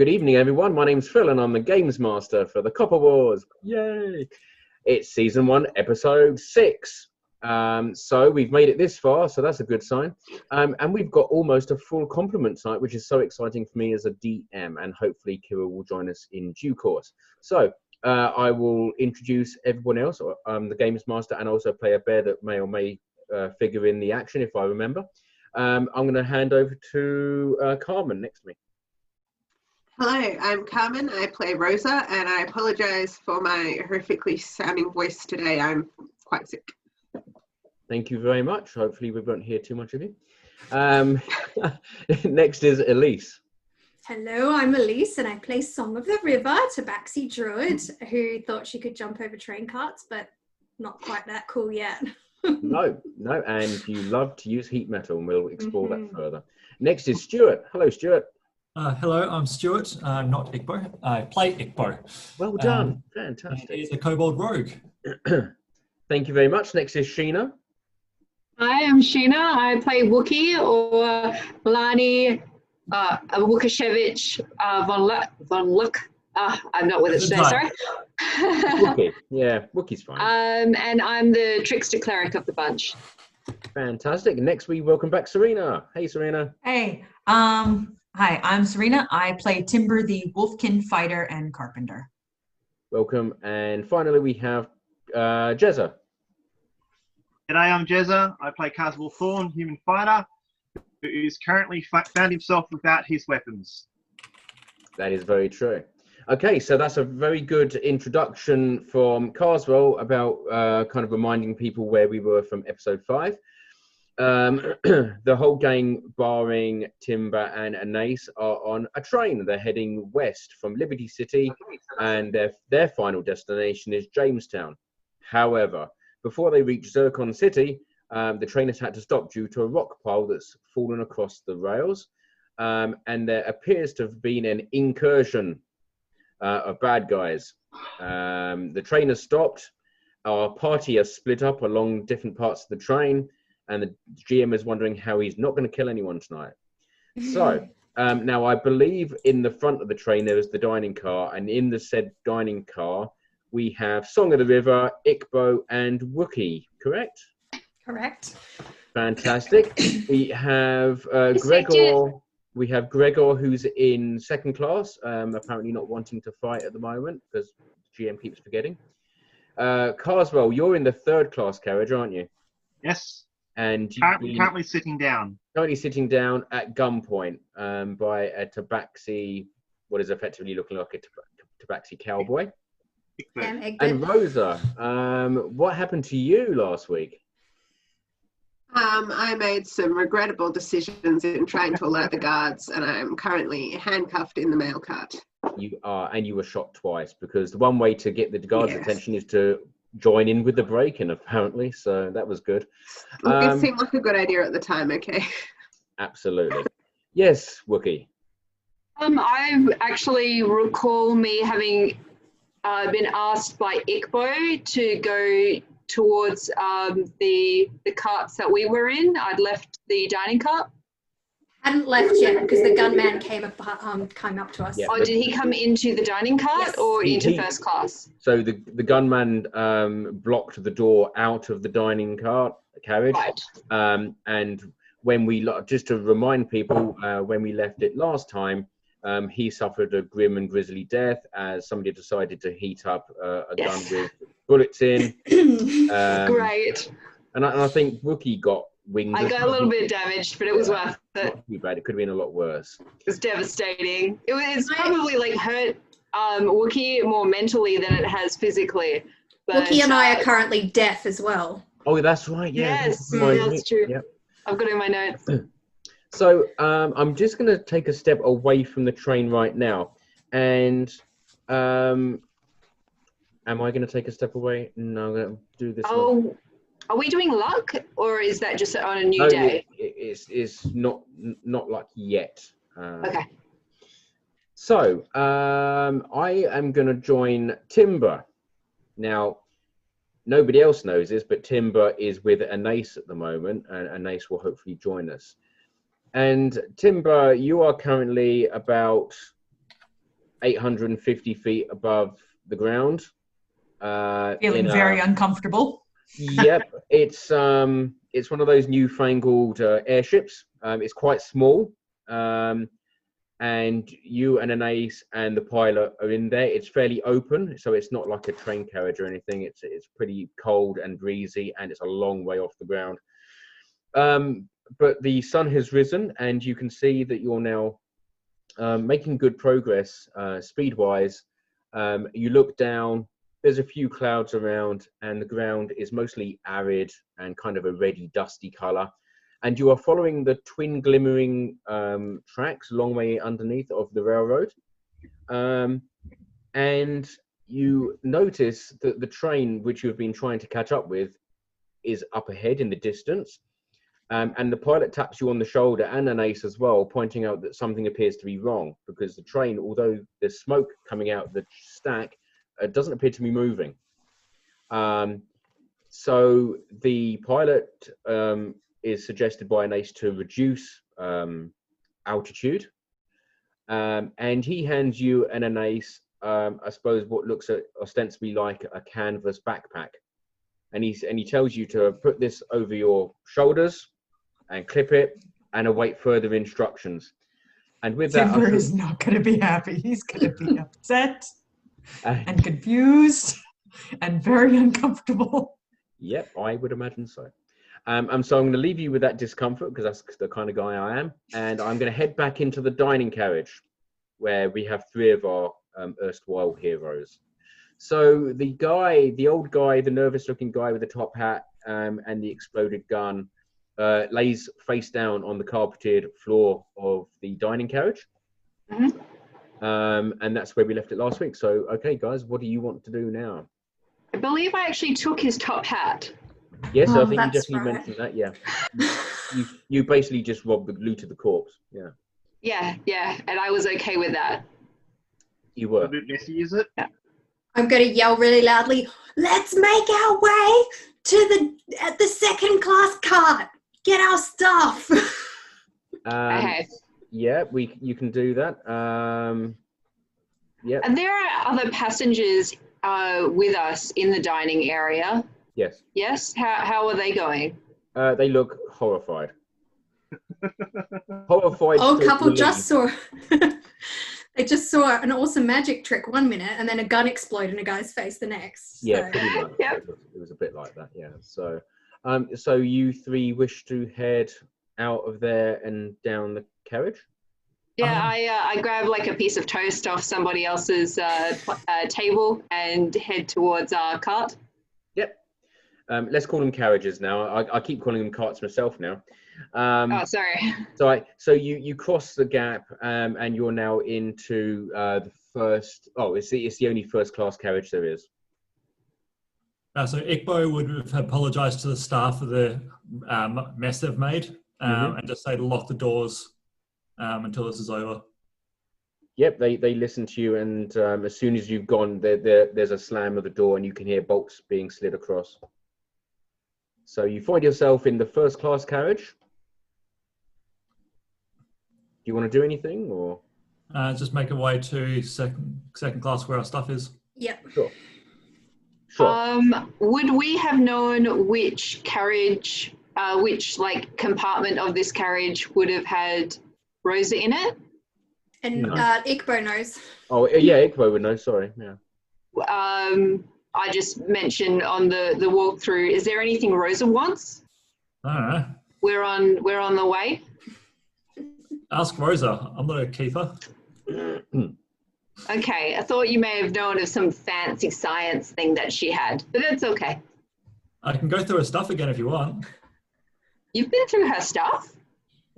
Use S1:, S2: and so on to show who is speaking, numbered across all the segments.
S1: Good evening, everyone. My name's Phil, and I'm the Games Master for the Copper Wars. Yay! It's Season 1, Episode 6. So we've made it this far, so that's a good sign. And we've got almost a full complement tonight, which is so exciting for me as a DM, and hopefully Kirra will join us in due course. So I will introduce everyone else. I'm the Games Master and also play a bear that may or may figure in the action if I remember. I'm going to hand over to Carmon next to me.
S2: Hello, I'm Carmon. I play Rosa, and I apologise for my horrifically sounding voice today. I'm quite sick.
S1: Thank you very much. Hopefully we won't hear too much of you. Next is Alyce.
S3: Hello, I'm Alyce, and I play Song of the River, Tabaxi Druid, who thought she could jump over train carts, but not quite that cool yet.
S1: No, and you love to use heat metal, and we'll explore that further. Next is Stuart. Hello, Stuart.
S4: Hello, I'm Stuart. I'm not Ikor. I play Ikor.
S1: Well done. Fantastic.
S4: He's a kobold rogue.
S1: Thank you very much. Next is Sheena.
S5: Hi, I'm Sheena. I play Wookie or Lani Wukashevich von Luck. I'm not with it today, sorry.
S1: Wookie. Yeah, Wookie's fine.
S5: And I'm the trickster cleric of the bunch.
S1: Fantastic. Next we welcome back Sarena. Hey, Sarena.
S6: Hey. Hi, I'm Sarena. I play Timber, the Wolfkin fighter and carpenter.
S1: Welcome. And finally we have Jezza.
S7: G'day, I'm Jezza. I play Carswell Thorn, human fighter, who is currently found himself without his weapons.
S1: That is very true. Okay, so that's a very good introduction from Carswell about kind of reminding people where we were from episode 5. The whole gang, barring Timber and Anais, are on a train. They're heading west from Liberty City, and their final destination is Jamestown. However, before they reach Zircon City, the train has had to stop due to a rock pile that's fallen across the rails, and there appears to have been an incursion of bad guys. The train has stopped. Our party has split up along different parts of the train, and the GM is wondering how he's not going to kill anyone tonight. So now I believe in the front of the train there is the dining car, and in the said dining car we have Song of the River, Ikbo, and Wookie. Correct?
S3: Correct.
S1: Fantastic. We have Gregor. We have Gregor, who's in second class, apparently not wanting to fight at the moment because GM keeps forgetting. Carswell, you're in the third class carriage, aren't you?
S7: Yes.
S1: And
S7: currently sitting down.
S1: Currently sitting down at gunpoint by a tabaxi, what is effectively looking like a tabaxi cowboy. And Rosa, what happened to you last week?
S2: I made some regrettable decisions in trying to alert the guards, and I'm currently handcuffed in the mail cart.
S1: You are, and you were shot twice, because the one way to get the guards' attention is to join in with the break-in, apparently, so that was good.
S2: It seemed like a good idea at the time, okay?
S1: Absolutely. Yes, Wookie.
S5: I actually recall me having been asked by Ikbo to go towards the carts that we were in. I'd left the dining cart.
S3: Hadn't left yet because the gunman came up to us.
S1: Yeah,
S5: did he come into the dining cart or into first class?
S1: So the gunman blocked the door out of the dining cart carriage. Right. And when we, just to remind people, when we left it last time, he suffered a grim and grisly death as somebody decided to heat up a gun with bullets in.
S5: Great.
S1: And I think Wookie got wings.
S5: I got a little bit damaged, but it was worth it.
S1: Not too bad. It could have been a lot worse.
S5: It was devastating. It's probably like hurt Wookie more mentally than it has physically. But,
S3: Wookie and I are currently deaf as well.
S1: Oh, that's right. Yeah.
S5: Yes, that's true.
S1: Yep.
S5: I've got it in my notes.
S1: So I'm just going to take a step away from the train right now. And am I going to take a step away? No, I'm going to do this.
S5: Oh, are we doing luck, or is that just on a new day?
S1: It's not luck yet.
S5: Okay.
S1: So I am going to join Timber. Now, nobody else knows this, but Timber is with Anais at the moment, and Anais will hopefully join us. And Timber, you are currently about 850 feet above the ground.
S6: Feeling very uncomfortable.
S1: Yep, it's one of those newfangled airships. It's quite small, and you and Anais and the pilot are in there. It's fairly open, so it's not like a train carriage or anything. It's pretty cold and breezy, and it's a long way off the ground. But the sun has risen, and you can see that you're now making good progress speed-wise. You look down. There's a few clouds around, and the ground is mostly arid and kind of a reddy, dusty colour. And you are following the twin glimmering tracks a long way underneath of the railroad. And you notice that the train, which you've been trying to catch up with, is up ahead in the distance. And the pilot taps you on the shoulder, and Anais as well, pointing out that something appears to be wrong, because the train, although there's smoke coming out the stack, doesn't appear to be moving. So the pilot is suggested by Anais to reduce altitude, and he hands you and Anais, I suppose, what looks ostensibly like a canvas backpack, and he tells you to put this over your shoulders and clip it and await further instructions. And with that,
S6: Timber is not going to be happy. He's going to be upset and confused and very uncomfortable.
S1: Yep, I would imagine so. So I'm going to leave you with that discomfort, because that's the kind of guy I am. And I'm going to head back into the dining carriage, where we have 3 of our erstwhile heroes. So the old guy, the nervous-looking guy with the top hat and the exploded gun, lays face down on the carpeted floor of the dining carriage.
S5: Mm-hmm.
S1: And that's where we left it last week. So, okay, guys, what do you want to do now?
S5: I believe I actually took his top hat.
S1: Yes, I think you
S3: that's
S1: definitely
S3: right.
S1: mentioned that. Yeah, you basically just looted the corpse. Yeah,
S5: Yeah, and I was okay with that.
S1: you were.
S7: A bit messy, is it?
S3: I'm going to yell really loudly, let's make our way to the second class cart. Get our stuff.
S5: Okay.
S1: Yeah, you can do that. Yeah.
S5: And there are other passengers with us in the dining area.
S1: Yes.
S5: Yes? How are they going?
S1: They look horrified. Horrified.
S3: Old
S1: stroke
S3: couple
S1: relieved.
S3: just saw they just saw an awesome magic trick one minute and then a gun explode in a guy's face the next.
S1: Yeah,
S3: So-
S1: pretty much.
S5: Yep.
S1: It was a bit like that. Yeah. So, so you 3 wish to head out of there and down the carriage?
S5: Yeah, I grab like a piece of toast off somebody else's table and head towards our cart.
S1: Yep. Let's call them carriages now. I keep calling them carts myself now.
S5: Oh, sorry.
S1: So you cross the gap, and you're now into the first. Oh, it's the only first class carriage there is.
S4: So Ikbo would have apologised to the staff for the mess they've made, and just say to lock the doors until this is over.
S1: Yep, they listen to you, and as soon as you've gone, there's a slam of the door, and you can hear bolts being slid across. So you find yourself in the first class carriage. Do you want to do anything, or?
S4: Just make our way to second class where our stuff is.
S3: Yep.
S1: Sure.
S5: Would we have known which carriage, which like compartment of this carriage would have had Rosa in it?
S3: And
S1: No.
S3: Ikbo knows.
S1: Oh, yeah, Ikbo would know. Sorry. Yeah.
S5: I just mentioned on the walkthrough. Is there anything Rosa wants?
S4: I don't know.
S5: We're on the way.
S4: Ask Rosa. I'm not a keeper.
S5: Okay, I thought you may have known of some fancy science thing that she had, but that's okay.
S4: I can go through her stuff again if you want.
S5: You've been through her stuff?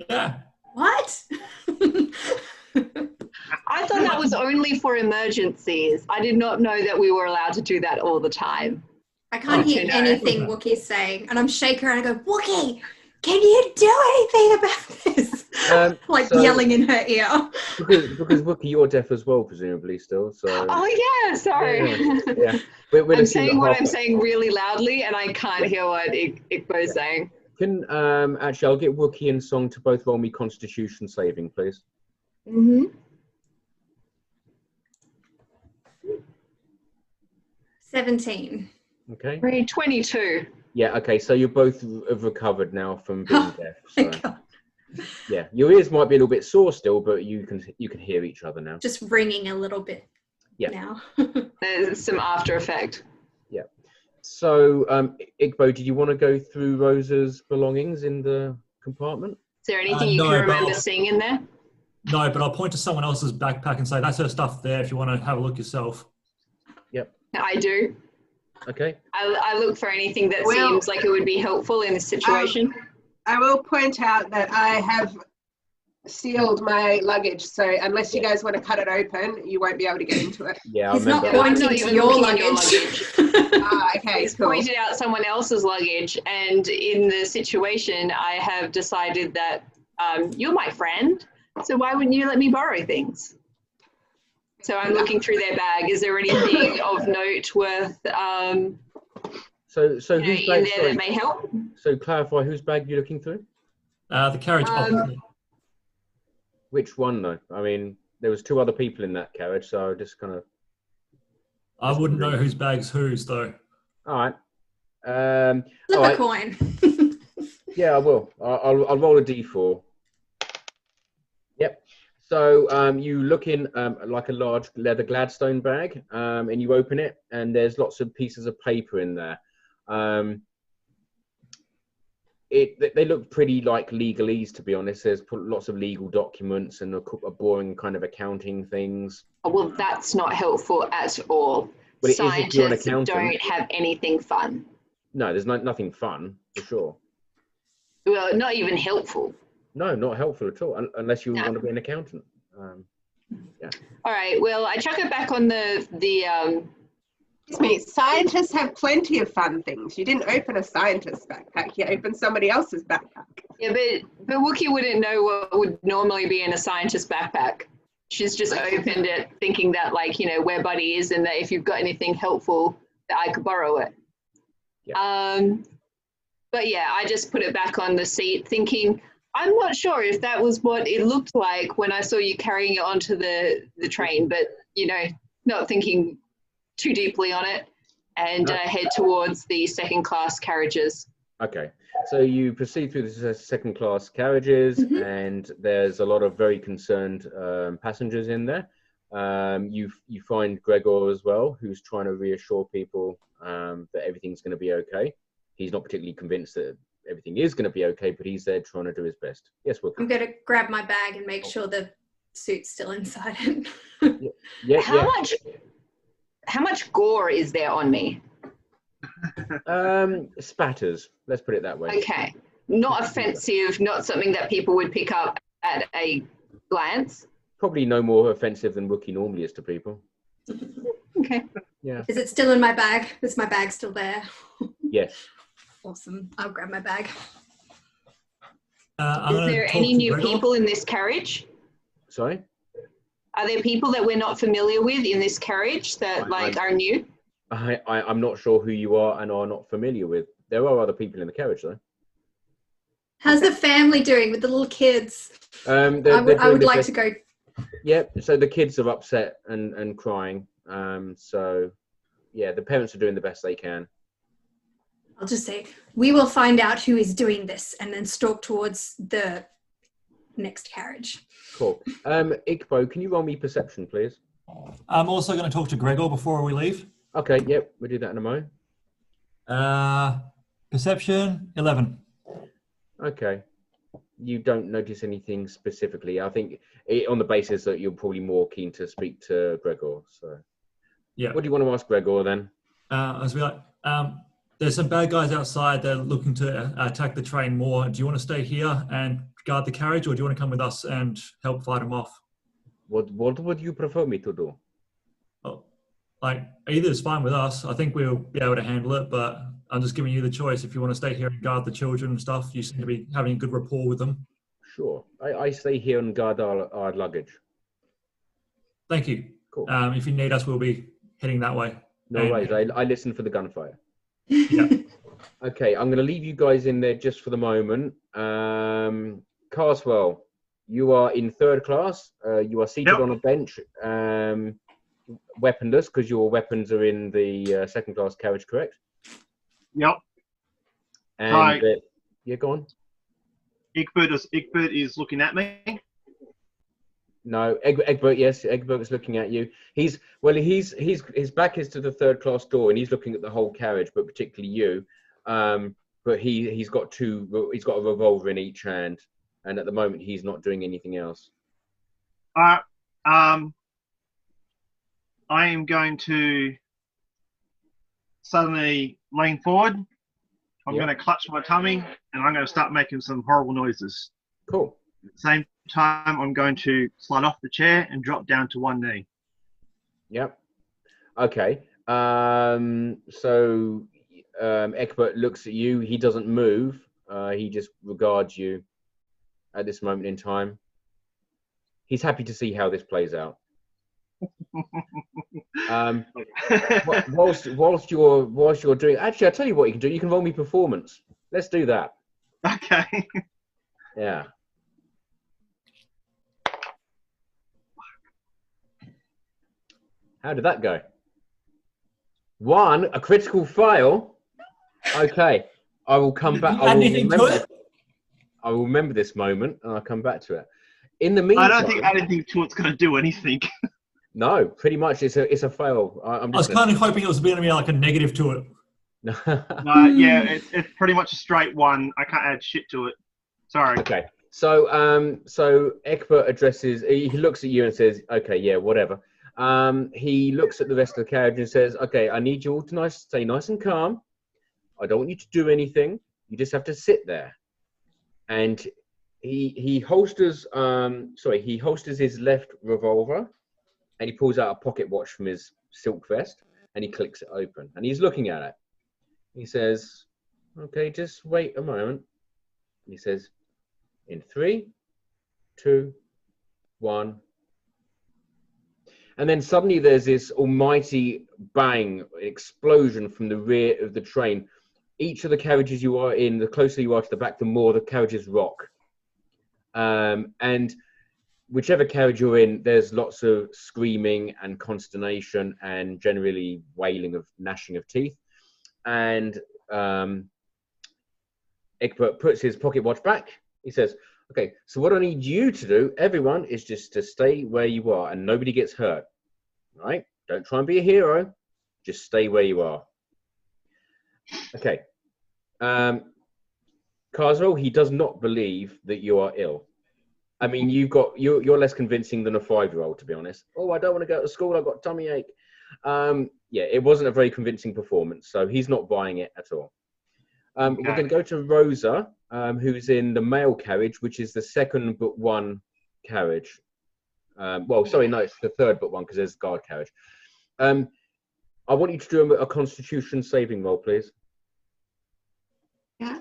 S4: Yeah.
S3: What?
S5: I thought that was only for emergencies. I did not know that we were allowed to do that all the time.
S3: I can't hear
S5: no.
S3: anything Wookie's saying. And I'm shaking her and I go, Wookie, can you do anything about this? Like
S1: so-
S3: yelling in her ear.
S1: Because Wookie, you're deaf as well, presumably still. So.
S5: Oh yeah, sorry.
S1: Yeah. We're
S5: I'm
S1: looking
S5: saying
S1: at
S5: what
S1: half-
S5: I'm saying really loudly, and I can't hear what Ikbo's saying.
S1: Can actually, I'll get Wookie and Song to both roll me Constitution saving, please.
S5: Mm-hmm.
S3: 17.
S1: Okay.
S5: 22.
S1: Yeah. Okay. So you both have recovered now from being deaf. So
S3: God.
S1: yeah, your ears might be a little bit sore still, but you can hear each other now.
S3: Just ringing a little bit now.
S5: There's some after effect.
S1: Yeah. So, Igbo, did you want to go through Rosa's belongings in the compartment?
S5: Is there anything you
S4: No,
S5: can
S4: but
S5: remember seeing in there?
S4: No, but I'll point to someone else's backpack and say, that's her stuff there if you want to have a look yourself.
S1: Yep.
S5: I do.
S1: Okay.
S5: I look for anything that
S2: Well,
S5: seems like it would be helpful in this situation.
S2: I will point out that I have sealed my luggage, so unless you guys want to cut it open, you won't be able to get into it.
S1: Yeah,
S3: He's not
S5: I'm
S3: pointing
S5: not
S3: to
S5: even
S3: your
S5: looking at your
S3: luggage.
S2: Okay,
S5: He's
S2: cool.
S5: pointed out someone else's luggage, and in the situation, I have decided that you're my friend, so why wouldn't you let me borrow things? So I'm looking through their bag. Is there anything of note worth
S1: So
S5: in
S1: whose
S5: there
S1: bag? Sorry,
S5: that may help?
S1: so clarify whose bag you're looking through.
S4: The carriage opposite.
S1: Which one though? I mean, there was 2 other people in that carriage, so I just kind of.
S4: I wouldn't know whose bag's whose, though.
S1: All right.
S3: Flip
S1: all
S3: a
S1: right.
S3: coin.
S1: Yeah, I will. I'll roll a d4. Yep. So you look in like a large leather Gladstone bag, and you open it, and there's lots of pieces of paper in there. They look pretty like legalese, to be honest. There's lots of legal documents and a boring kind of accounting things.
S5: Oh, well, that's not helpful at all.
S1: Well, it is if you're an
S5: Scientists
S1: accountant.
S5: don't have anything fun.
S1: No, there's nothing fun, for sure.
S5: Well, not even helpful.
S1: No, not helpful at all, unless you
S5: No.
S1: want to be an accountant.
S5: All right, well, I chuck it back on the
S2: Excuse me, scientists have plenty of fun things. You didn't open a scientist's backpack, you opened somebody else's backpack.
S5: yeah, but Wookie wouldn't know what would normally be in a scientist's backpack. She's just opened it thinking that, like, you know, we're buddies and that if you've got anything helpful that I could borrow it.
S1: Yeah.
S5: But yeah, I just put it back on the seat thinking, I'm not sure if that was what it looked like when I saw you carrying it onto the train, but, you know, not thinking too deeply on it, and head towards the second class carriages.
S1: Okay, so you proceed through the second class carriages, and there's a lot of very concerned passengers in there. You find Gregor as well, who's trying to reassure people that everything's going to be okay. He's not particularly convinced that everything is going to be okay, but he's there trying to do his best. Yes, Wookie.
S3: I'm going to grab my bag and make sure the suit's still inside it.
S1: Yeah.
S5: How much gore is there on me?
S1: Spatters. Let's put it that way.
S5: Okay, not offensive, not something that people would pick up at a glance.
S1: Probably no more offensive than Wookie normally is to people.
S5: Okay.
S1: Yeah.
S3: Is it still in my bag? Is my bag still there?
S1: Yes.
S3: Awesome. I'll grab my bag.
S5: Is there any new people in this carriage?
S1: Sorry?
S5: Are there people that we're not familiar with in this carriage that are new?
S1: I'm not sure who you are and are not familiar with. There are other people in the carriage though.
S3: How's the family doing with the little kids? I would like to go.
S1: Yep. So the kids are upset and crying. So yeah, the parents are doing the best they can.
S3: I'll just say, we will find out who is doing this, and then stalk towards the next carriage.
S1: Cool. Ikbo, can you roll me perception, please?
S4: I'm also going to talk to Gregor before we leave.
S1: Okay, yep, we'll do that in a moment.
S4: Perception, 11.
S1: Okay. You don't notice anything specifically. I think on the basis that you're probably more keen to speak to Gregor. So,
S4: yeah.
S1: What do you want to ask Gregor then?
S4: There's some bad guys outside. They're looking to attack the train more. Do you want to stay here and guard the carriage, or do you want to come with us and help fight them off?
S1: What would you prefer me to do?
S4: Oh, like, either is fine with us. I think we'll be able to handle it, but I'm just giving you the choice. If you want to stay here and guard the children and stuff, you seem to be having a good rapport with them.
S1: Sure. I stay here and guard our luggage.
S4: Thank you.
S1: Cool.
S4: If you need us, we'll be heading that way.
S1: No worries. I listen for the gunfire.
S4: Yeah.
S1: Okay, I'm going to leave you guys in there just for the moment. Carswell, you are in third class. You are seated on a bench. weaponless because your weapons are in the second class carriage, correct?
S7: Yep.
S1: And yeah, go on.
S7: Egbert is looking at me.
S1: No, Egbert. Yes, Egbert is looking at you. His back is to the third class door, and he's looking at the whole carriage, but particularly you. But he's got a revolver in each hand, and at the moment he's not doing anything else.
S7: I am going to suddenly lean forward. I'm going to clutch my tummy, and I'm going to start making some horrible noises.
S1: Cool.
S7: At the same time, I'm going to slide off the chair and drop down to one knee.
S1: Yep. Okay. So Egbert looks at you. He doesn't move. He just regards you at this moment in time. He's happy to see how this plays out. Whilst you're doing, actually, I'll tell you what you can do. You can roll me performance. Let's do that.
S7: Okay.
S1: Yeah. How did that go? 1, a critical fail. Okay, I will come back. I will remember this moment, and I'll come back to it. In the meantime,
S7: I don't think adding to it's going to do anything.
S1: No, pretty much it's a fail.
S4: I was kind of hoping it was going to be like a negative to it.
S7: No, yeah, it's pretty much a straight 1. I can't add shit to it. Sorry.
S1: Okay. So Egbert addresses. He looks at you and says, "Okay, yeah, whatever." He looks at the rest of the carriage and says, "Okay, I need you all to stay nice and calm. I don't want you to do anything. You just have to sit there." And he holsters his left revolver, and he pulls out a pocket watch from his silk vest, and he clicks it open, and he's looking at it. He says, "Okay, just wait a moment." And he says, "In 3, 2, 1." And then suddenly there's this almighty bang, explosion from the rear of the train. Each of the carriages you are in, the closer you are to the back, the more the carriages rock. And whichever carriage you're in, there's lots of screaming and consternation and generally wailing of gnashing of teeth. And Egbert puts his pocket watch back. He says, "Okay, so what I need you to do, everyone, is just to stay where you are and nobody gets hurt, right? Don't try and be a hero. Just stay where you are." Okay. Carswell, he does not believe that you are ill. I mean, you're less convincing than a 5-year-old, to be honest. "Oh, I don't want to go to school. I've got a tummy ache." Yeah, it wasn't a very convincing performance, so he's not buying it at all. We're going to go to Rosa, who's in the male carriage, which is the second but one carriage. Well, sorry, no, it's the third but one because there's a guard carriage. I want you to do a Constitution saving roll, please.
S2: Yeah.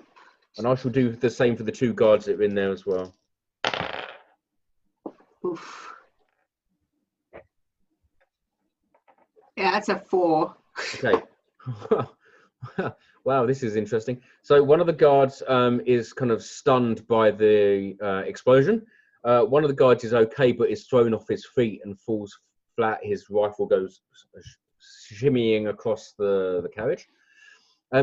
S1: And I shall do the same for the 2 guards that are in there as well.
S2: Oof. Yeah, that's a 4.
S1: Okay. Wow, this is interesting. So one of the guards is kind of stunned by the explosion. One of the guards is okay, but is thrown off his feet and falls flat. His rifle goes shimmying across the carriage.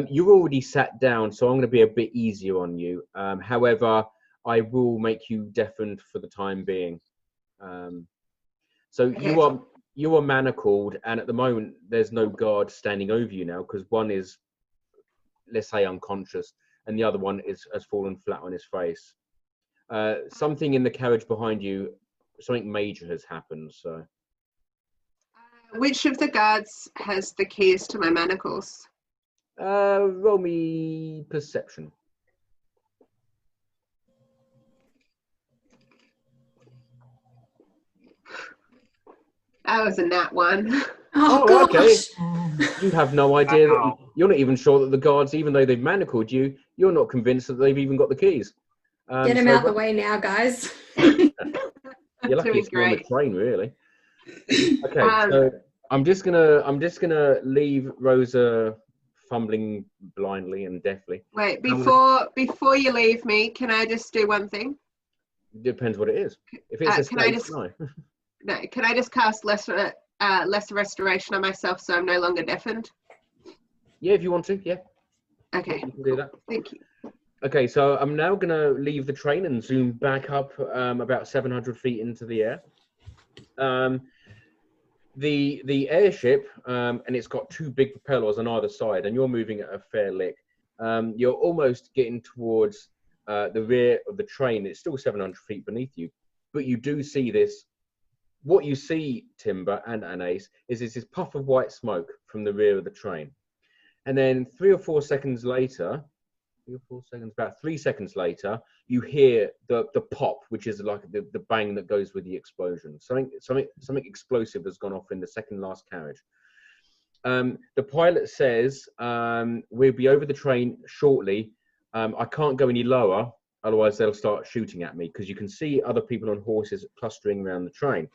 S1: You're already sat down, so I'm going to be a bit easier on you. However, I will make you deafened for the time being. So you are manacled, and at the moment there's no guard standing over you now because one is, let's say, unconscious, and the other one has fallen flat on his face. Something in the carriage behind you, something major has happened. So,
S2: which of the guards has the keys to my manacles?
S1: Roll me perception.
S2: That was a nat 1.
S3: Oh,
S1: okay.
S3: gosh.
S1: You have no idea that you're not even sure that the guards, even though they've manacled you, you're not convinced that they've even got the keys.
S3: Get him out the way now, guys.
S1: You're lucky it's on the train, really. Okay, so I'm just gonna leave Rosa fumbling blindly and deftly.
S2: Wait, before you leave me, can I just do one thing?
S1: Depends what it is. If it's a
S2: can I
S1: space,
S2: just
S1: no.
S2: No, can I just cast lesser lesser restoration on myself so I'm no longer deafened?
S1: Yeah, if you want to, yeah.
S2: Okay.
S1: You can do that.
S2: Thank you.
S1: Okay, so I'm now going to leave the train and zoom back up about 700 feet into the air. The airship, and it's got two big propellers on either side, and you're moving at a fair lick. You're almost getting towards the rear of the train. It's still 700 feet beneath you, but you do see this. What you see, Timber and Anais, is this puff of white smoke from the rear of the train. And then 3 or 4 seconds later, about 3 seconds later, you hear the pop, which is like the bang that goes with the explosion. Something explosive has gone off in the second last carriage. The pilot says, we'll be over the train shortly. I can't go any lower, otherwise they'll start shooting at me, because you can see other people on horses clustering around the train.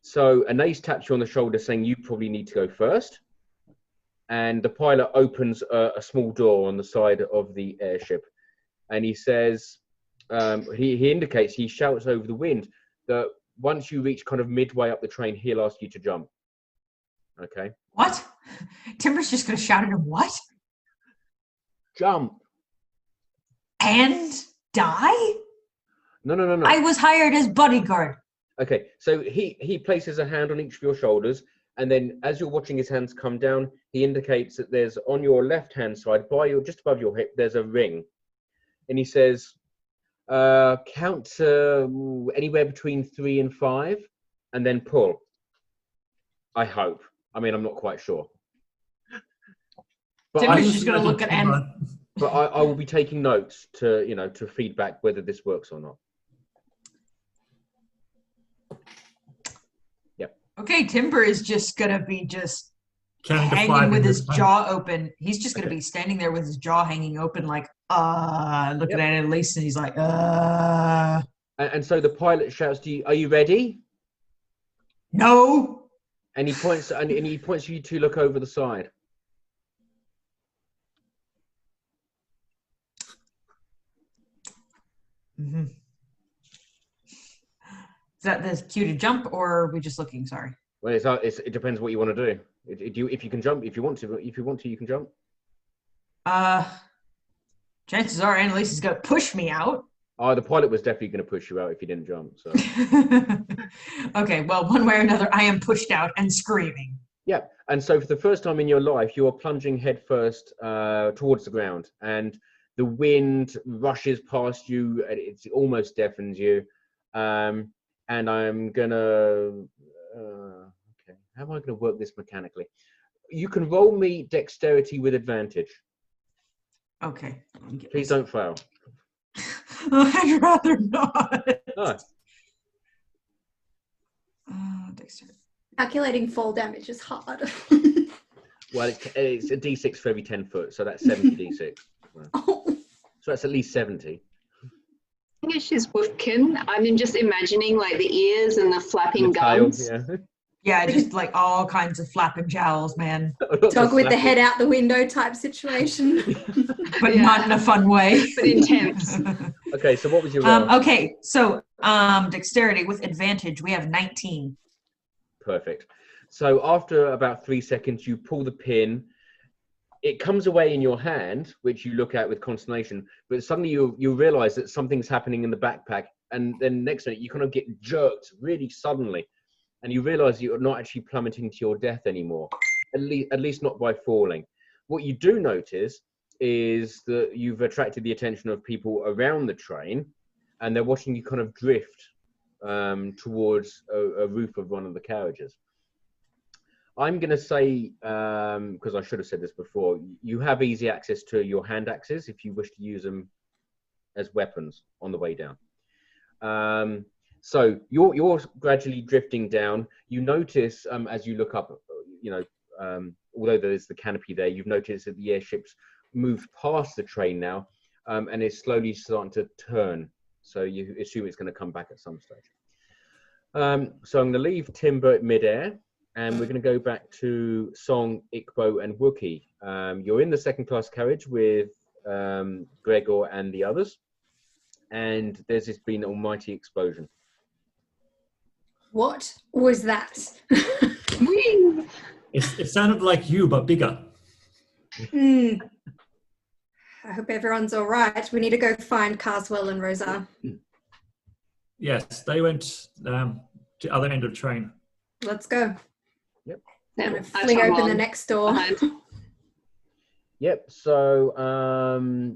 S1: So Anais taps you on the shoulder saying you probably need to go first. And the pilot opens a small door on the side of the airship. And he says, he indicates, he shouts over the wind that once you reach kind of midway up the train, he'll ask you to jump. Okay.
S6: What? Timber's just going to shout at him, what?
S1: Jump.
S6: And die?
S1: No.
S6: I was hired as bodyguard.
S1: Okay, so he places a hand on each of your shoulders, and then as you're watching his hands come down, he indicates that there's on your left-hand side, just above your hip, there's a ring. And he says, count anywhere between 3 and 5, and then pull. I hope. I mean, I'm not quite sure. But
S6: Timber's just going to look at him.
S1: But I will be taking notes to feedback whether this works or not. Yep.
S6: Okay, Timber is just going to be
S4: Counting to 5
S6: hanging with
S4: in
S6: his
S4: this time.
S6: jaw open. He's just going to be standing there with his jaw hanging open like, looking at Alyce, and he's like,
S1: And so the pilot shouts to you, are you ready?
S6: No.
S1: And he points you to look over the side.
S6: Mm-hmm. Is that the cue to jump, or are we just looking? Sorry.
S1: Well, it depends what you want to do. If you can jump, if you want to, you can jump.
S6: Chances are Annalise is going to push me out.
S1: Oh, the pilot was definitely going to push you out if you didn't jump. So.
S6: Okay, well, one way or another, I am pushed out and screaming.
S1: Yeah, and so for the first time in your life, you are plunging headfirst towards the ground, and the wind rushes past you, and it almost deafens you. And I'm gonna. Okay, how am I going to work this mechanically? You can roll me dexterity with advantage.
S6: Okay.
S1: Please don't fail.
S6: I'd rather not.
S1: No.
S6: Dexterity.
S3: Calculating fall damage is hard.
S1: Well, it's a d6 for every 10 foot, so that's 70 d6.
S3: Oh.
S1: So that's at least 70.
S5: I think she's Wolfkin. I'm just imagining like the ears and the flapping
S1: The tail,
S5: gums.
S1: yeah.
S6: Yeah, just like all kinds of flapping jowls, man.
S3: Dog with the head out the window type situation.
S6: But not in a fun way.
S5: But intense.
S1: Okay, so what was your roll?
S6: Okay, so dexterity with advantage, we have 19.
S1: Perfect. So after about 3 seconds, you pull the pin. It comes away in your hand, which you look at with consternation, but suddenly you realize that something's happening in the backpack, and then next minute you kind of get jerked really suddenly, and you realize you're not actually plummeting to your death anymore, at least not by falling. What you do notice is that you've attracted the attention of people around the train, and they're watching you kind of drift towards a roof of one of the carriages. I'm going to say, because I should have said this before, you have easy access to your hand axes if you wish to use them as weapons on the way down. So you're gradually drifting down. You notice as you look up, although there's the canopy there, you've noticed that the airship's moved past the train now and is slowly starting to turn. So you assume it's going to come back at some stage. So I'm going to leave Timber at midair, and we're going to go back to Song, Ikbo, and Wookie. You're in the second class carriage with Gregor and the others, and there's been an almighty explosion.
S3: What was that?
S5: Whee!
S4: It sounded like you, but bigger.
S3: I hope everyone's all right. We need to go find Carswell and Rosa.
S4: Yes, they went to the other end of the train.
S3: Let's go.
S1: Yep.
S5: Yeah,
S3: I'm gonna
S5: I
S3: fling
S5: come
S3: open the
S5: on
S3: next door.
S5: behind.
S1: Yep. So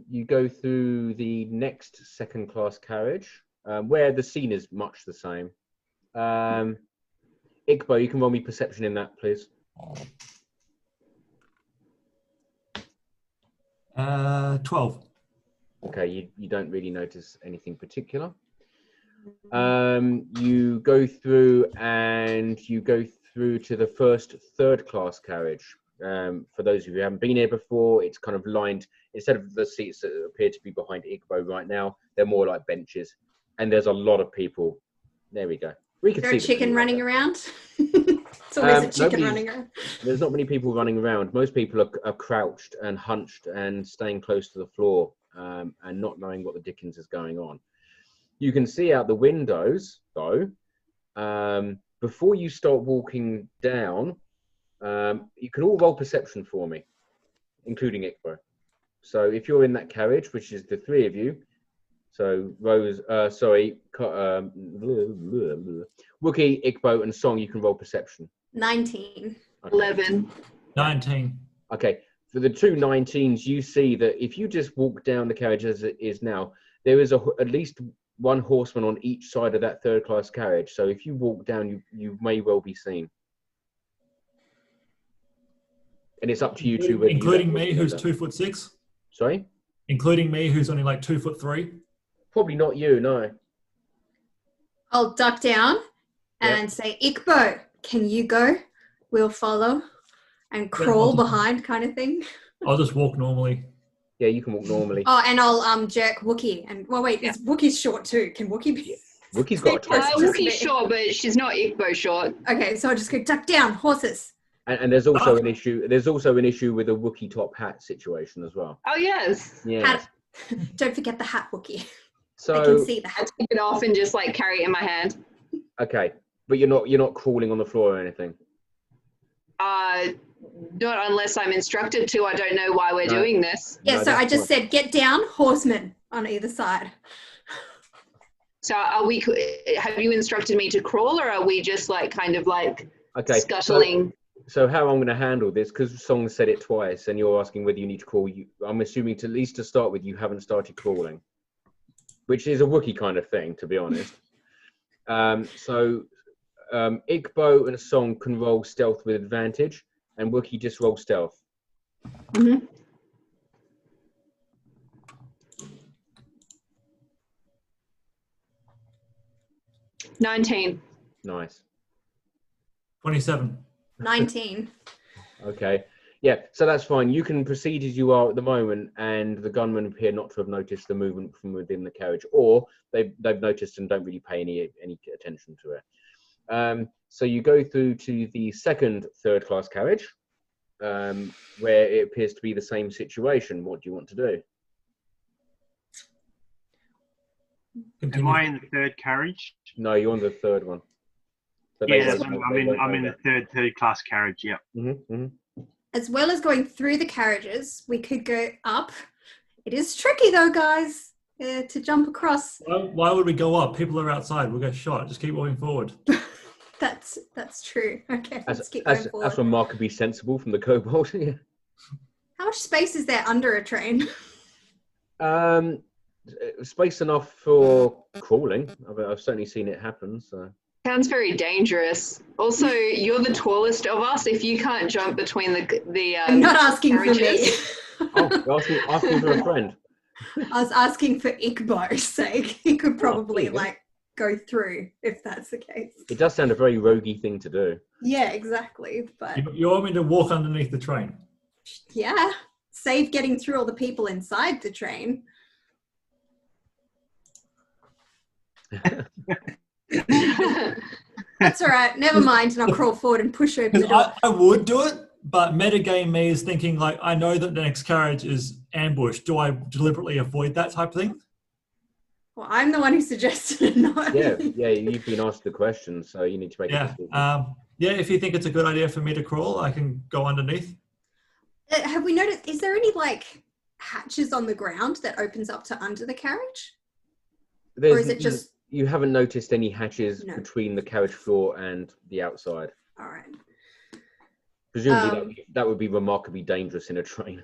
S1: you go through the next second-class carriage, where the scene is much the same. Ikbo, you can roll me perception in that, please.
S4: 12.
S1: Okay, you don't really notice anything particular. You go through to the first third-class carriage. For those of you who haven't been here before, it's kind of lined, instead of the seats that appear to be behind Ikbo right now, they're more like benches, and there's a lot of people. There we go. We can
S3: Is there
S1: see
S3: a chicken
S1: them
S3: running around? It's always a chicken running around.
S1: There's not many people running around. Most people are crouched and hunched and staying close to the floor, and not knowing what the dickens is going on. You can see out the windows, though, before you start walking down, you can all roll perception for me, including Ikbo. So if you're in that carriage, which is the three of you, so Wookie, Ikbo, and Song, you can roll perception.
S3: 19.
S1: Okay.
S5: 11.
S4: 19.
S1: Okay, for the two 19s, you see that if you just walk down the carriage as it is now, there is at least one horseman on each side of that third-class carriage. So if you walk down, you may well be seen. And it's up to you two.
S4: Including me, who's 2'6".
S1: Sorry?
S4: Including me, who's only like 2'3".
S1: Probably not you, no.
S3: I'll duck down and say, Ikbo, can you go? We'll follow. And crawl behind kind of thing.
S4: I'll just walk normally.
S1: Yeah, you can walk normally.
S3: Oh, and I'll jerk Wookie. And well, wait, Wookie's short too. Can Wookie be?
S1: Wookie's got a twist.
S5: Wookie's short, but she's not Ikbo short.
S3: Okay, so I'll just go duck down, horses.
S1: And there's also an issue. There's also an issue with a Wookie top hat situation as well.
S5: Oh yes.
S1: Yeah.
S3: Hat. Don't forget the hat, Wookie.
S1: So
S3: I can see the
S5: I
S3: hat.
S5: take it off and just like carry it in my hand.
S1: okay, but you're not crawling on the floor or anything.
S5: Not unless I'm instructed to. I don't know why we're doing this.
S3: Yeah,
S1: No,
S3: so I
S1: that's
S3: just
S1: fine.
S3: said get down, horsemen on either side.
S5: So are we? Have you instructed me to crawl, or are we just like kind of like
S1: Okay.
S5: scuttling?
S1: So how I'm going to handle this, because Song said it twice, and you're asking whether you need to crawl. I'm assuming at least to start with, you haven't started crawling, which is a Wookiee kind of thing, to be honest. Ikbo and Song can roll stealth with advantage, and Wookiee just roll stealth.
S5: Mm-hmm. $19.
S1: Nice.
S4: 27.
S3: 19.
S1: Okay. Yeah, so that's fine. You can proceed as you are at the moment, and the gunmen appear not to have noticed the movement from within the carriage, or they've noticed and don't really pay any attention to it. So you go through to the second third-class carriage, where it appears to be the same situation. What do you want to do?
S7: Am I in the third carriage?
S1: No, you're on the third one. But
S7: Yeah, I'm in the third class carriage. Yeah.
S3: As well as going through the carriages, we could go up. It is tricky though, guys, to jump across.
S4: Why would we go up? People are outside. We'll get shot. Just keep walking forward.
S3: That's true. Okay, let's keep going forward.
S1: That's remarkably sensible from the kobold. Yeah.
S3: How much space is there under a train?
S1: Space enough for crawling. I've certainly seen it happen. So.
S5: Sounds very dangerous. Also, you're the tallest of us. If you can't jump between the
S3: I'm not asking
S5: carriages.
S3: for me.
S1: Oh, asking for a friend.
S3: I was asking for Ikbo's sake. He could probably go through if that's the case.
S1: It does sound a very roguey thing to do.
S3: Yeah, exactly. But
S4: You want me to walk underneath the train?
S3: yeah, save getting through all the people inside the train. That's all right. Never mind. And I'll crawl forward and push open the door.
S4: I would do it, but metagame me is thinking like, I know that the next carriage is ambush. Do I deliberately avoid that type of thing?
S3: Well, I'm the one who suggested it, not.
S1: Yeah, you've been asked the question, so you need to make a decision.
S4: Yeah, if you think it's a good idea for me to crawl, I can go underneath.
S3: Have we noticed, is there any like hatches on the ground that opens up to under the carriage? Or is it just...
S1: You haven't noticed any hatches
S3: No.
S1: between the carriage floor and the outside.
S3: All right.
S1: Presumably that would be remarkably dangerous in a train.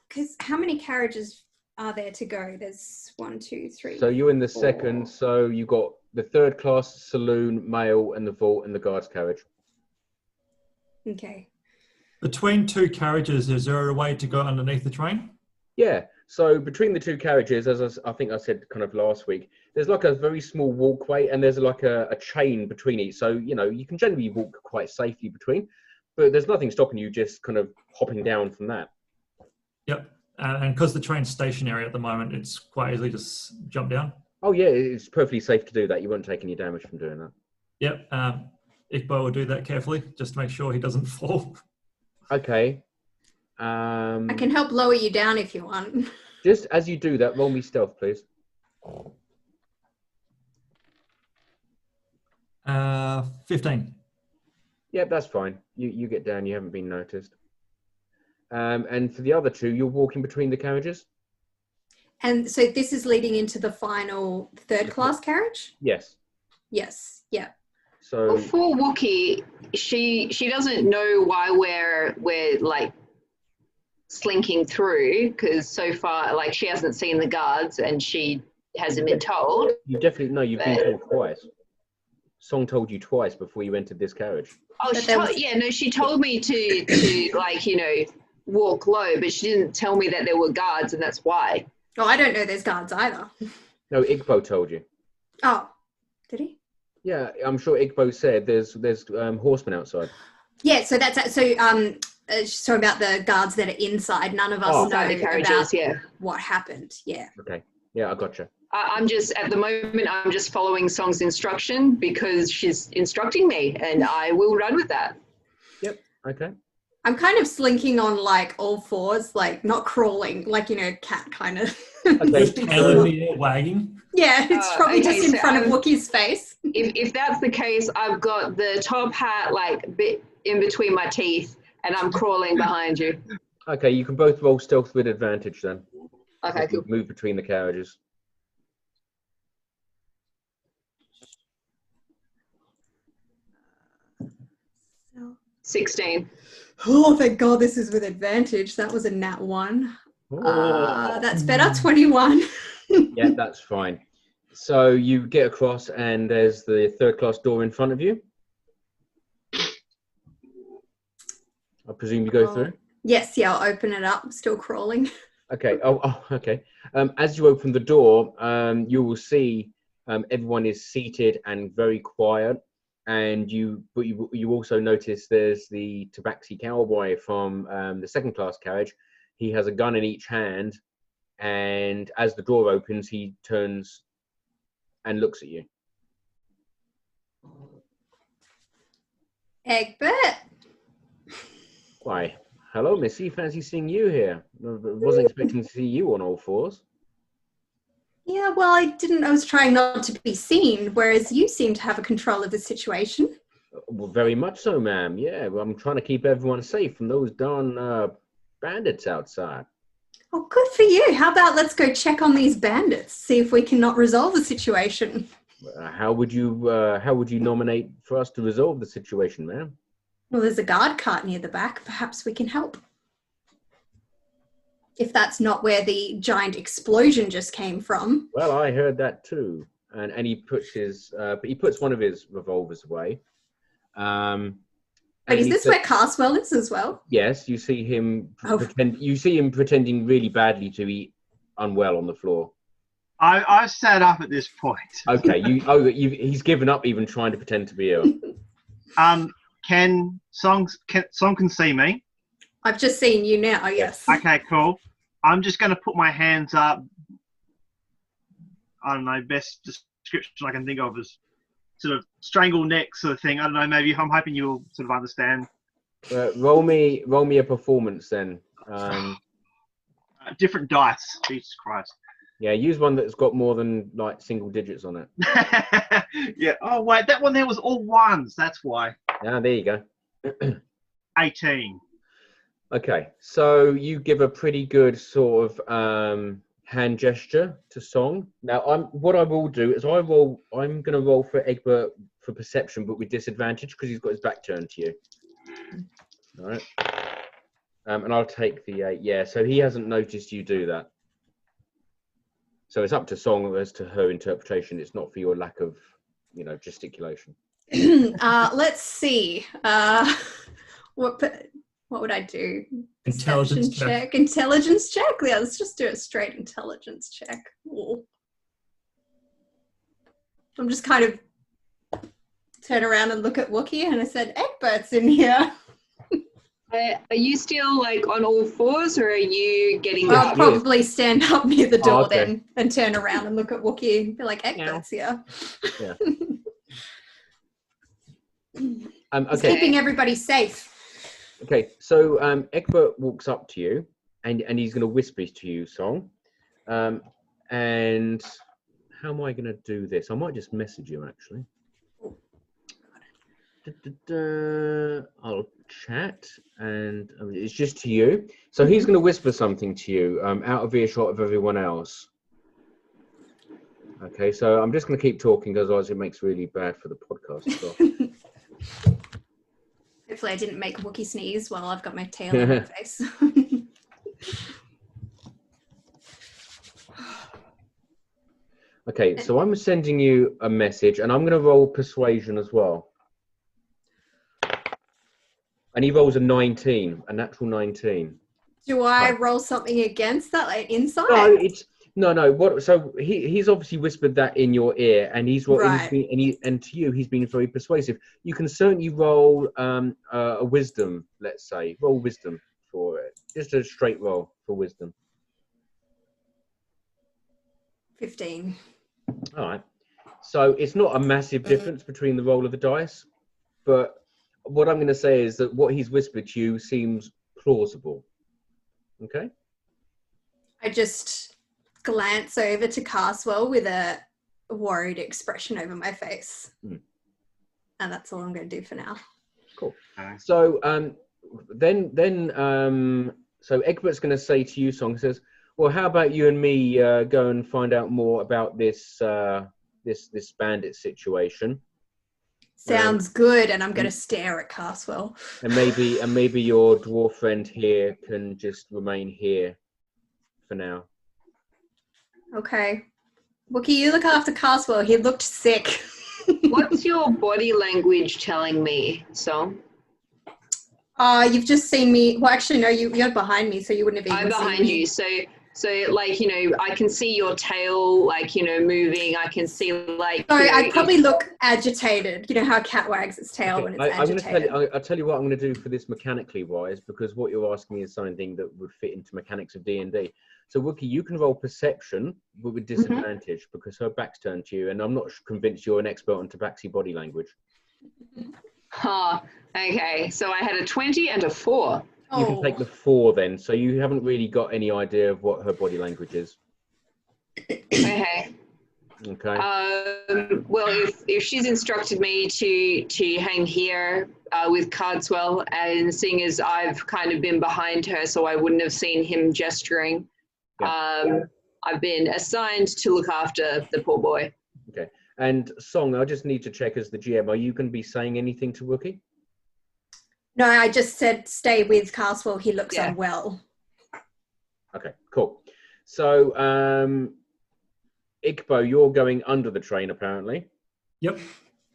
S3: Because how many carriages are there to go? There's 1, 2, 3.
S1: So you're in the
S3: 4.
S1: second, so you got the third class saloon, mail, and the vault and the guard's carriage.
S3: Okay.
S4: Between two carriages, is there a way to go underneath the train?
S1: Yeah, so between the two carriages, as I think I said kind of last week, there's like a very small walkway and there's like a chain between each. So, you know, you can generally walk quite safely between, but there's nothing stopping you just kind of hopping down from that.
S4: Yep. And because the train's stationary at the moment, it's quite easily just jump down.
S1: Oh, yeah, it's perfectly safe to do that. You won't take any damage from doing that.
S4: Yep. Ikbo will do that carefully, just to make sure he doesn't fall.
S1: Okay.
S3: I can help lower you down if you want.
S1: Just as you do that, roll me stealth, please.
S4: 15.
S1: Yeah, that's fine. You get down. You haven't been noticed. And for the other two, you're walking between the carriages?
S3: And so this is leading into the final third class carriage?
S1: Yes.
S3: Yes. Yeah.
S1: So
S5: Well, for Wookie, she doesn't know why we're like slinking through, because so far, like, she hasn't seen the guards and she hasn't been told.
S1: you definitely know you've been told twice. Song told you twice before you entered this carriage.
S5: Oh, she told me to like, you know, walk low, but she didn't tell me that there were guards, and that's why.
S3: Oh, I don't know there's guards either.
S1: No, Igbo told you.
S3: Oh, did he?
S1: Yeah, I'm sure Igbo said there's horsemen outside.
S3: Yeah, so that's so about the guards that are inside. None of us know
S5: Inside the carriages,
S3: about
S5: yeah.
S3: what happened. Yeah.
S1: Okay. Yeah, I gotcha.
S5: I'm just, at the moment, I'm just following Song's instruction because she's instructing me, and I will run with that.
S1: Yep. Okay.
S3: I'm kind of slinking on like all fours, like not crawling, like, you know, cat kind of.
S4: Just tail in the air wagging.
S3: Yeah, it's probably
S5: okay,
S3: just in
S5: so
S3: front of Wookie's face.
S5: If that's the case, I've got the top hat like bit in between my teeth, and I'm crawling behind you.
S1: Okay, you can both roll stealth with advantage then.
S5: Okay, cool.
S1: Move between the carriages.
S5: 16.
S3: Oh, thank God this is with advantage. That was a nat 1. That's better, 21.
S1: Yeah, that's fine. So you get across and there's the third class door in front of you. I presume you go through?
S3: Yes, yeah, I'll open it up. I'm still crawling.
S1: Okay. Oh, okay. As you open the door, you will see everyone is seated and very quiet. And you also notice there's the tabaxi cowboy from the second class carriage. He has a gun in each hand, and as the door opens, he turns and looks at you.
S3: Egbert.
S1: Why, hello, Missy. Fancy seeing you here. I wasn't expecting to see you on all fours.
S3: Yeah, well, I was trying not to be seen, whereas you seem to have a control of the situation.
S1: Well, very much so, ma'am. Yeah, well, I'm trying to keep everyone safe from those darn bandits outside.
S3: Oh, good for you. How about let's go check on these bandits, see if we cannot resolve the situation.
S1: How would you nominate for us to resolve the situation, ma'am?
S3: Well, there's a guard cart near the back. Perhaps we can help. If that's not where the giant explosion just came from.
S1: Well, I heard that too. And he puts one of his revolvers away.
S3: But is this where Carswell is as well?
S1: Yes, you see him pretending really badly to be unwell on the floor.
S7: I've sat up at this point.
S1: Okay, he's given up even trying to pretend to be ill.
S7: Song can see me.
S3: I've just seen you now, yes.
S7: Okay, cool. I'm just going to put my hands up. I don't know, best description I can think of is sort of strangle neck sort of thing. I don't know, maybe I'm hoping you'll sort of understand.
S1: Roll me a performance then.
S7: Different dice. Jesus Christ.
S1: Yeah, use one that's got more than like single digits on it.
S7: Yeah. Oh wait, that one there was all ones. That's why.
S1: Yeah, there you go.
S7: 18.
S1: Okay, so you give a pretty good sort of hand gesture to Song. Now, what I will do is I'm going to roll for Egbert for perception, but with disadvantage because he's got his back turned to you. All right. And I'll take the 8. Yeah, so he hasn't noticed you do that. So it's up to Song as to her interpretation. It's not for your lack of, gesticulation.
S3: Let's see. What would I do?
S4: Intelligence
S3: Perception
S4: check.
S3: Intelligence check? Yeah, let's just do a straight intelligence check. Ooh. I'm just kind of turn around and look at Wookie and I said, Egbert's in here.
S5: Are you still like on all fours, or are you getting
S3: I'll
S5: up?
S3: probably stand up near the door
S1: okay.
S3: then and turn around and look at Wookie and be like, Egbert's here.
S1: Yeah.
S3: He's
S1: Okay.
S3: keeping everybody safe.
S1: Okay, so Egbert walks up to you and he's going to whisper to you, Song. And how am I going to do this? I might just message you, actually. I'll chat, and it's just to you. So he's going to whisper something to you out of earshot of everyone else. Okay, so I'm just going to keep talking, because otherwise it makes really bad for the podcast as well.
S3: Hopefully I didn't make Wookie sneeze while I've got my tail in my face.
S1: Okay, so I'm sending you a message, and I'm going to roll persuasion as well. And he rolls a 19, a natural 19.
S3: Do I roll something against that, like insight?
S1: No, it's no. What? So he's obviously whispered that in your ear, and and to you, he's been very persuasive. You can certainly roll a wisdom. Let's say roll wisdom for it. Just a straight roll for wisdom.
S3: 15.
S1: All right. So it's not a massive difference between the roll of the dice, but what I'm going to say is that what he's whispered to you seems plausible. Okay.
S3: I just glance over to Carswell with a worried expression over my face. And that's all I'm going to do for now.
S1: Cool. So so Egbert's going to say to you, Song, says, well, how about you and me go and find out more about this this bandit situation?
S3: Sounds good, and I'm going to stare at Carswell.
S1: And maybe your dwarf friend here can just remain here for now.
S3: Okay. Wookie, you look after Carswell. He looked sick.
S5: What's your body language telling me, So?
S3: You've just seen me. Well, actually, no, you're behind me, so you wouldn't have even
S5: I'm
S3: seen
S5: behind
S3: me.
S5: you, so like, I can see your tail, like, moving. I can see, like...
S3: So I probably look agitated. You know how a cat wags its tail
S1: Okay,
S3: when it's agitated.
S1: I'll tell you what I'm going to do for this mechanically wise, because what you're asking me is something that would fit into mechanics of D&D. So Wookie, you can roll perception, but with disadvantage, because her back's turned to you, and I'm not convinced you're an expert on tabaxi body language.
S5: Okay, so I had a 20 and a 4.
S1: You can take the 4 then, so you haven't really got any idea of what her body language is.
S5: Okay.
S1: Okay.
S5: Well, if she's instructed me to hang here with Carswell, and seeing as I've kind of been behind her, so I wouldn't have seen him gesturing, I've been assigned to look after the poor boy.
S1: Okay. And Song, I just need to check as the GM, are you going to be saying anything to Wookie?
S3: No, I just said stay with Carswell. He looks unwell.
S1: Okay, cool. So, Ikbo, you're going under the train apparently.
S4: Yep.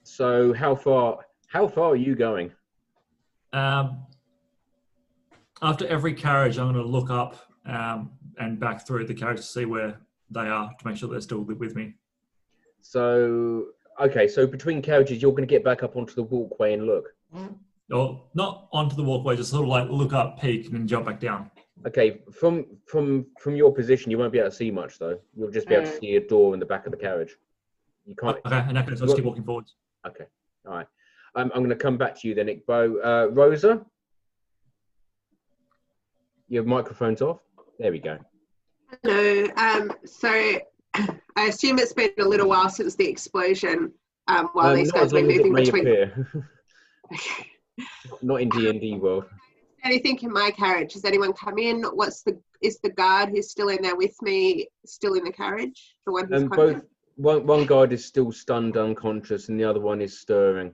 S1: So how far are you going?
S4: After every carriage, I'm going to look up and back through the carriage to see where they are, to make sure they're still with me.
S1: So, okay, so between carriages, you're going to get back up onto the walkway and look.
S4: Or not onto the walkway, just sort of like look up, peek, and then jump back down.
S1: Okay, from your position, you won't be able to see much though. You'll just be able to see a door in the back of the carriage. You can't.
S4: Okay, in that case, I'll just keep walking forwards.
S1: Okay, all right. I'm going to come back to you then, Ikbo. Rosa, your microphone's off. There we go.
S2: Hello. So I assume it's been a little while since the explosion. While these
S1: not
S2: guys
S1: as
S2: were
S1: long as it
S2: moving
S1: may
S2: between.
S1: appear. Not in D&D world.
S2: Anything in my carriage? Has anyone come in? Is the guard who's still in there with me still in the carriage? The one who's
S1: Both one guard is still stunned unconscious and the other one is stirring.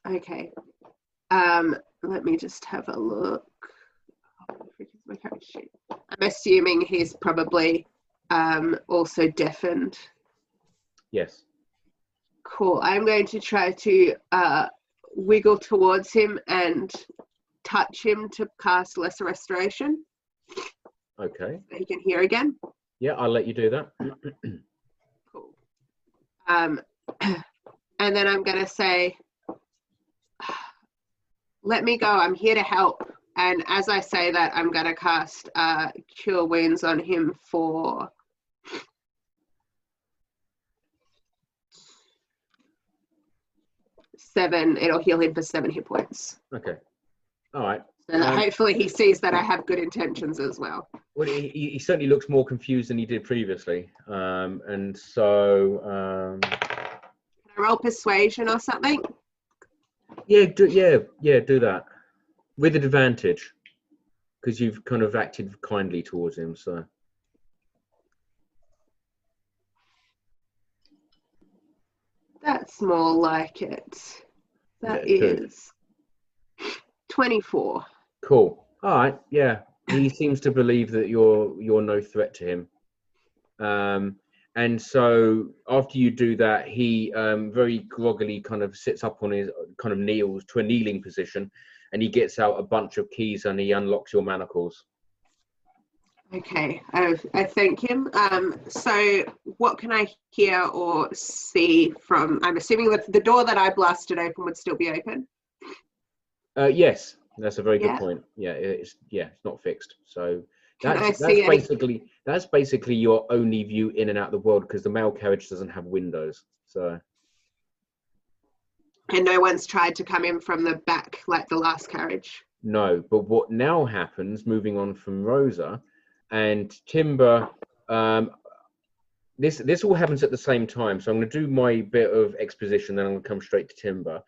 S2: Okay. Let me just have a look. My carriage sheet. I'm assuming he's probably also deafened.
S1: Yes.
S2: Cool. I'm going to try to wiggle towards him and touch him to cast Lesser Restoration.
S1: Okay.
S2: So he can hear again.
S1: Yeah, I'll let you do that.
S2: Cool. And then I'm going to say, let me go. I'm here to help. And as I say that, I'm going to cast Cure Wounds on him for 7. It'll heal him for 7 hit points.
S1: Okay. All right.
S2: So that hopefully he sees that I have good intentions as well.
S1: Well, he certainly looks more confused than he did previously. And so...
S2: Can I roll persuasion or something?
S1: Yeah, do that. With advantage. Because you've kind of acted kindly towards him, so...
S2: That's more like it. That
S1: Yeah,
S2: is 24.
S1: Cool. All right. Yeah. He seems to believe that you're no threat to him. And so after you do that, he very groggily kind of sits up on his kind of kneels to a kneeling position, and he gets out a bunch of keys and he unlocks your manacles.
S2: Okay, I thank him. So what can I hear or see from, I'm assuming that the door that I blasted open would still be open?
S1: Yes, that's a very good point. Yeah, it's not fixed. So that's basically your only view in and out of the world, because the mail carriage doesn't have windows. So.
S2: And no one's tried to come in from the back like the last carriage?
S1: No, but what now happens, moving on from Rosa and Timber, this all happens at the same time. So I'm going to do my bit of exposition, then I'm going to come straight to Timber.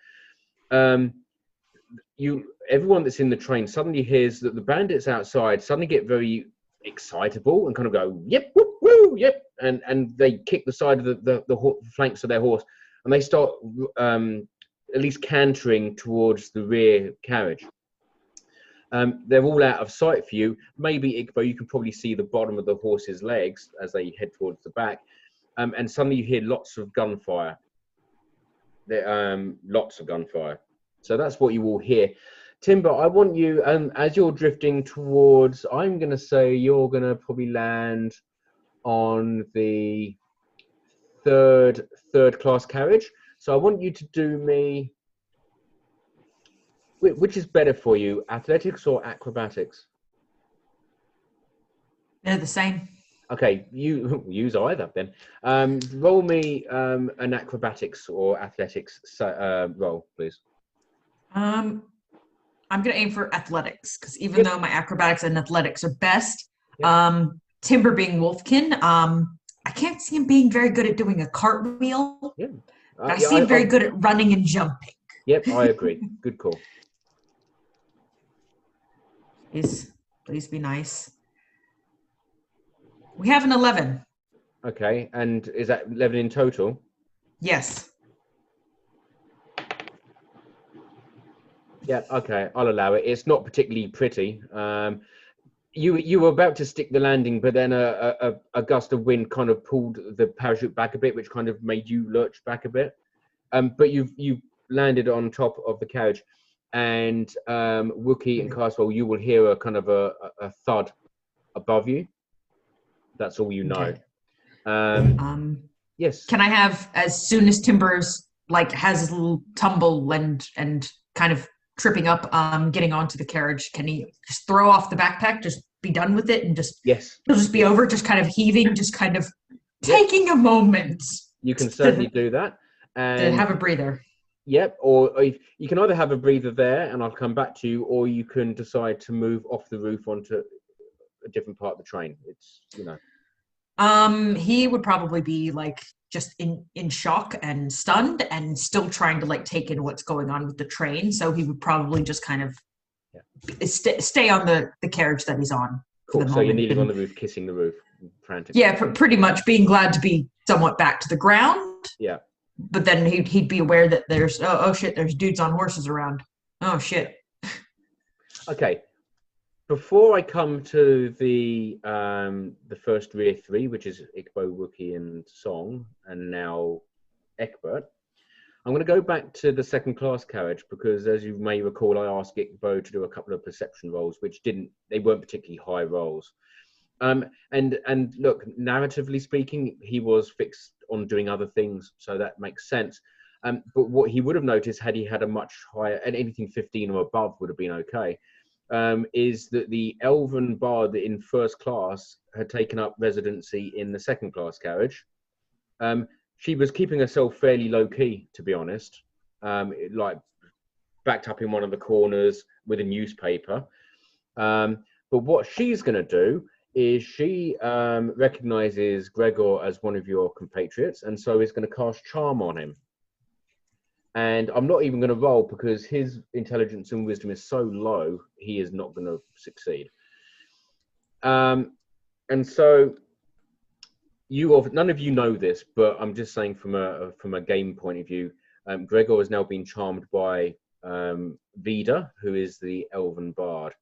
S1: Everyone that's in the train suddenly hears that the bandits outside suddenly get very excitable and kind of go, yep, whoop, woo, yep, and they kick the side of the flanks of their horse, and they start at least cantering towards the rear carriage. They're all out of sight for you. Maybe, Ikor, you can probably see the bottom of the horse's legs as they head towards the back. And suddenly you hear lots of gunfire. Lots of gunfire. So that's what you will hear. Timber, I want you, as you're drifting towards, I'm going to say you're going to probably land on the third class carriage. So I want you to do me... Which is better for you, athletics or acrobatics?
S6: They're the same.
S1: Okay, you use either then. Roll me an acrobatics or athletics roll, please.
S6: I'm going to aim for athletics, because even though my acrobatics and athletics are best, Timber being Wolfkin, I can't see him being very good at doing a cartwheel.
S1: Yeah.
S6: I see him very good at running and jumping.
S1: Yep, I agree. Good call.
S6: Please be nice. We have an 11.
S1: Okay, and is that 11 in total?
S6: Yes.
S1: Yeah, okay, I'll allow it. It's not particularly pretty. You were about to stick the landing, but then a gust of wind kind of pulled the parachute back a bit, which kind of made you lurch back a bit. But you landed on top of the carriage, and Wookie and Carswell, you will hear a kind of a thud above you. That's all you know.
S6: Okay.
S1: Yes.
S6: Can I have, as soon as Timber's has his little tumble and kind of tripping up, getting onto the carriage, can he just throw off the backpack, just be done with it, and just it'll just be over, just kind of heaving, just kind of taking a moment.
S1: You can certainly do that. And
S6: to have a breather.
S1: Yep, or you can either have a breather there, and I'll come back to you, or you can decide to move off the roof onto a different part of the train? It's, you know.
S6: He would probably be like just in shock and stunned and still trying to like take in what's going on with the train. So he would probably just kind of stay on the carriage that he's on.
S1: Cool. So you're kneeling on the roof, kissing the roof, frantically.
S6: Yeah, pretty much being glad to be somewhat back to the ground.
S1: Yeah.
S6: But then he'd be aware that there's oh shit, there's dudes on horses around. Oh shit.
S1: Okay. Before I come to the first rear three, which is Ikbo, Wookie, and Song, and now Egbert, I'm going to go back to the second class carriage because, as you may recall, I asked Ikbo to do a couple of perception rolls, which they weren't particularly high rolls. And look, narratively speaking, he was fixed on doing other things, so that makes sense. But what he would have noticed had he had a much higher, and anything 15 or above would have been okay. Is that the elven bard in first class had taken up residency in the second class carriage. She was keeping herself fairly low key, to be honest, like backed up in one of the corners with a newspaper. But what she's going to do is she recognizes Gregor as one of your compatriots, and so is going to cast Charm on him. And I'm not even going to roll because his intelligence and wisdom is so low, he is not going to succeed. And so none of you know this, but I'm just saying from a game point of view, Gregor has now been charmed by Vida, who is the elven bard,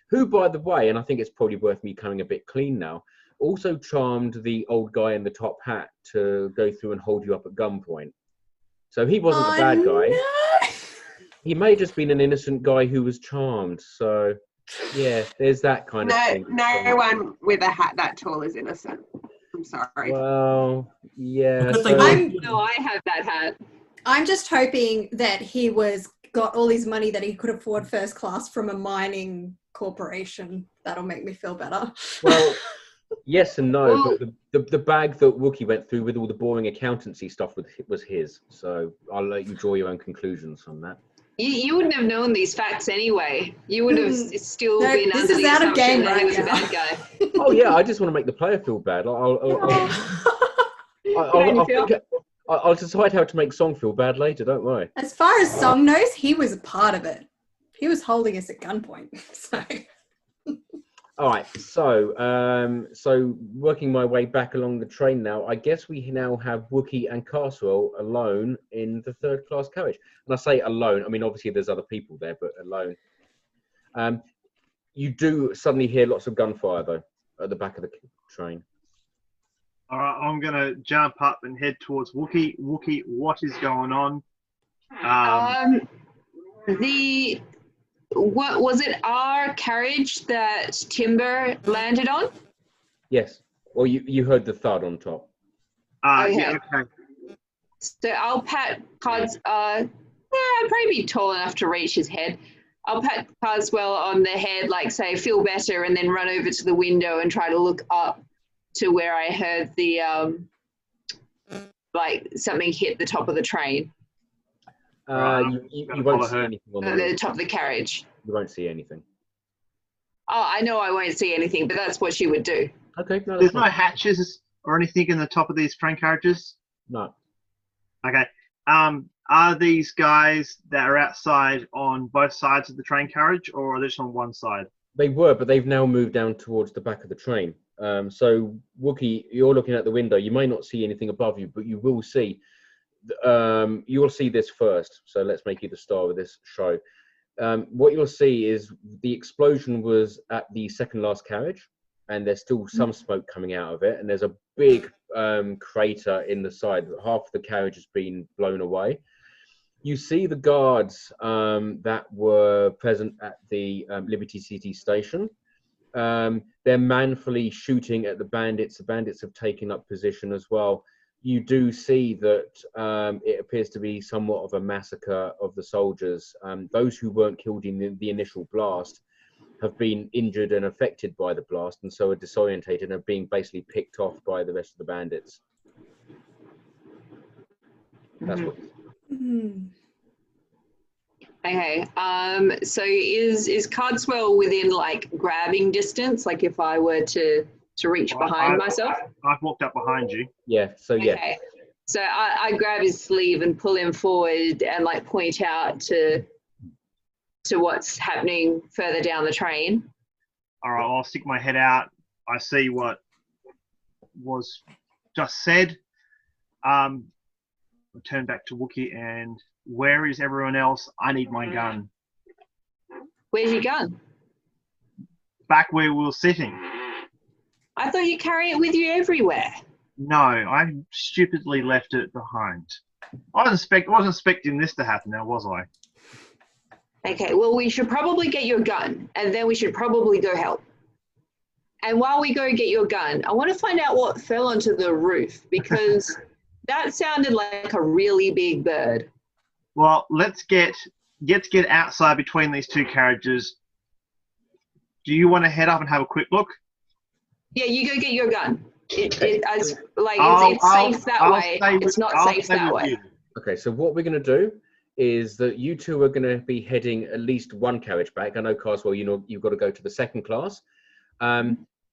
S1: who, by the way, and I think it's probably worth me coming a bit clean now, also charmed the old guy in the top hat to go through and hold you up at gunpoint. So he wasn't the bad guy.
S3: No.
S1: He may have just been an innocent guy who was charmed. So, yeah, there's that kind of thing.
S2: No one with a hat that tall is innocent. I'm sorry.
S1: Well, yeah.
S5: I have that hat.
S3: I'm just hoping that he got all his money that he could afford first class from a mining corporation. That'll make me feel better.
S1: Well, yes and no, but the bag that Wookie went through with all the boring accountancy stuff was his. So I'll let you draw your own conclusions on that.
S5: You wouldn't have known these facts anyway. You would have still been
S3: this
S5: under
S3: is
S5: the
S3: out of
S5: assumption
S3: game
S5: that he
S3: right
S5: was a
S3: now.
S5: bad guy.
S1: Oh yeah, I just want to make the player feel bad. I'll decide how to make Song feel bad later. Don't worry.
S3: As far as Song knows, he was a part of it. He was holding us at gunpoint. So.
S1: All right, so working my way back along the train now, I guess we now have Wookie and Carswell alone in the third class carriage. And I say alone, I mean, obviously there's other people there, but alone. You do suddenly hear lots of gunfire, though, at the back of the train.
S7: All right, I'm going to jump up and head towards Wookie. Wookie, what is going on?
S5: What was it? Our carriage that Timber landed on?
S1: Yes. Well, you heard the thud on top.
S5: Okay.
S7: Yeah, okay.
S5: So I'll pat I'd probably be tall enough to reach his head. I'll pat Carswell on the head, like say, feel better, and then run over to the window and try to look up to where I heard the like something hit the top of the train.
S1: You won't see anything on
S5: the top of the carriage.
S1: You won't see anything.
S5: Oh, I know I won't see anything, but that's what she would do.
S1: Okay. No,
S7: there's no hatches or anything in the top of these train carriages?
S1: No.
S7: Okay. Are these guys that are outside on both sides of the train carriage, or are they just on one side?
S1: They were, but they've now moved down towards the back of the train. So, Wookie, you're looking at the window. You may not see anything above you, but you will see. You will see this first. So let's make you the star of this show. What you'll see is the explosion was at the second last carriage, and there's still some smoke coming out of it, and there's a big crater in the side. Half of the carriage has been blown away. You see the guards that were present at the Liberty City station. They're manfully shooting at the bandits. The bandits have taken up position as well. You do see that it appears to be somewhat of a massacre of the soldiers. Those who weren't killed in the initial blast have been injured and affected by the blast, and so are disorientated and are being basically picked off by the rest of the bandits. That's what.
S5: Okay. So is Carswell within like grabbing distance? Like if I were to reach behind myself?
S7: I've walked up behind you.
S1: Yeah. So yeah.
S5: Okay. So I grab his sleeve and pull him forward and like point out to what's happening further down the train.
S7: All right, I'll stick my head out. I see what was just said. I'll turn back to Wookie and where is everyone else? I need my gun.
S5: Where's your gun?
S7: Back where we were sitting.
S5: I thought you carry it with you everywhere.
S7: No, I stupidly left it behind. I wasn't expecting this to happen now, was I?
S5: Okay, well, we should probably get your gun, and then we should probably go help. And while we go get your gun, I want to find out what fell onto the roof, because that sounded like a really big bird.
S7: Well, let's get outside between these two carriages. Do you want to head up and have a quick look?
S5: Yeah, you go get your gun. It's safe that way. It's not safe that way.
S1: Okay, so what we're going to do is that you two are going to be heading at least one carriage back. I know, Carswell, you've got to go to the second class.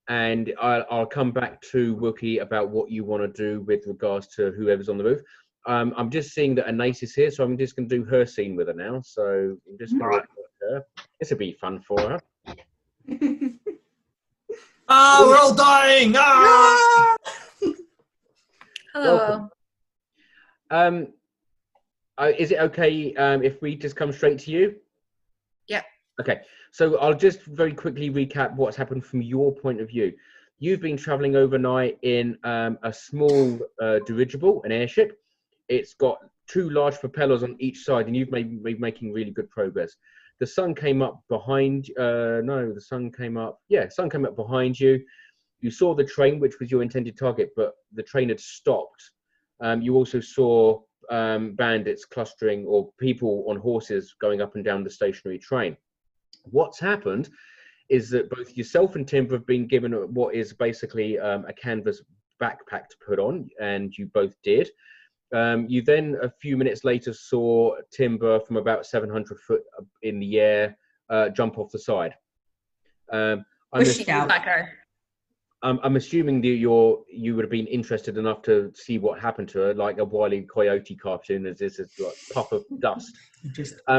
S1: And I'll come back to Wookie about what you want to do with regards to whoever's on the roof. I'm just seeing that Anais is here, so I'm just going to do her scene with her now. So I'm just going to look at her. This will be fun for her.
S4: We're all dying!
S3: Hello.
S1: Is it okay if we just come straight to you?
S3: Yeah.
S1: Okay, so I'll just very quickly recap what's happened from your point of view. You've been traveling overnight in a small dirigible, an airship. It's got two large propellers on each side, and you've been making really good progress. The sun came up behind. The sun came up. Yeah, sun came up behind you. You saw the train, which was your intended target, but the train had stopped. You also saw bandits clustering, or people on horses going up and down the stationary train. What's happened is that both yourself and Timber have been given what is basically a canvas backpack to put on, and you both did. You then, a few minutes later, saw Timber from about 700 foot in the air jump off the side. I'm assuming that you would have been interested enough to see what happened to her, like a Wile E. Coyote cartoon, as this is like puff of dust.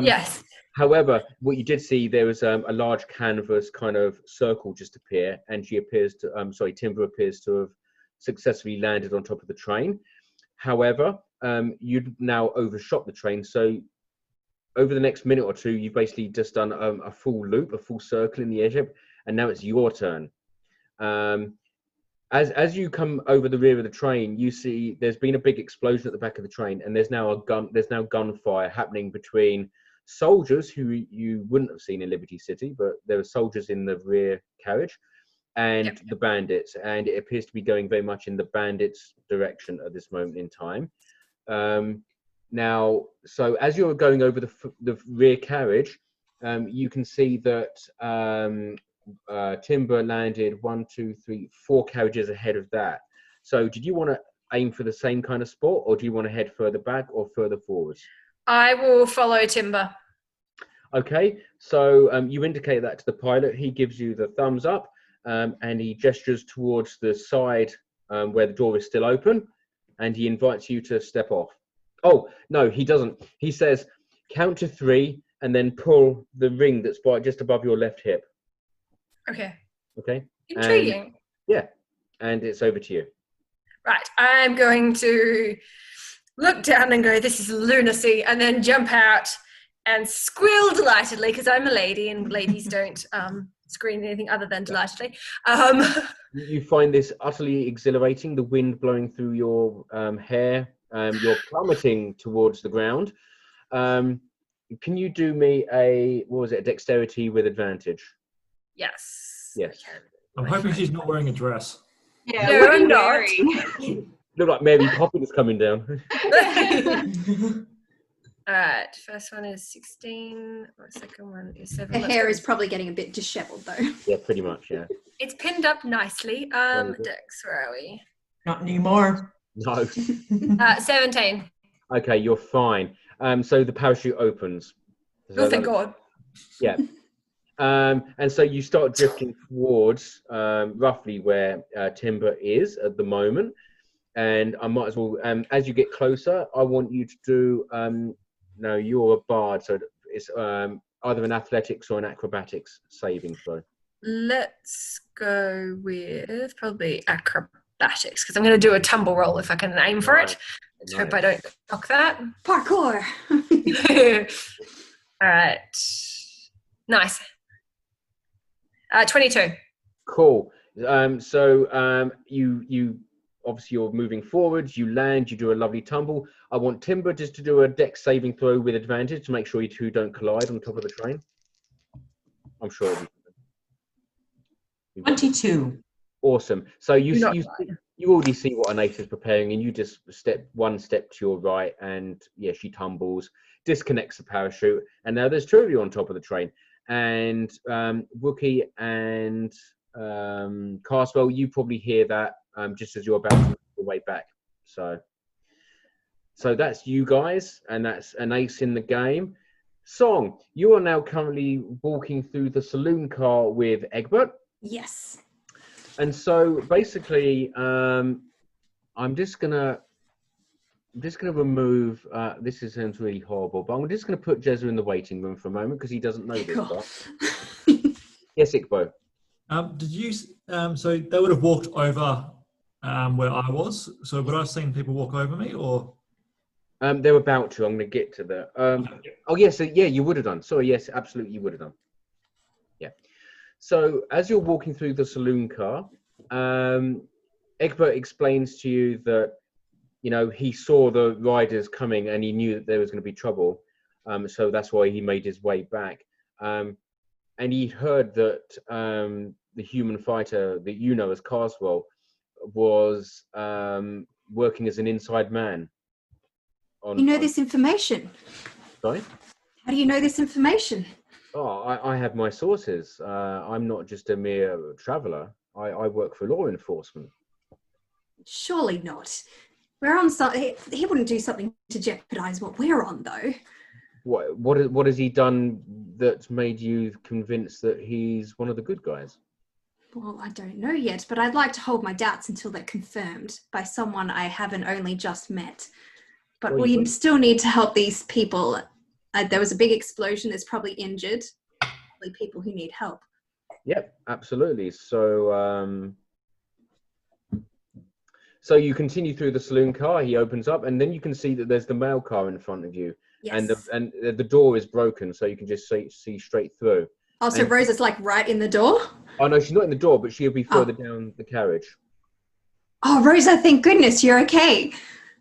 S3: Yes.
S1: However, what you did see, there was a large canvas kind of circle just appear, and Timber appears to have successfully landed on top of the train. However, you'd now overshot the train, so over the next minute or two, you've basically just done a full loop, a full circle in the airship, and now it's your turn. As you come over the rear of the train, you see there's been a big explosion at the back of the train, and there's now gunfire happening between soldiers who you wouldn't have seen in Liberty City, but there were soldiers in the rear carriage, and the bandits, and it appears to be going very much in the bandits' direction at this moment in time. Now, so as you're going over the rear carriage, you can see that Timber landed 4 carriages ahead of that. So did you want to aim for the same kind of spot, or do you want to head further back or further forwards?
S8: I will follow Timber.
S1: Okay, so you indicate that to the pilot. He gives you the thumbs up, and he gestures towards the side where the door is still open, and he invites you to step off. Oh, no, he doesn't. He says, count to 3 and then pull the ring that's just above your left hip.
S8: Okay.
S1: Okay.
S8: Intriguing.
S1: And it's over to you.
S8: Right, I'm going to look down and go, this is lunacy, and then jump out and squeal delightedly, because I'm a lady and ladies don't scream anything other than delightedly.
S1: You find this utterly exhilarating, the wind blowing through your hair. You're plummeting towards the ground. Can you do me a dexterity with advantage?
S8: Yes.
S4: I'm hoping she's not wearing a dress.
S2: Yeah,
S8: no,
S2: what are you
S8: I'm not.
S2: wearing?
S1: Look like Mary Poppins coming down.
S8: All right, first one is 16. Second one is 7.
S3: Her hair is probably getting a bit disheveled though.
S1: Yeah, pretty much, yeah.
S8: It's pinned up nicely. Dex, where are we?
S6: Not anymore.
S1: No.
S8: 17.
S1: Okay, you're fine. So the parachute opens.
S8: Oh, thank God.
S1: Yeah. And so you start drifting towards roughly where Timber is at the moment. And I might as well, as you get closer, I want you to do, no, you're a bard, so it's either an athletics or an acrobatics saving throw.
S8: Let's go with probably acrobatics, because I'm going to do a tumble roll if I can aim for it. Let's hope I don't knock that.
S3: Parkour.
S8: All right. Nice. 22.
S1: Cool. So you obviously you're moving forwards, you land, you do a lovely tumble. I want Timber just to do a dex saving throw with advantage to make sure you two don't collide on top of the train. I'm sure it'll be
S6: 22.
S1: awesome. So you already see what Anais is preparing, and you just step one step to your right, and yeah, she tumbles, disconnects the parachute, and now there's two of you on top of the train. And Wookie and Carswell, you probably hear that just as you're about to make your way back. So that's you guys, and that's Anais in the game. Song, you are now currently walking through the saloon car with Egbert.
S3: Yes.
S1: And so basically, I'm just gonna remove. This sounds really horrible, but I'm just gonna put Jezza in the waiting room for a moment because he doesn't know this stuff. Yes, Ikbo.
S4: Did you? So they would have walked over where I was. So would I have seen people walk over me, or?
S1: They're about to. I'm going to get to that. Oh yes, yeah, you would have done. Sorry, yes, absolutely, you would have done. Yeah. So as you're walking through the saloon car, Egbert explains to you that, you know, he saw the riders coming and he knew that there was going to be trouble. So that's why he made his way back. And he heard that the human fighter that you know as Carswell was working as an inside man.
S3: You know this information?
S1: Sorry?
S3: How do you know this information?
S1: Oh, I have my sources. I'm not just a mere traveller. I work for law enforcement.
S3: Surely not. We're on something. He wouldn't do something to jeopardise what we're on, though.
S1: What has he done that's made you convinced that he's one of the good guys?
S3: Well, I don't know yet, but I'd like to hold my doubts until they're confirmed by someone I haven't only just met. But we still need to help these people. There was a big explosion. There's probably injured. Probably people who need help.
S1: Yep, absolutely. So, so you continue through the saloon car. He opens up, and then you can see that there's the mail car in front of you.
S3: Yes.
S1: And the door is broken, so you can just see straight through.
S3: Oh, so Rosa's like right in the door?
S1: Oh no, she's not in the door, but she'll be further down the carriage.
S3: Oh, Rosa, thank goodness you're okay.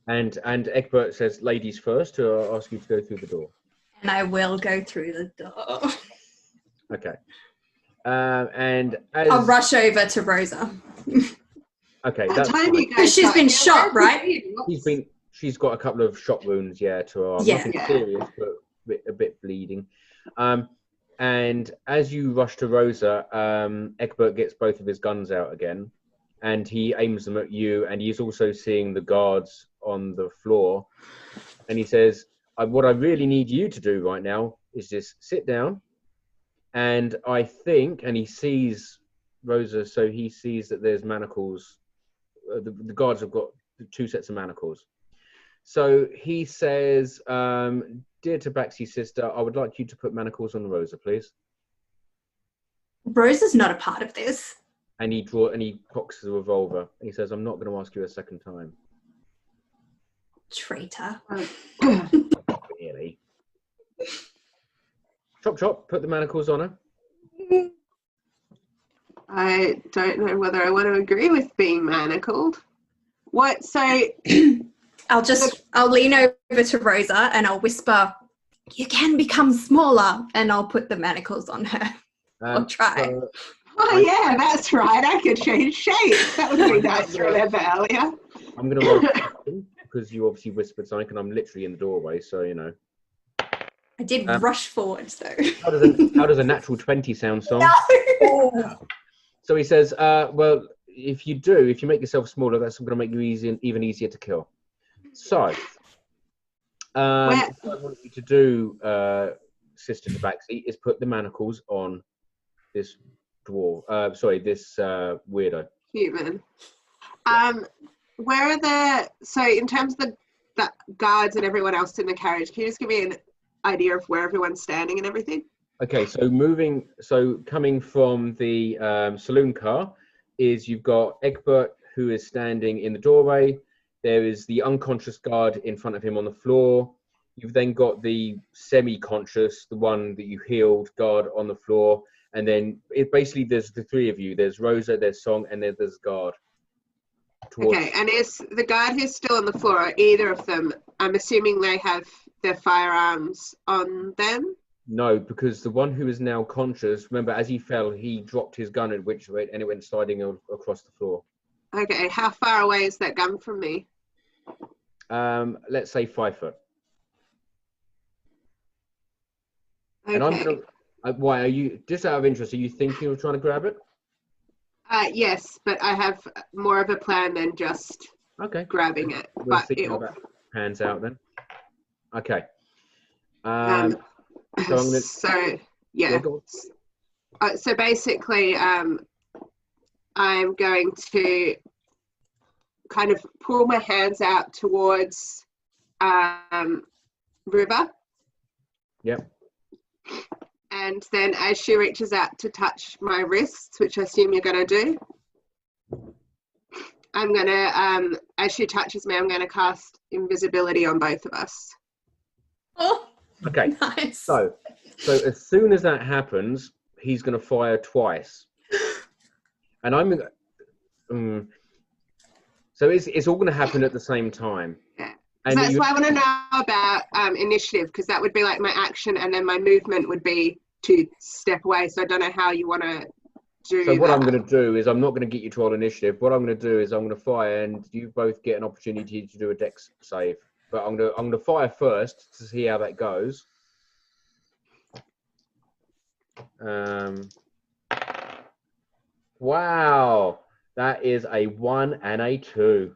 S1: And Egbert says, "Ladies first," to ask you to go through the door.
S3: And I will go through the door.
S1: Okay. And as...
S3: I'll rush over to Rosa.
S1: Okay, that's fine.
S3: Because she's been shot, right?
S1: She's got a couple of shot wounds, yeah, to her arm. Nothing serious, but a bit bleeding. And as you rush to Rosa, Egbert gets both of his guns out again, and he aims them at you, and he's also seeing the guards on the floor, and he says, what I really need you to do right now is just sit down, and I think, and he sees Rosa, so he sees that there's manacles. The guards have got 2 sets of manacles. So he says, "Dear Tabaxi's sister, I would like you to put manacles on Rosa, please."
S3: Rosa's not a part of this.
S1: And he cocks a revolver. And he says, "I'm not going to ask you a second time."
S3: Traitor.
S1: Not really. Chop, chop, put the manacles on her.
S2: I don't know whether I want to agree with being manacled. What? So
S3: I'll lean over to Rosa and I'll whisper, "You can become smaller," and I'll put the manacles on her. I'll try.
S2: Oh yeah, that's right. I could change shape. That would be nice to remember earlier.
S1: I'm going to roll because you obviously whispered something, and I'm literally in the doorway, so you know.
S3: I did rush forwards though.
S1: How does a natural 20 sound, Song? No. So he says, "Well, if you make yourself smaller, that's going to make you even easier to kill." So, what I want you to do, sister to backseat is put the manacles on this dwarf. Sorry, this weirdo.
S2: Human. Where are so in terms of the guards and everyone else in the carriage, can you just give me an idea of where everyone's standing and everything?
S1: Okay, so coming from the saloon car is you've got Egbert, who is standing in the doorway. There is the unconscious guard in front of him on the floor. You've then got the semi-conscious, the one that you healed, guard on the floor. And then basically there's the three of you. There's Rosa, there's Song, and then there's guard.
S2: Okay, and is the guard who's still on the floor, are either of them, I'm assuming they have their firearms on them?
S1: No, because the one who is now conscious, remember, as he fell, he dropped his gun and it went sliding across the floor.
S2: Okay, how far away is that gun from me?
S1: Let's say 5 foot.
S2: Okay.
S1: And I'm gonna. Why are you? Just out of interest, are you thinking of trying to grab it?
S2: Yes, but I have more of a plan than just grabbing it.
S1: We'll
S2: but
S1: see how that pans out then. Okay.
S2: So yeah. So basically, I'm going to kind of pull my hands out towards River.
S1: Yep.
S2: And then as she reaches out to touch my wrists, which I assume you're going to do, I'm going to, as she touches me, I'm going to cast invisibility on both of us.
S3: Oh,
S1: okay.
S3: Nice.
S1: So as soon as that happens, he's going to fire twice. And so it's all going to happen at the same time.
S2: Yeah.
S1: And
S2: that's why I want to know about initiative, because that would be like my action, and then my movement would be to step away. So I don't know how you want to do
S1: So what
S2: that.
S1: I'm going to do is I'm not going to get you to roll initiative. What I'm going to do is I'm going to fire, and you both get an opportunity to do a dex save. But I'm going to fire first to see how that goes. Wow, that is a 1 and a 2.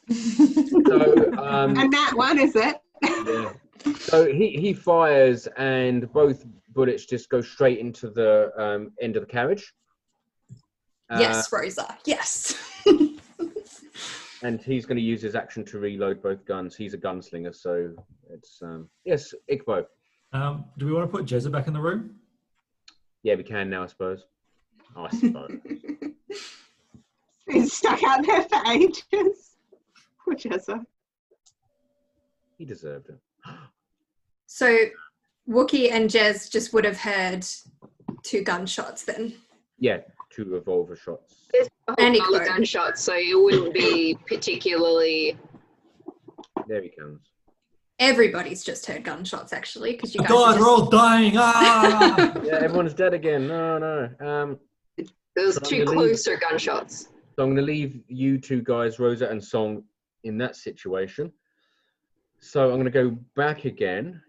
S2: And that one, is it?
S1: Yeah. So he fires, and both bullets just go straight into the end of the carriage.
S3: Yes, Rosa. Yes.
S1: And he's going to use his action to reload both guns. He's a gunslinger, so it's yes, Ikbo.
S4: Do we want to put Jezza back in the room?
S1: Yeah, we can now, I suppose. I suppose.
S2: He's stuck out there for ages. Poor Jezza.
S1: He deserved it.
S3: So Wookie and Jez just would have heard 2 gunshots then.
S1: Yeah, 2 revolver shots.
S5: There's a whole
S3: And
S5: lot of
S3: Ikor.
S5: gunshots, so it wouldn't be particularly.
S1: There he comes.
S3: Everybody's just heard gunshots, actually, because you guys.
S4: God, we're all dying! Ah!
S1: Yeah, everyone's dead again. No.
S5: There's 2 closer gunshots.
S1: So I'm going to leave you 2 guys, Rosa and Song, in that situation. So I'm going to go back again.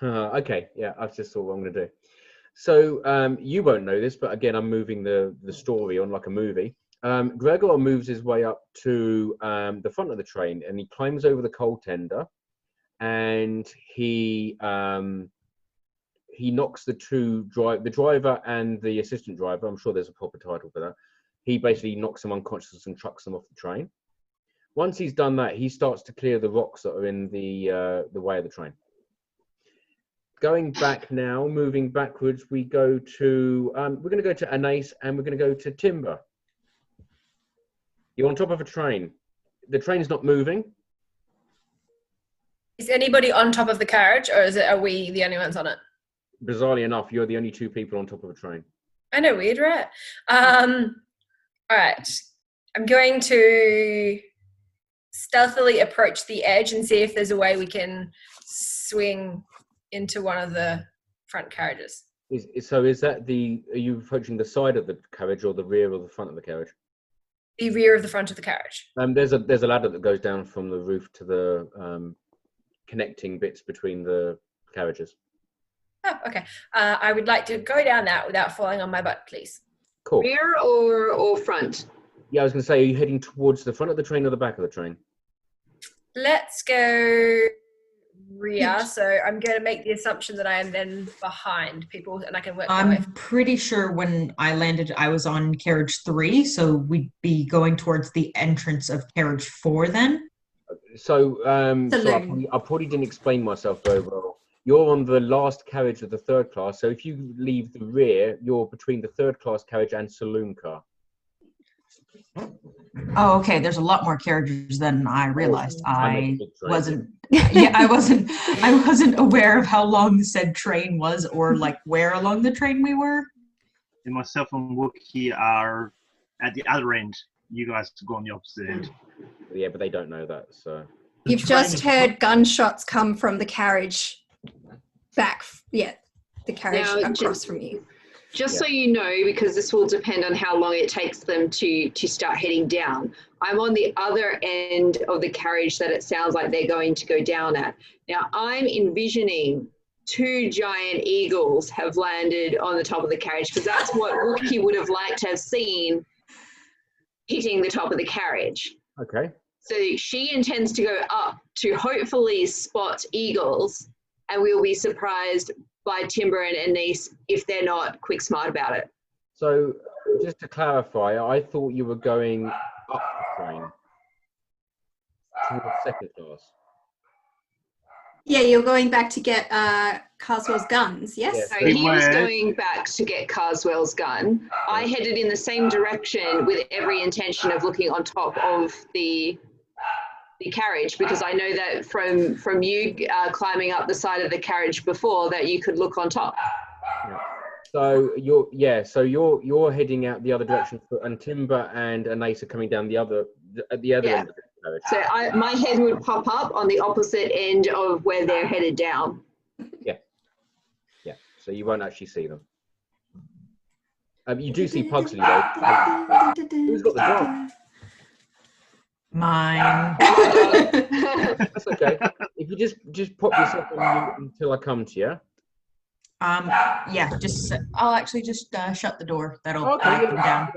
S1: Okay, yeah, I've just thought what I'm going to do. So you won't know this, but again, I'm moving the story on like a movie. Gregor moves his way up to the front of the train, and he climbs over the coal tender, and he knocks the driver and the assistant driver. I'm sure there's a proper title for that. He basically knocks them unconscious and trucks them off the train. Once he's done that, he starts to clear the rocks that are in the way of the train. Going back now, moving backwards, we go to we're going to go to Anais, and we're going to go to Timber. You're on top of a train. The train's not moving.
S8: Is anybody on top of the carriage, or are we the only ones on it?
S1: Bizarrely enough, you're the only 2 people on top of a train.
S8: I know, weird, right? All right. I'm going to stealthily approach the edge and see if there's a way we can swing into one of the front carriages.
S1: So is that are you approaching the side of the carriage or the rear or the front of the carriage?
S8: The rear of the front of the carriage.
S1: There's a ladder that goes down from the roof to the connecting bits between the carriages.
S8: Oh, okay. I would like to go down that without falling on my butt, please.
S1: Cool.
S5: Rear or front?
S1: Yeah, I was going to say, are you heading towards the front of the train or the back of the train?
S8: Let's go rear, so I'm going to make the assumption that I am then behind people, and I can work my way.
S6: I'm pretty sure when I landed, I was on carriage 3, so we'd be going towards the entrance of carriage 4 then.
S1: So, I probably didn't explain myself very well. You're on the last carriage of the third class, so if you leave the rear, you're between the third class carriage and saloon car.
S6: Oh, okay. There's a lot more carriages than I realized. I wasn't aware of how long the said train was, or like where along the train we were.
S7: And myself and Wookie are at the other end. You guys go on the opposite end.
S1: Yeah, but they don't know that, so.
S3: You've just heard gunshots come from the carriage back. Yeah, the carriage across from you.
S5: Just so you know, because this will depend on how long it takes them to start heading down, I'm on the other end of the carriage that it sounds like they're going to go down at. Now, I'm envisioning 2 giant eagles have landed on the top of the carriage, because that's what Wookie would have liked to have seen hitting the top of the carriage.
S1: Okay.
S5: So she intends to go up to hopefully spot eagles, and we'll be surprised by Timber and Anais if they're not quick smart about it.
S1: So, just to clarify, I thought you were going up the train towards second class.
S3: Yeah, you're going back to get Carswell's guns, yes?
S1: Yes.
S5: So he was going back to get Carswell's gun. I headed in the same direction with every intention of looking on top of the carriage, because I know that from you climbing up the side of the carriage before that you could look on top.
S1: Yeah. So you're heading out the other direction, and Timber and Anais are coming down the other end of the carriage.
S5: So my head would pop up on the opposite end of where they're headed down.
S1: Yeah. So you won't actually see them. You do see Pugsley though. Who's got the dog?
S6: Mine.
S1: That's okay. If you just pop yourself on mute until I come to you.
S6: Yeah. I'll actually just shut the door. That'll
S1: Okay.
S6: come down.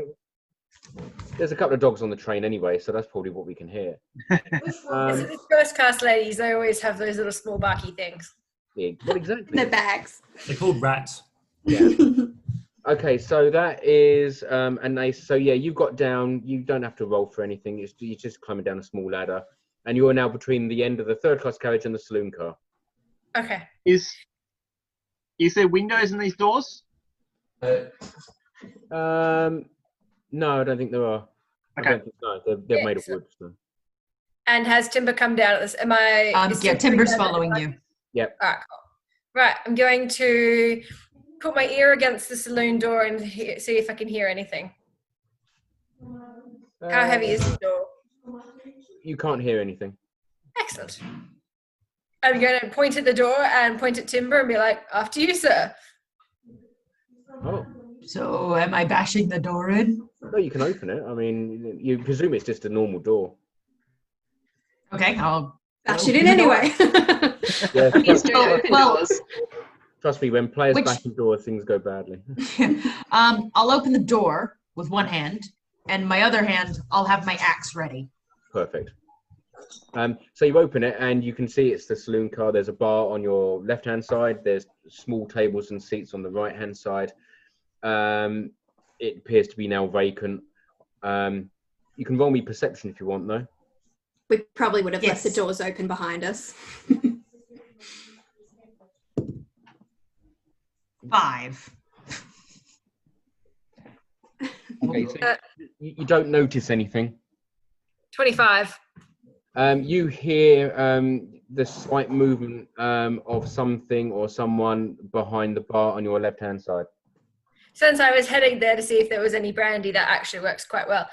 S1: There's a couple of dogs on the train anyway, so that's probably what we can hear.
S8: So the first class ladies, they always have those little small barky things.
S1: Yeah, what exactly?
S3: The bags.
S4: They're called rats.
S1: Yeah. Okay, so that is Anais. So yeah, you've got down. You don't have to roll for anything. You're just climbing down a small ladder, and you are now between the end of the third class carriage and the saloon car.
S8: Okay.
S7: Is there windows in these doors?
S1: No, I don't think there are.
S7: Okay.
S1: They're made of wood. So.
S8: And has Timber come down at this? Am I?
S6: Yeah, Timber's following you.
S1: Yep.
S8: All right, cool. Right, I'm going to put my ear against the saloon door and see if I can hear anything. How heavy is the door?
S1: You can't hear anything.
S8: Excellent. I'm going to point at the door and point at Timber and be like, after you, sir.
S1: Oh.
S6: So am I bashing the door in?
S1: No, you can open it. I mean, you presume it's just a normal door.
S6: Okay, I'll
S3: bash it in anyway.
S1: Yeah,
S5: Well,
S1: trust me, when players bash the door, things go badly.
S6: I'll open the door with one hand, and my other hand, I'll have my axe ready.
S1: Perfect. So you open it, and you can see it's the saloon car. There's a bar on your left-hand side. There's small tables and seats on the right-hand side. It appears to be now vacant. You can roll me perception if you want, though.
S3: We probably would have left the doors open behind us.
S6: 5.
S1: Okay, so you don't notice anything.
S8: 25.
S1: You hear the slight movement of something or someone behind the bar on your left-hand side.
S8: Since I was heading there to see if there was any brandy, that actually works quite well.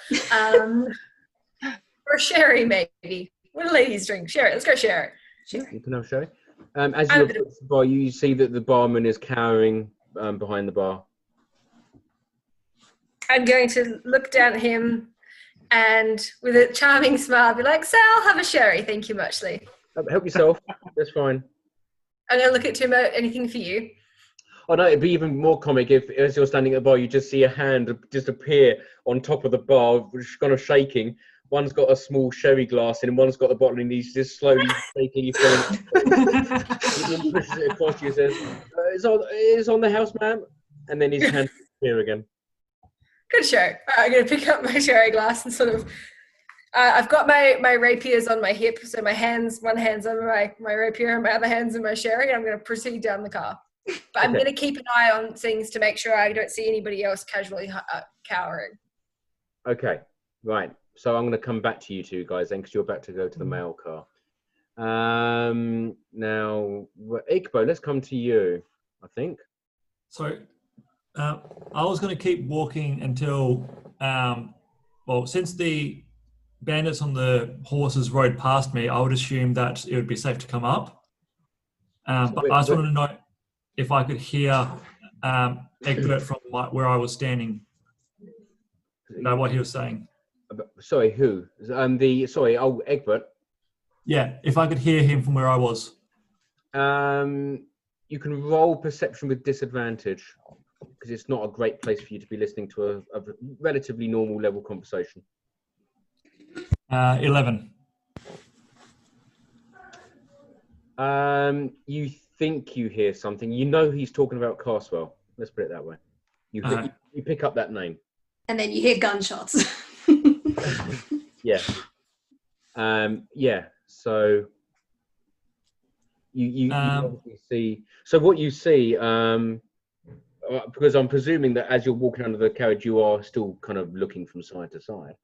S8: Or sherry, maybe. What do ladies drink? Sherry. Let's go sherry.
S1: Sure, you can have sherry. As you approach the bar, you see that the barman is cowering behind the bar.
S8: I'm going to look down at him and with a charming smile be like, "Sir, I'll have a sherry, thank you muchly."
S1: Help yourself. That's fine.
S8: I'm going to look at Timber. Anything for you?
S1: Oh no, it'd be even more comic if, as you're standing at the bar, you just see a hand just appear on top of the bar, which is kind of shaking, One's got a small sherry glass in, and one's got the bottle, and he's just slowly shaking your phone. He then pushes it across you and says, it's on the house, ma'am. And then his hand here again.
S8: Good show. All right, I'm going to pick up my sherry glass and sort of... I've got my rapiers on my hip, so one hand's on my rapier and my other hand's in my sherry. I'm going to proceed down the car. But I'm going to keep an eye on things to make sure I don't see anybody else casually cowering.
S1: Okay, right. So I'm going to come back to you two guys then, because you're about to go to the mail car. Now, Ikbo, let's come to you, I think.
S4: So I was going to keep walking until, since the bandits on the horses rode past me, I would assume that it would be safe to come up. But I just wanted to know if I could hear Egbert from where I was standing. Know what he was saying.
S1: Sorry, who? Egbert.
S4: Yeah, if I could hear him from where I was.
S1: You can roll perception with disadvantage, because it's not a great place for you to be listening to a relatively normal level conversation.
S4: 11.
S1: You think you hear something. You know he's talking about Carswell. Let's put it that way. You pick up that name.
S3: And then you hear gunshots.
S1: Yeah. So you obviously see. So what you see, because I'm presuming that as you're walking under the carriage, you are still kind of looking from side to side.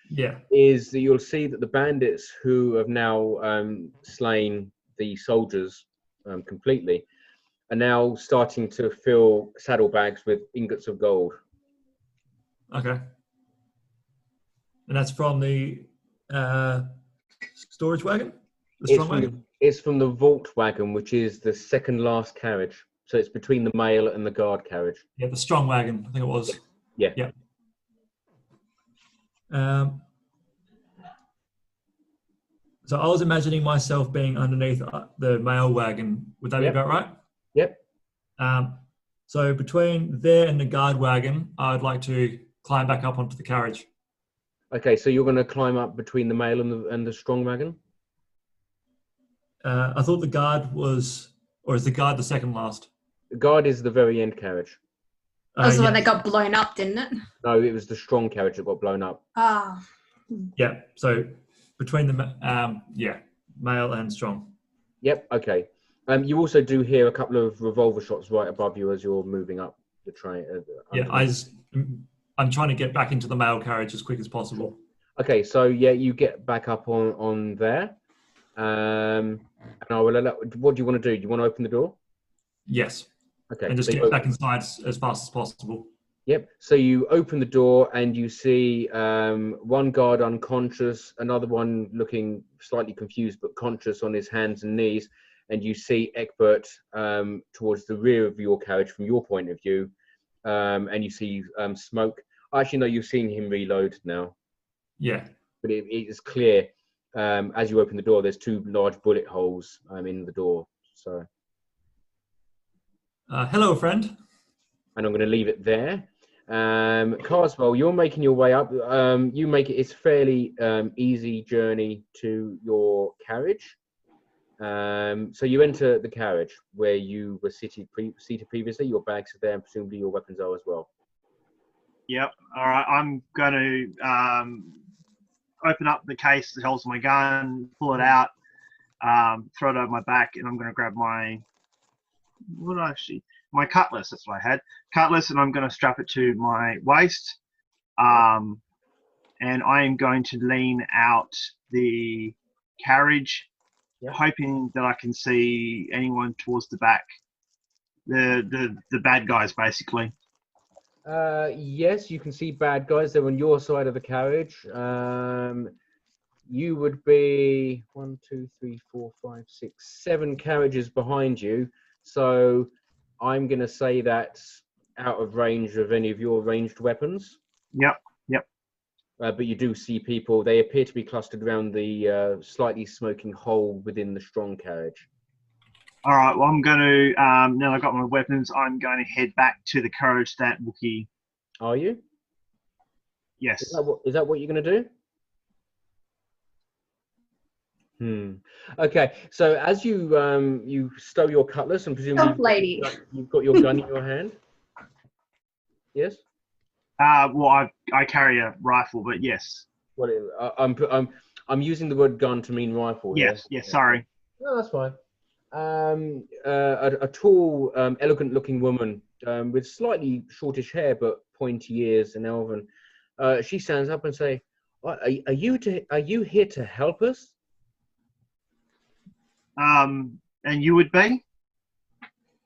S4: Yeah.
S1: Is that you'll see that the bandits who have now slain the soldiers completely are now starting to fill saddlebags with ingots of gold.
S4: Okay. And that's from the storage wagon? The strong wagon?
S1: It's from the vault wagon, which is the second last carriage. So it's between the mail and the guard carriage.
S4: Yeah, the strong wagon, I think it was.
S1: Yeah.
S4: So I was imagining myself being underneath the mail wagon. Would that be about right?
S1: Yep.
S4: So between there and the guard wagon, I'd like to climb back up onto the carriage.
S1: Okay, so you're going to climb up between the mail and the strong wagon?
S4: I thought the guard was, or is the guard the second last?
S1: The guard is the very end carriage.
S3: That was the one that got blown up, didn't it?
S1: No, it was the strong carriage that got blown up.
S3: Ah.
S4: Yeah, so between the, mail and strong.
S1: Yep, okay. You also do hear a couple of revolver shots right above you as you're moving up the train.
S4: I'm trying to get back into the mail carriage as quick as possible.
S1: Okay, so you get back up on there. And I will allow, what do you want to do? Do you want to open the door?
S4: Yes.
S1: Okay.
S4: And just get back inside as fast as possible.
S1: Yep. So you open the door and you see one guard unconscious, another one looking slightly confused but conscious on his hands and knees, and you see Egbert towards the rear of your carriage from your point of view, and you see smoke. Actually, no, you've seen him reload now.
S4: Yeah.
S1: But it is clear as you open the door, there's two large bullet holes in the door. So.
S4: Hello, friend.
S1: And I'm going to leave it there. Carswell, you're making your way up. You make it. It's a fairly easy journey to your carriage. So you enter the carriage where you were seated previously. Your bags are there, and presumably your weapons are as well.
S7: Yep. All right. I'm going to open up the case that holds my gun, pull it out, throw it over my back, and I'm going to grab my cutlass. That's what I had. Cutlass, and I'm going to strap it to my waist. And I am going to lean out the carriage, hoping that I can see anyone towards the back. The bad guys, basically.
S1: Yes, you can see bad guys. They're on your side of the carriage. You would be 1, 2, 3, 4, 5, 6, 7 carriages behind you. So I'm going to say that's out of range of any of your ranged weapons.
S7: Yep.
S1: But you do see people. They appear to be clustered around the slightly smoking hole within the strong carriage.
S7: All right. Well, I'm going to, now I've got my weapons, I'm going to head back to the carriage that Wookie.
S1: Are you?
S7: Yes.
S1: Is that what you're going to do? Okay, so as you you stow your cutlass and presumably
S3: lady.
S1: you've got your gun in your hand. Yes.
S7: Well, I carry a rifle, but yes.
S1: What? I'm using the word gun to mean rifle.
S7: Yes.
S1: Here.
S7: Yes. Sorry.
S1: No, that's fine. A tall, elegant-looking woman with slightly shortish hair but pointy ears and elven. She stands up and say, "Are you here to help us?"
S7: And you would be?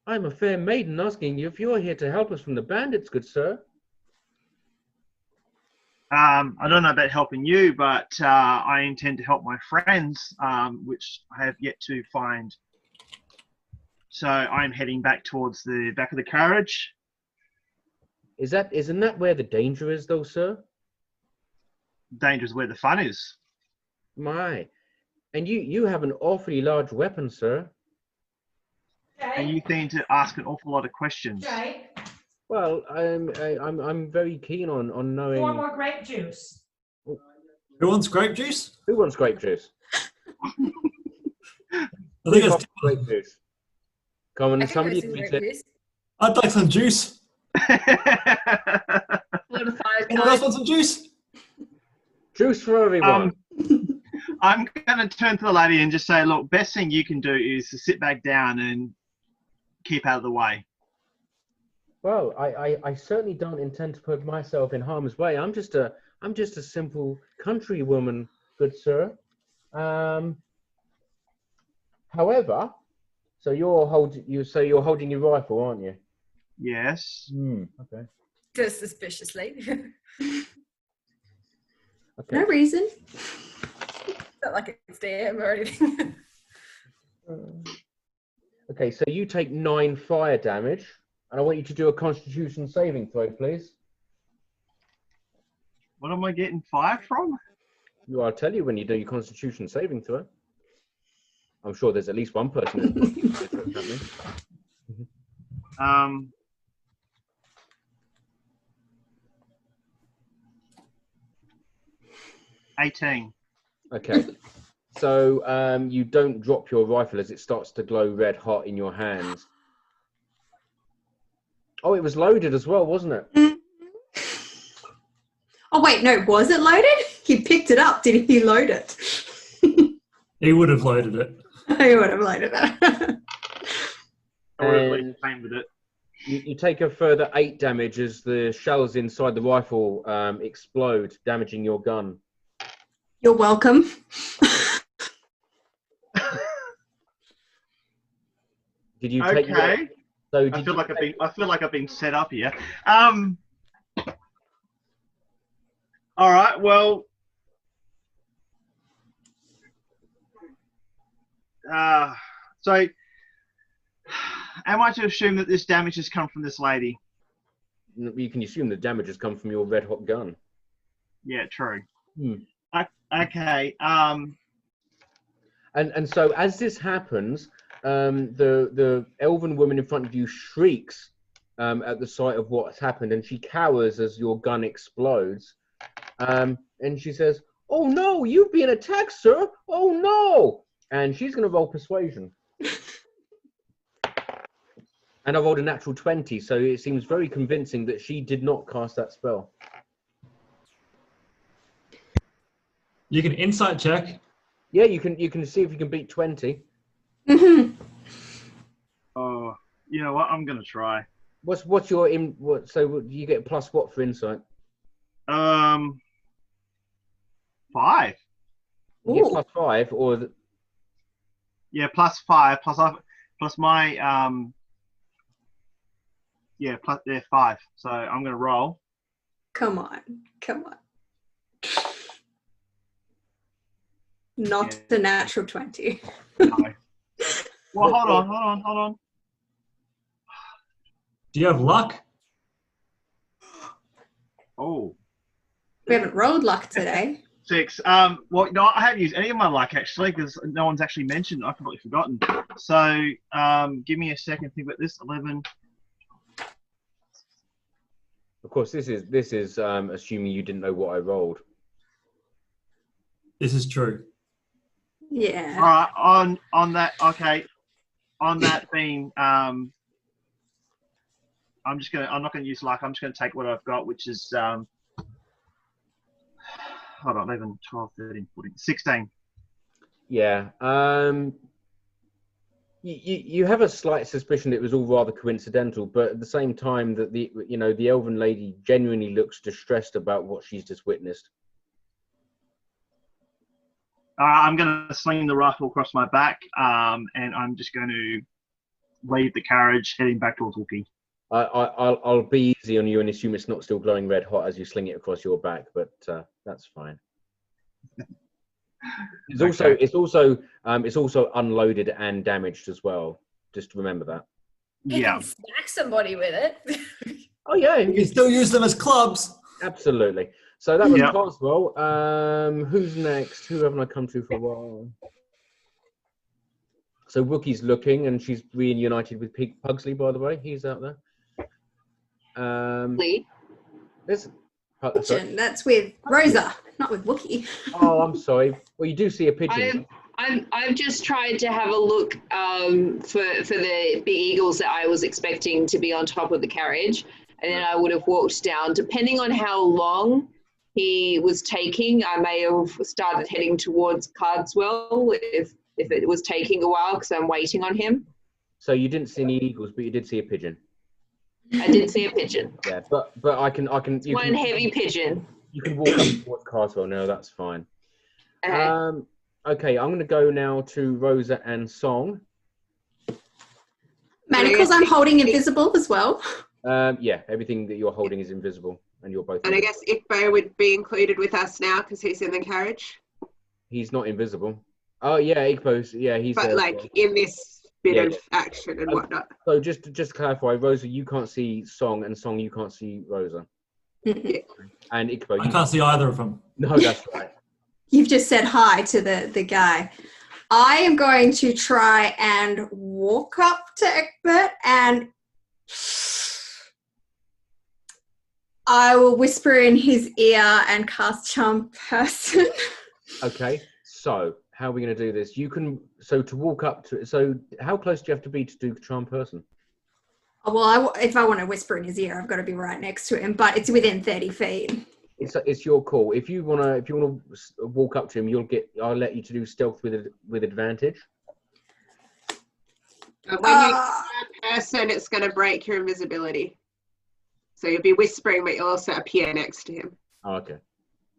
S1: I'm a fair maiden asking you if you're here to help us from the bandits, good sir.
S7: I don't know about helping you, but I intend to help my friends, which I have yet to find. So I'm heading back towards the back of the carriage.
S1: Isn't that where the danger is, though, sir?
S7: Danger is where the fun is.
S1: My, and you have an awfully large weapon, sir.
S7: And you seem to ask an awful lot of questions.
S6: Jay,
S1: Well, I'm very keen on knowing.
S6: pour more grape juice.
S4: Who wants grape juice?
S1: Who wants grape juice?
S4: I think it's
S1: grape juice. Come on,
S8: I can
S1: somebody
S8: go some
S1: admit
S8: grape
S1: it.
S8: juice.
S4: I'd like some juice.
S5: What a fire
S4: Anyone else want some juice?
S1: Juice for everyone.
S7: I'm going to turn to the lady and just say, look, best thing you can do is to sit back down and keep out of the way.
S1: Well, I certainly don't intend to put myself in harm's way. I'm just a simple country woman, good sir. However, so you're holding your rifle, aren't you?
S7: Yes.
S1: Okay.
S8: Just suspiciously.
S1: Okay.
S3: No reason.
S8: Not like it's DM or anything.
S1: Okay, so you take 9 fire damage, and I want you to do a Constitution saving throw, please.
S7: What am I getting fire from?
S1: Well, I'll tell you when you do your Constitution saving throw. I'm sure there's at least one person who's happening.
S7: 18.
S1: Okay. So you don't drop your rifle as it starts to glow red hot in your hands. Oh, it was loaded as well, wasn't it?
S3: Oh wait, no, was it loaded? He picked it up. Did he load it?
S4: He would have loaded it.
S3: He would have loaded it.
S7: I would have been fine with it.
S1: You take a further 8 damage as the shells inside the rifle explode, damaging your gun.
S3: You're welcome.
S1: Did you take?
S7: Okay.
S1: So
S7: I feel like I've been set up here. All right. Well. So, am I to assume that this damage has come from this lady?
S1: You can assume the damage has come from your red hot gun.
S7: Yeah, true. Okay.
S1: And so as this happens, the elven woman in front of you shrieks at the sight of what's happened, and she cowers as your gun explodes. And she says, "Oh no, you've been attacked, sir! Oh no!" And she's going to roll persuasion. And I rolled a natural 20, so it seems very convincing that she did not cast that spell.
S4: You can insight check.
S1: Yeah, you can see if you can beat 20.
S3: Mm-hmm.
S7: Oh, you know what? I'm gonna try.
S1: What's your so you get plus what for insight?
S7: 5.
S1: You get plus 5 or
S7: Yeah, plus 5 plus my plus 5. So I'm gonna roll.
S3: Come on. Not the natural 20.
S7: No. Well, hold on.
S4: Do you have luck?
S7: Oh.
S3: We haven't rolled luck today.
S7: 6. Well, no, I haven't used any of my luck actually because no one's actually mentioned. I've completely forgotten. So, give me a second to think about this. 11.
S1: of course this is assuming you didn't know what I rolled.
S4: This is true.
S3: Yeah.
S7: All right, on that, okay. On that theme, I'm not going to use luck. I'm just going to take what I've got, which is, hold on, 11, 12, 13, 14, 16.
S1: Yeah. You have a slight suspicion it was all rather coincidental, but at the same time that the elven lady genuinely looks distressed about what she's just witnessed.
S7: I'm going to sling the rifle across my back, and I'm just going to leave the carriage, heading back towards Wookie.
S1: I'll be easy on you and assume it's not still glowing red hot as you sling it across your back, but that's fine. It's also unloaded and damaged as well. Just remember that.
S8: You can smack somebody with it.
S1: Oh yeah,
S4: you can still use them as clubs.
S1: Absolutely. So that was Carswell. Who's next? Who haven't I come to for a while? So Wookie's looking, and she's reunited with Pugsley, by the way. He's out there.
S3: That's with Rosa, not with Wookie.
S1: Oh, I'm sorry. Well, you do see a pigeon.
S5: I've just tried to have a look for the big eagles that I was expecting to be on top of the carriage, and then I would have walked down. Depending on how long he was taking, I may have started heading towards Carswell if it was taking a while because I'm waiting on him.
S1: So you didn't see any eagles, but you did see a pigeon.
S5: I did see a pigeon.
S1: Yeah, but I can.
S5: One heavy pigeon.
S1: You can walk up towards Carswell now. That's fine. Okay, I'm going to go now to Rosa and Song.
S3: Manacles I'm holding invisible as well.
S1: Yeah, everything that you're holding is invisible, and you're both.
S2: And I guess Ikbo would be included with us now because he's in the carriage.
S1: He's not invisible. Oh yeah, Ikbo's. Yeah, he's.
S2: But in this bit of action and whatnot.
S1: So just to clarify, Rosa, you can't see Song, and Song, you can't see Rosa. And Ikbo,
S4: I can't see either of them.
S1: No, that's right.
S3: You've just said hi to the guy. I am going to try and walk up to Egbert and I will whisper in his ear and cast Charm Person.
S1: Okay, so how are we going to do this? You can, so to walk up to, so how close do you have to be to do Charm Person?
S3: Well, if I want to whisper in his ear, I've got to be right next to him, but it's within 30 feet.
S1: It's your call. If you wanna walk up to him, I'll let you to do stealth with advantage.
S2: But when you person, it's going to break your invisibility. So you'll be whispering, but you'll also appear next to him.
S1: Oh, okay.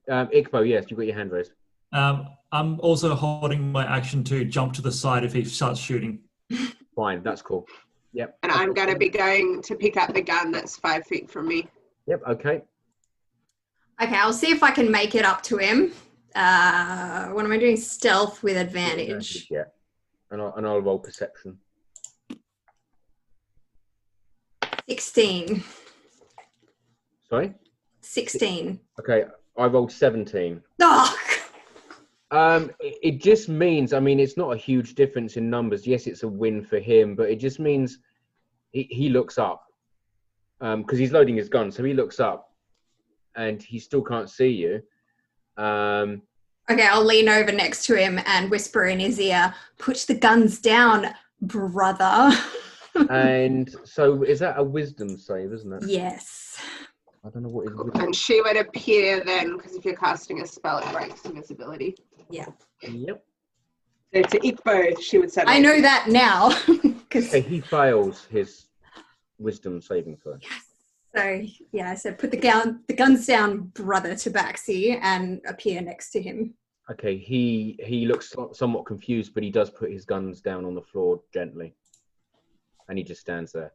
S1: Ikbo, yes, you've got your hand raised.
S4: I'm also holding my action to jump to the side if he starts shooting.
S1: Fine, that's cool. Yep.
S2: And I'm going to be going to pick up the gun that's 5 feet from me.
S1: Yep, okay.
S3: Okay, I'll see if I can make it up to him. What am I doing? Stealth with advantage.
S1: Yeah. And I'll roll perception.
S3: 16.
S1: Sorry?
S3: 16.
S1: Okay, I rolled 17.
S3: Oh!
S1: It just means, I mean, it's not a huge difference in numbers. Yes, it's a win for him, but it just means he looks up. Because he's loading his gun, so he looks up. And he still can't see you.
S3: Okay, I'll lean over next to him and whisper in his ear, "Put the guns down, brother."
S1: And so is that a wisdom save, isn't it?
S3: Yes.
S1: I don't know what is wisdom.
S2: And she would appear then, because if you're casting a spell, it breaks invisibility.
S3: Yeah.
S1: Yep.
S2: So to Ikbo, she would say.
S3: I know that now.
S1: Okay, he fails his wisdom saving throw.
S3: Yes. So, yeah, I said put the guns down, brother, to Baxi and appear next to him.
S1: Okay, he looks somewhat confused, but he does put his guns down on the floor gently. And he just stands there.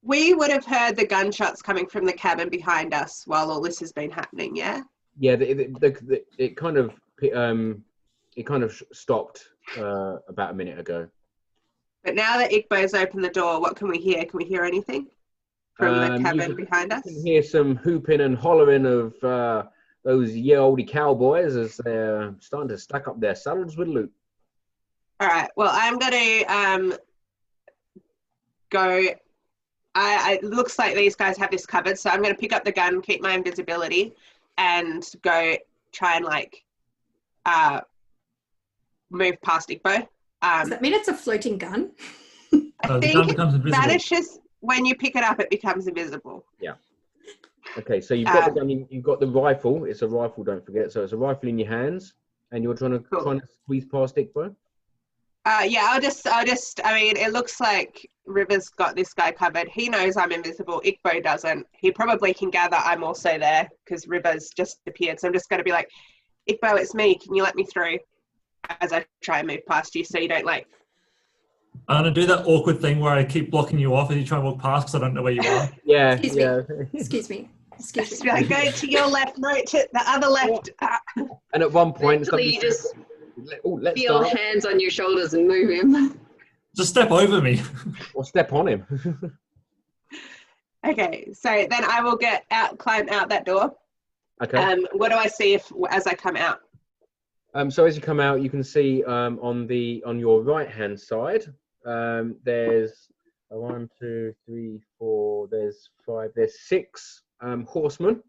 S2: We would have heard the gunshots coming from the cabin behind us while all this has been happening, yeah?
S1: Yeah, it kind of stopped about a minute ago.
S2: But now that Ikbo's opened the door, what can we hear? Can we hear anything from the cabin behind us?
S1: You can hear some hooping and hollering of those oldie cowboys as they're starting to stack up their saddles with loot.
S2: All right. Well, I'm going to go. It looks like these guys have this covered, so I'm going to pick up the gun, keep my invisibility, and go try and move past Ikbo.
S3: Does that mean it's a floating gun?
S2: I
S4: the gun
S2: think
S4: becomes
S2: it
S4: invisible.
S2: vanishes when you pick it up. It becomes invisible.
S1: Yeah. Okay, so you've got the gun. You've got the rifle. It's a rifle. Don't forget. So it's a rifle in your hands, and you're trying to squeeze past Ikbo.
S2: Yeah, I'll just. I mean, it looks like River's got this guy covered. He knows I'm invisible. Ikbo doesn't. He probably can gather I'm also there because River's just appeared. So I'm just going to be like, Ikbo, it's me. Can you let me through? As I try and move past you, so you don't like.
S4: I'm going to do that awkward thing where I keep blocking you off as you try and walk past because I don't know where you are.
S1: Yeah.
S3: Excuse me.
S2: Just be like, go to your left, no, to the other left.
S1: And at one point,
S5: Eventually you just
S1: let's
S5: feel
S1: start.
S5: hands on your shoulders and move him.
S4: Just step over me.
S1: Or step on him.
S2: Okay, so then I will climb out that door.
S1: Okay.
S2: What do I see as I come out?
S1: So as you come out, you can see on your right hand side, there's 1, 2, 3, 4. There's 5. There's 6 horsemen,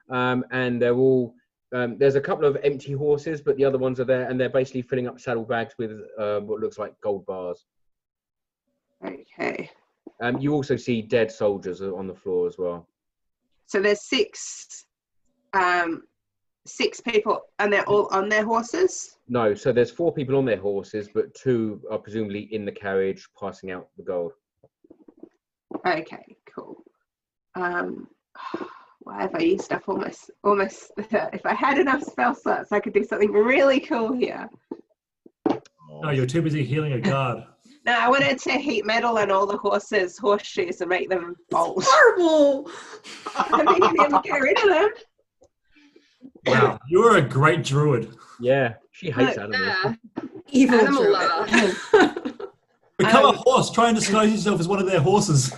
S1: and they're all. There's a couple of empty horses, but the other ones are there, and they're basically filling up saddlebags with what looks like gold bars.
S2: Okay.
S1: You also see dead soldiers on the floor as well.
S2: So there's 6 people, and they're all on their horses?
S1: No, so there's 4 people on their horses, but 2 are presumably in the carriage passing out the gold.
S2: Okay, cool. Why have I used up almost if I had enough spell slots, I could do something really cool here.
S4: No, you're too busy healing a guard.
S2: No, I wanted to heat metal on all the horses' horseshoes and make them bolt.
S3: Horrible!
S2: I think I'll be able to get rid of them.
S4: Wow, you're a great druid.
S1: Yeah, she hates animals.
S5: Yeah.
S3: Evil
S5: Animal
S3: druid.
S5: lover.
S4: Become a horse. Try and disguise yourself as one of their horses.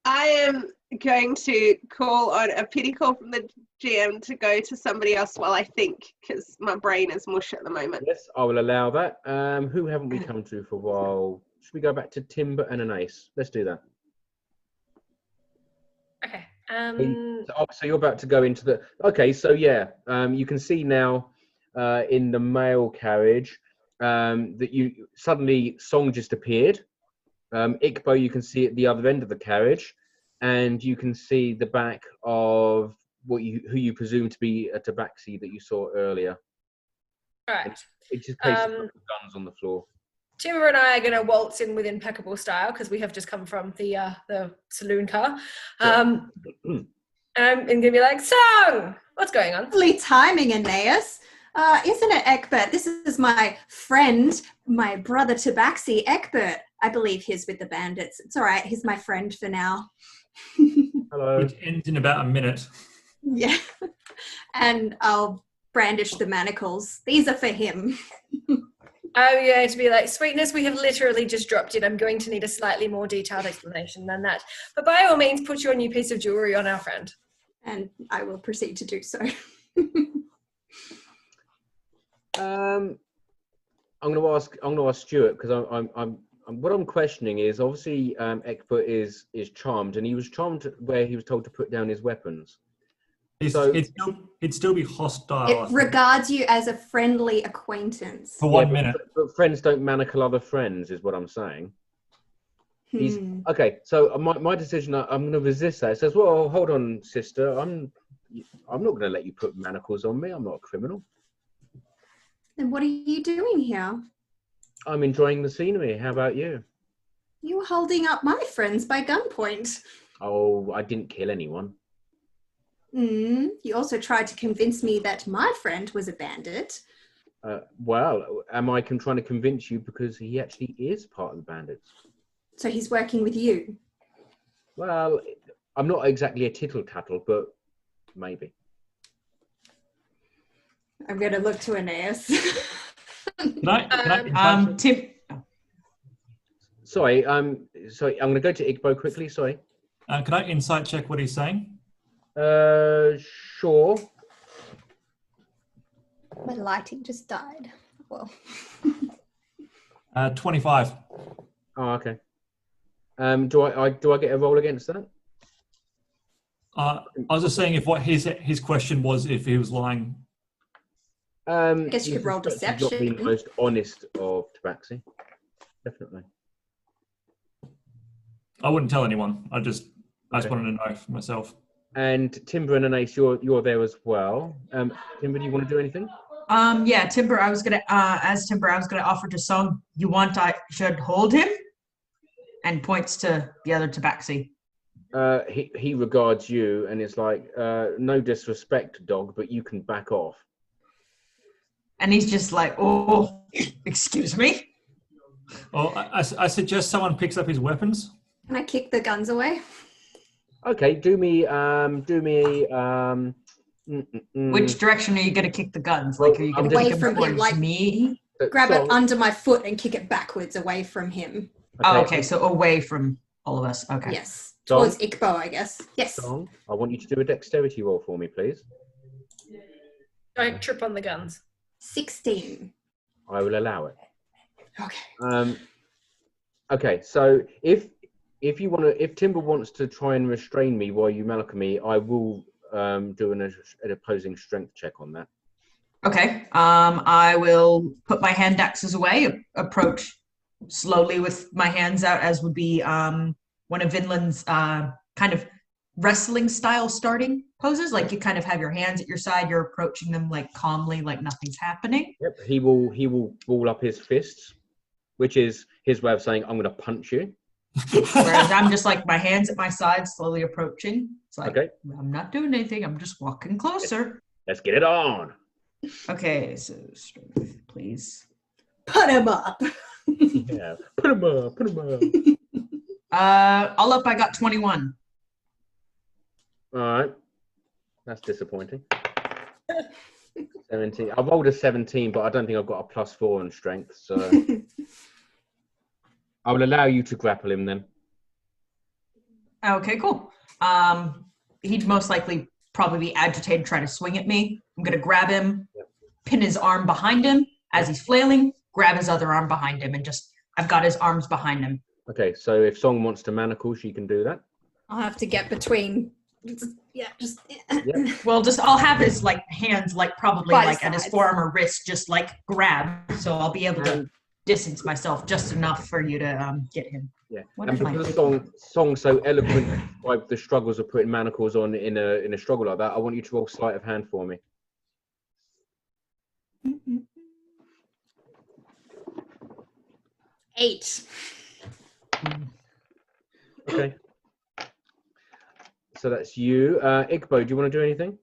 S2: I am going to call on a pity call from the GM to go to somebody else while I think, because my brain is mush at the moment.
S1: Yes, I will allow that. Who haven't we come to for a while? Should we go back to Timber and Anais? Let's do that.
S8: Okay.
S1: So you're about to go into the. Okay, so yeah, you can see now in the mail carriage that you suddenly Song just appeared. Ikbo, you can see at the other end of the carriage, and you can see the back of who you presume to be a tabaxi that you saw earlier.
S8: All right.
S1: It just places guns on the floor.
S8: Timber and I are going to waltz in with impeccable style because we have just come from the saloon car. And I'm going to be like, Song, what's going on?
S3: Lovely timing, Anais. Isn't it, Egbert? This is my friend, my brother Tabaxi, Egbert. I believe he's with the bandits. It's all right. He's my friend for now.
S1: Hello.
S4: Which ends in about a minute.
S3: Yeah. And I'll brandish the manacles. These are for him.
S8: I'm going to be like, Sweetness, we have literally just dropped it. I'm going to need a slightly more detailed explanation than that. But by all means, put your new piece of jewelry on our friend.
S3: And I will proceed to do so.
S1: I'm going to ask Stuart, because I'm what I'm questioning is obviously Egbert is charmed, and he was charmed where he was told to put down his weapons.
S4: He'd still be hostile.
S3: It regards you as a friendly acquaintance.
S4: For 1 minute.
S1: But friends don't manacle other friends, is what I'm saying. He's okay. So my decision, I'm going to resist that. It says, "Well, hold on, sister. I'm not going to let you put manacles on me. I'm not a criminal."
S3: Then what are you doing here?
S1: I'm enjoying the scenery. How about you?
S3: You were holding up my friends by gunpoint.
S1: Oh, I didn't kill anyone.
S3: You also tried to convince me that my friend was a bandit.
S1: Well, am I trying to convince you because he actually is part of the bandits?
S3: So he's working with you?
S1: Well, I'm not exactly a tittle-tattle, but maybe.
S3: I'm going to look to Anais.
S6: Tim.
S1: Sorry, I'm going to go to Igbo quickly. Sorry.
S4: Can I insight check what he's saying?
S1: Sure.
S3: My lighting just died. Well.
S4: 25.
S1: Oh, okay. Do I get a roll against that?
S4: I was just saying if what his question was if he was lying.
S3: I guess you
S1: in
S3: could roll
S1: some respects, you've not been the
S3: deception.
S1: most honest of Tabaxi. Definitely.
S4: I wouldn't tell anyone. I just wanted to know for myself.
S1: And Timber and Anais, you're there as well. Timber, do you want to do anything?
S6: Yeah, Timber, I was gonna offer to Song, you want I should hold him? And points to the other Tabaxi.
S1: He regards you and it's like, no disrespect, dog, but you can back off.
S6: And he's just like, oh, excuse me?
S4: Oh, I suggest someone picks up his weapons.
S3: Can I kick the guns away?
S1: Okay,
S6: Which direction are you gonna kick the guns?
S1: Well,
S6: Like, are you gonna
S3: away
S6: kick them
S3: from him,
S6: towards
S3: like-
S6: me?
S3: Grab it under my foot and kick it backwards away from him.
S6: Oh, okay, so away from all of us. Okay.
S3: Yes.
S1: Song?
S3: Towards Ikbo, I guess. Yes.
S1: Song, I want you to do a dexterity roll for me, please.
S8: Don't trip on the guns.
S3: 16.
S1: I will allow it.
S3: Okay.
S1: Okay, so if Timber wants to try and restrain me while you malacham me, I will do an opposing strength check on that.
S6: Okay. I will put my hand axes away, approach slowly with my hands out, as would be one of Vinland's kind of wrestling style starting poses. Like you kind of have your hands at your side, you're approaching them like calmly, like nothing's happening.
S1: Yep. He will ball up his fists, which is his way of saying, I'm going to punch you.
S6: Whereas I'm just like my hands at my side, slowly approaching. It's like,
S1: Okay.
S6: I'm not doing anything. I'm just walking closer.
S1: Let's get it on.
S6: Okay, so strength, please.
S3: Put him up.
S1: Yeah. Put him up.
S6: All up, I got 21.
S1: All right. That's disappointing. 17. I rolled a 17, but I don't think I've got a +4 on strength, so I will allow you to grapple him then.
S6: Okay, cool. He'd most likely probably be agitated, trying to swing at me. I'm gonna grab him, pin his arm behind him as he's flailing, grab his other arm behind him, and just, I've got his arms behind him.
S1: Okay, so if Song wants to manacle, she can do that.
S3: I'll have to get between. Yeah, just.
S1: Yep.
S6: Well, I'll have his like hands like probably
S3: By
S6: like at his
S3: sides.
S6: forearm or wrist, just like grab, so I'll be able to distance myself just enough for you to get him.
S1: Yeah,
S6: What
S1: and
S6: am I
S1: because
S6: thinking?
S1: Song so eloquently described the struggles of putting manacles on in a struggle like that, I want you to roll sleight of hand for me.
S3: Mm-hmm. 8.
S1: Okay. So that's you. Igbo, do you want to do anything?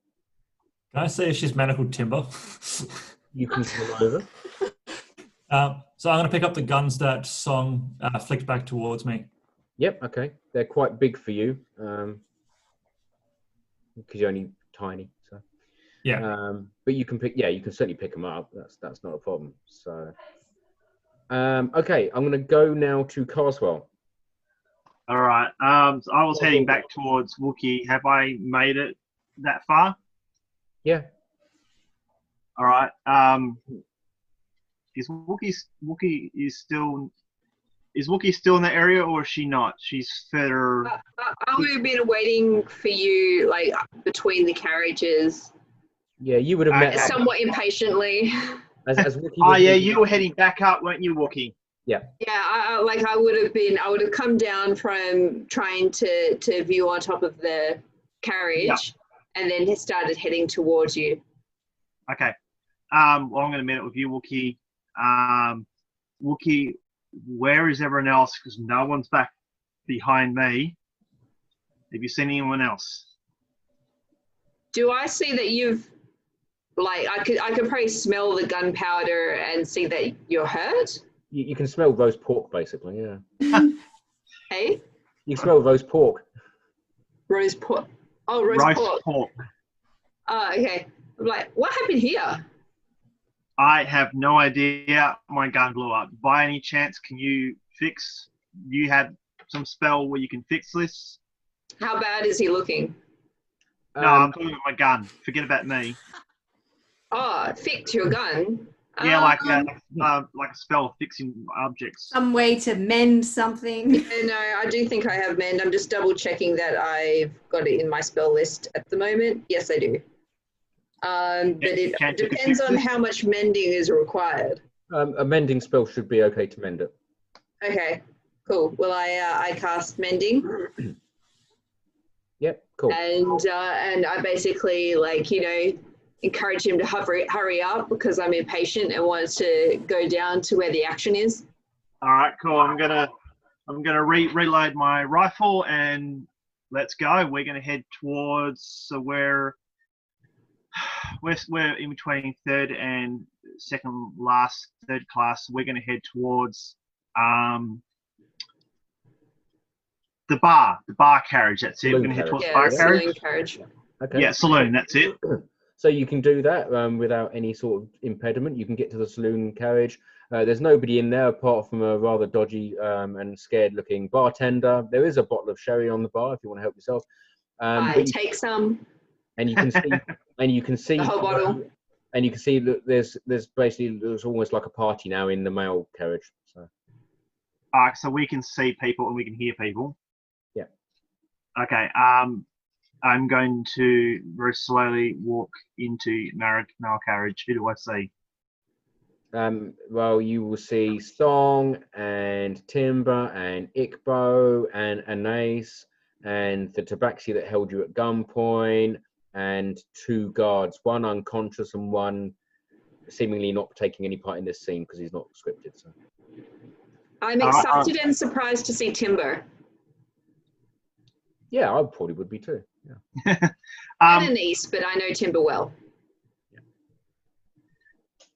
S4: Can I say she's manacled Timber?
S1: You can come over.
S4: So I'm going to pick up the guns that Song flicked back towards me.
S1: Yep, okay. They're quite big for you. Because you're only tiny. So
S4: Yeah.
S1: but you can you can certainly pick them up. That's not a problem. So okay, I'm gonna go now to Carswell.
S7: All right. So I was heading back towards Wookie. Have I made it that far?
S1: Yeah.
S7: All right. Is Wookie still in the area, or is she not? She's further.
S5: I would have been waiting for you, like between the carriages,
S1: Yeah, you would have met
S5: somewhat impatiently.
S1: as Wookie.
S7: Oh yeah, you were heading back up, weren't you, Wookie?
S5: Yeah, I would have come down from trying to view on top of the carriage, and then started heading towards you.
S7: Okay. Well, I'm going to meet up with you, Wookie. Wookie, where is everyone else? Because no one's back behind me. Have you seen anyone else?
S5: Do I see that you've, like, I could probably smell the gunpowder and see that you're hurt?
S1: You can smell roast pork, basically. Yeah.
S5: Hey?
S1: You can smell roast pork.
S5: Roast pork. Oh, roast pork. Oh, okay. I'm like, what happened here?
S7: I have no idea. My gun blew up. By any chance, can you fix? You had some spell where you can fix this?
S5: How bad is he looking?
S7: No, I'm talking about my gun. Forget about me.
S5: Oh, fix your gun.
S7: Yeah, like a spell of fixing objects.
S3: Some way to mend something.
S5: Yeah, no, I do think I have mend. I'm just double checking that I've got it in my spell list at the moment. Yes, I do. But it depends on how much mending is required.
S1: A mending spell should be okay to mend it.
S5: Okay, cool. Well, I cast mending.
S1: Yep, cool.
S5: And I basically, like, you know, encourage him to hurry up because I'm impatient and want to go down to where the action is.
S7: All right, cool. I'm gonna reload my rifle and let's go. We're gonna head towards. So we're in between third and second last third class. We're gonna head towards the bar carriage. That's it. We're gonna head towards the bar
S5: carriage.
S1: Okay.
S7: Yeah, saloon. That's it.
S1: So you can do that without any sort of impediment. You can get to the saloon carriage. There's nobody in there apart from a rather dodgy and scared-looking bartender. There is a bottle of sherry on the bar if you want to help yourself.
S5: I take some.
S1: And you can see,
S5: the whole bottle.
S1: And you can see that there's almost like a party now in the mail carriage. So.
S7: So we can see people and we can hear people.
S1: Yeah.
S7: Okay. I'm going to very slowly walk into mail carriage. Who do I see?
S1: Well, you will see Song and Timber and Ikbo and Anais and the tabaxi that held you at gunpoint and 2 guards, one unconscious and one seemingly not taking any part in this scene because he's not scripted. So.
S5: I'm excited and surprised to see Timber.
S1: Yeah, I probably would be too. Yeah.
S5: And Anais, but I know Timber well.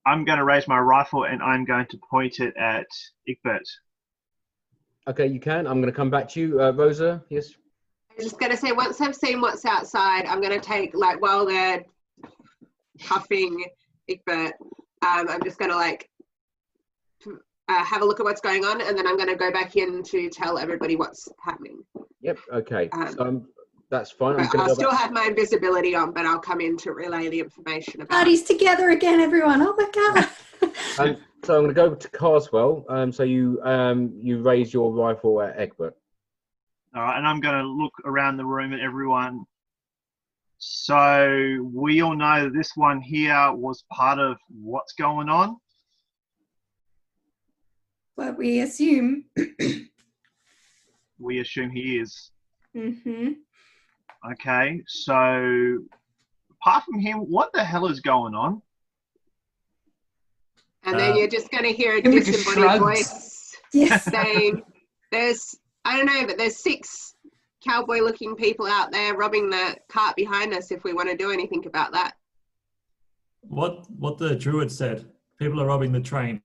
S7: I'm going to raise my rifle and I'm going to point it at Egbert.
S1: Okay, you can. I'm going to come back to you. Rosa, yes?
S2: I was just going to say, once I've seen what's outside, I'm going to take, like, while they're cuffing Egbert, I'm just going to, like, have a look at what's going on, and then I'm going to go back in to tell everybody what's happening.
S1: Yep, okay. That's fine.
S2: I'll still have my invisibility on, but I'll come in to relay the information about
S3: parties together again, everyone. Oh my god.
S1: So I'm going to go to Carswell. So you raise your rifle at Egbert.
S7: All right, and I'm going to look around the room at everyone. So we all know that this one here was part of what's going on.
S3: Well, we assume.
S7: We assume he is.
S3: Mm-hmm.
S7: Okay, so apart from him, what the hell is going on?
S2: And then you're just going to hear a disembodied voice saying, there's 6 cowboy-looking people out there robbing the cart behind us if we want to do anything about that.
S4: What the Druid said. People are robbing the train.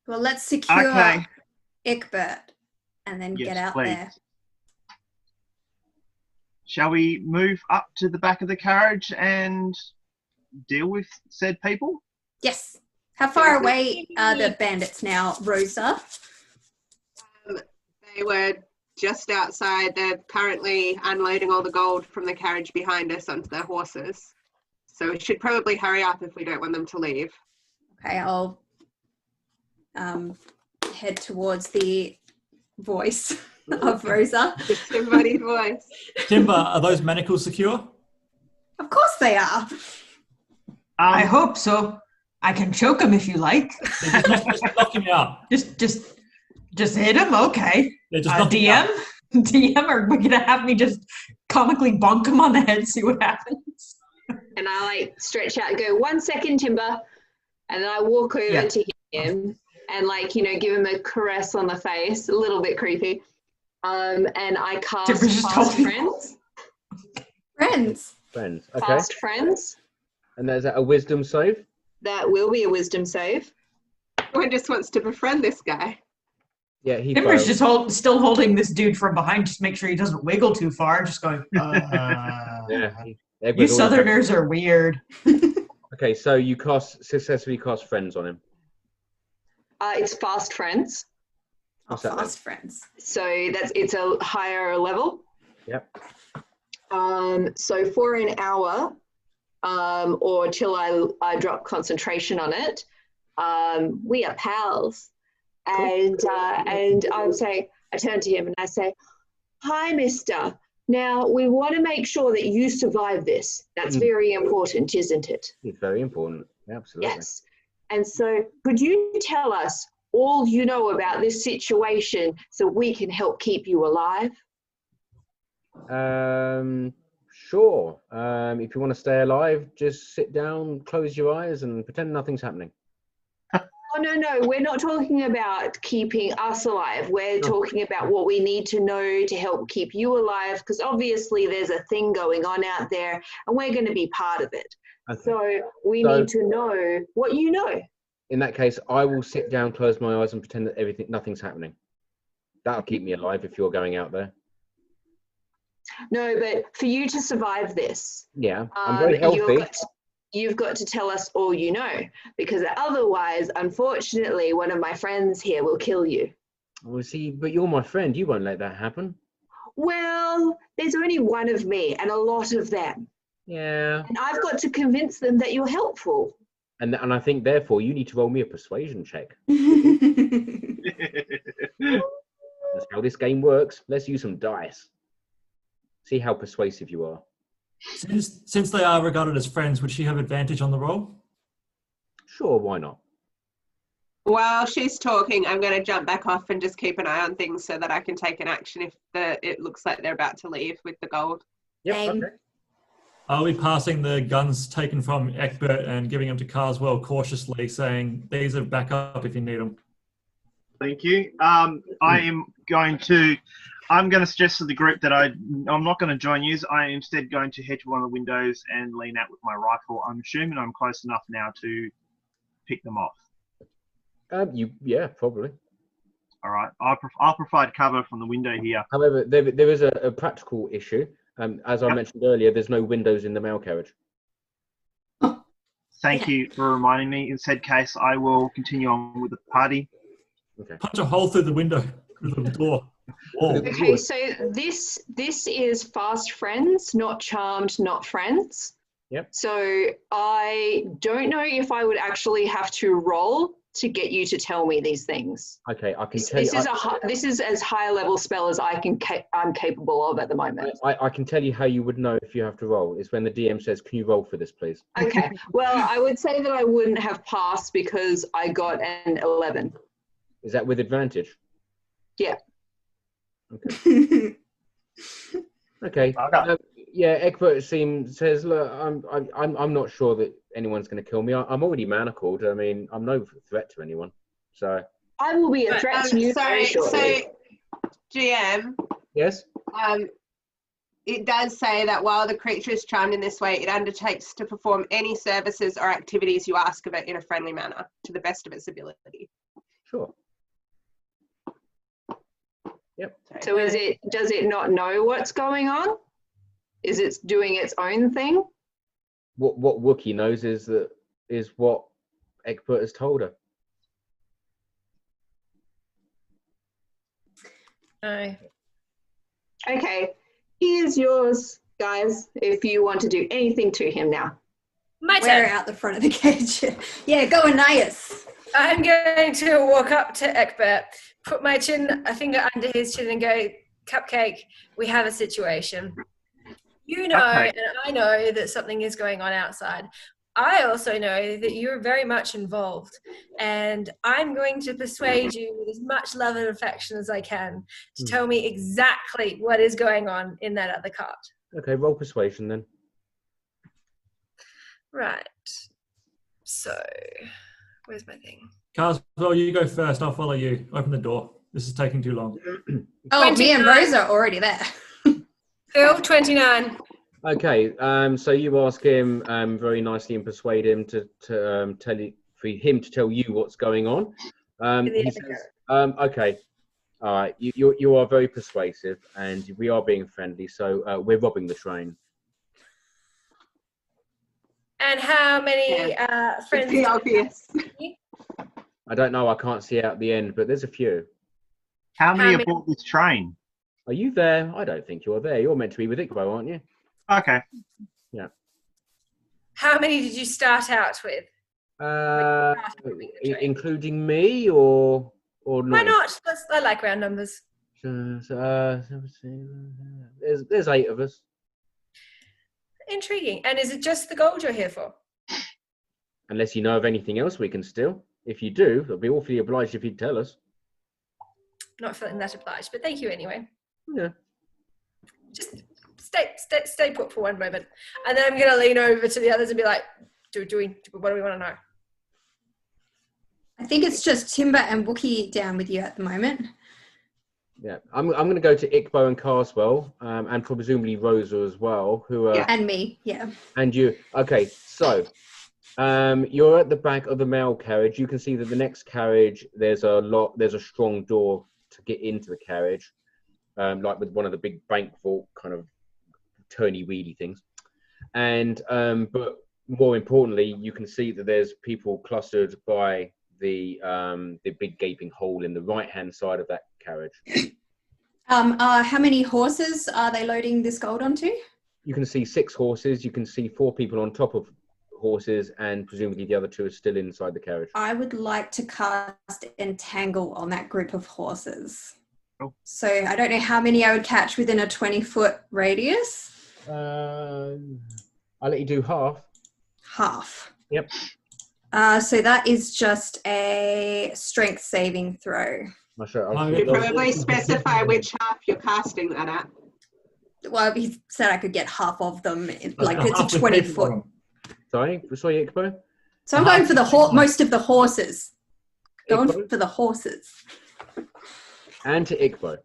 S3: Well, let's secure Egbert and then get out there.
S7: Shall we move up to the back of the carriage and deal with said people?
S3: Yes. How far away are the bandits now, Rosa?
S2: They were just outside. They're currently unloading all the gold from the carriage behind us onto their horses. So we should probably hurry up if we don't want them to leave.
S3: Okay, I'll head towards the voice of Rosa.
S2: Somebody's voice.
S4: Timber, are those manacles secure?
S3: Of course they are.
S6: I hope so. I can choke him if you like.
S4: Just knock him out.
S6: Just hit him? Okay.
S4: Yeah, just
S6: DM, or we're gonna have me just comically bonk him on the head, see what happens.
S5: And I like stretch out and go, 1 second, Timber. And then I walk over to him and, like, you know, give him a caress on the face, a little bit creepy. And I cast Fast Friends.
S1: Friends, okay.
S5: Fast Friends.
S1: And is that a wisdom save?
S5: That will be a wisdom save.
S2: One just wants to befriend this guy.
S1: Yeah, he
S6: Timber's just still holding this dude from behind, just make sure he doesn't wiggle too far, just going, you Southerners are weird.
S1: Okay, so you successfully cast Friends on him.
S5: It's Fast Friends.
S3: Fast Friends.
S5: So it's a higher level.
S1: Yep.
S5: So for an hour, or till I drop concentration on it, we are pals. And I turn to him and I say, "Hi, mister. Now, we want to make sure that you survive this. That's very important, isn't it?
S1: It's very important. Absolutely.
S5: Yes. And so could you tell us all you know about this situation so we can help keep you alive?
S1: Sure. If you want to stay alive, just sit down, close your eyes, and pretend nothing's happening.
S5: Oh, no, we're not talking about keeping us alive. We're talking about what we need to know to help keep you alive, because obviously there's a thing going on out there and we're going to be part of it. Okay. So we need to know what you know.
S1: In that case, I will sit down, close my eyes, and pretend that nothing's happening. That'll keep me alive if you're going out there.
S5: No, but for you to survive this,
S1: I'm very healthy.
S5: You've got to tell us all you know, because otherwise, unfortunately, one of my friends here will kill you.
S1: Well, see, but you're my friend. You won't let that happen.
S5: Well, there's only one of me and a lot of them.
S1: Yeah.
S5: And I've got to convince them that you're helpful.
S1: And I think, therefore, you need to roll me a persuasion check. That's how this game works. Let's use some dice. See how persuasive you are.
S4: Since they are regarded as friends, would she have advantage on the roll?
S1: Sure, why not?
S2: While she's talking, I'm going to jump back off and just keep an eye on things so that I can take an action if it looks like they're about to leave with the gold.
S1: Yep, okay.
S4: I'll be passing the guns taken from Egbert and giving them to Carswell cautiously, saying, these are back up if you need them.
S7: Thank you. I'm going to suggest to the group that I'm not going to join you. I am instead going to head to one of the windows and lean out with my rifle. I'm assuming I'm close enough now to pick them off.
S1: Yeah, probably.
S7: All right. I'll provide cover from the window here.
S1: However, there is a practical issue. As I mentioned earlier, there's no windows in the mail carriage.
S7: Thank you for reminding me. In said case, I will continue on with the party.
S1: Okay.
S4: Punch a hole through the window, through the door. Oh.
S5: Okay, so this is fast friends, not charmed, not friends.
S1: Yep.
S5: So I don't know if I would actually have to roll to get you to tell me these things.
S1: Okay, I can tell you.
S5: This is as high a level spell as I'm capable of at the moment.
S1: I can tell you how you would know if you have to roll. Is when the DM says, "Can you roll for this, please?"
S5: Okay. Well, I would say that I wouldn't have passed because I got an 11.
S1: Is that with advantage?
S5: Yeah.
S1: Okay. Okay. Yeah, Egbert says, "Look, I'm not sure that anyone's going to kill me. I'm already manacled. I mean, I'm no threat to anyone. So
S5: I will be a threat to you very shortly."
S2: So, GM.
S1: Yes.
S2: It does say that while the creature is charmed in this way, it undertakes to perform any services or activities you ask of it in a friendly manner, to the best of its ability.
S1: Sure. Yep.
S5: So does it not know what's going on? Is it doing its own thing?
S1: What Wookie knows is what Egbert has told her.
S5: Okay, here's yours, guys, if you want to do anything to him now.
S8: My
S3: We're
S8: turn.
S3: out the front of the cage. Yeah, go Anais.
S8: I'm going to walk up to Egbert, put my a finger under his chin and go, Cupcake, we have a situation. You know,
S7: Okay.
S8: and I know that something is going on outside. I also know that you're very much involved, and I'm going to persuade you with as much love and affection as I can to tell me exactly what is going on in that other cart.
S1: Okay, roll persuasion then.
S8: Right. So, where's my thing?
S4: Carswell, you go first. I'll follow you. Open the door. This is taking too long.
S3: Oh, me and Rosa are already there.
S8: Phil, 29.
S1: Okay, so you ask him very nicely and persuade him to tell you, for him to tell you what's going on. He says, okay, all right, you are very persuasive and we are being friendly, so we're robbing the train.
S8: And how many friends?
S2: It's obvious.
S1: I don't know, I can't see out the end, but there's a few.
S7: How many aboard this train?
S1: Are you there? I don't think you're there. You're meant to be with Ikor, aren't you?
S7: Okay.
S1: Yeah.
S8: How many did you start out with?
S1: Including me or
S8: Why not? I like round numbers.
S1: There's 8 of us.
S8: Intriguing. And is it just the gold you're here for?
S1: Unless you know of anything else we can steal. If you do, I'll be awfully obliged if you'd tell us.
S8: Not feeling that obliged, but thank you anyway.
S1: Yeah.
S8: Just stay put for one moment. And then I'm going to lean over to the others and be like, what do we want to know?
S3: I think it's just Timber and Wookie down with you at the moment.
S1: Yeah, I'm going to go to Ikbo and Carswell, and presumably Rosa as well, who are...
S3: And me, yeah.
S1: And you. Okay, so you're at the back of the mail carriage. You can see that the next carriage, there's a strong door to get into the carriage, like with one of the big bank vault kind of turny-weedy things. And but more importantly, you can see that there's people clustered by the big gaping hole in the right-hand side of that carriage.
S3: How many horses are they loading this gold onto?
S1: You can see 6 horses. You can see 4 people on top of horses, and presumably the other 2 are still inside the carriage.
S3: I would like to cast Entangle on that group of horses.
S7: Oh.
S3: So I don't know how many I would catch within a 20-foot radius.
S1: I'll let you do half.
S3: Half.
S1: Yep.
S3: So that is just a strength saving throw.
S2: You probably specify which half you're casting that at.
S3: Well, he said I could get half of them. Like it's a 20-foot.
S1: Sorry, Ikbo?
S3: So I'm going for the most of the horses. Going for the horses.
S1: And to Ikbo.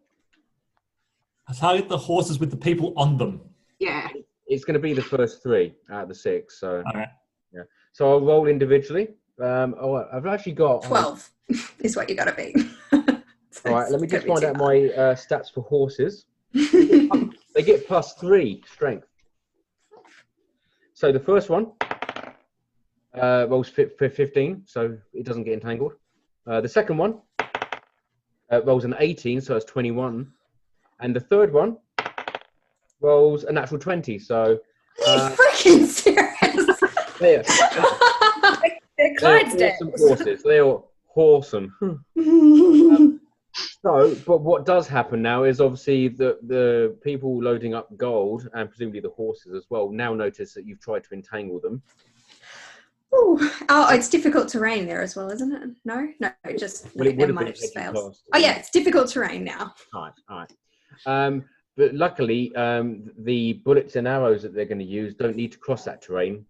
S4: I target the horses with the people on them.
S2: Yeah.
S1: It's going to be the first 3 out of the 6. So
S4: Okay.
S1: yeah. So I'll roll individually. I've actually got
S3: 12 is what you got to be.
S1: All right, let me just find out my stats for horses. They get +3 strength. So the first one rolls for 15, so it doesn't get entangled. The second one rolls an 18, so it's 21. And the third one rolls a natural 20, so...
S3: Are you freaking serious?
S1: They're
S8: Clydesdales.
S1: awesome horses. They are awesome. So, but what does happen now is obviously the people loading up gold, and presumably the horses as well, now notice that you've tried to entangle them.
S3: Ooh. Oh, it's difficult terrain there as well, isn't it? No, just
S1: Well, it would
S3: never
S1: have
S3: mind,
S1: been
S3: it just
S1: taken
S3: fails.
S1: past.
S3: Oh yeah, it's difficult terrain now.
S1: All right. But luckily, the bullets and arrows that they're going to use don't need to cross that terrain.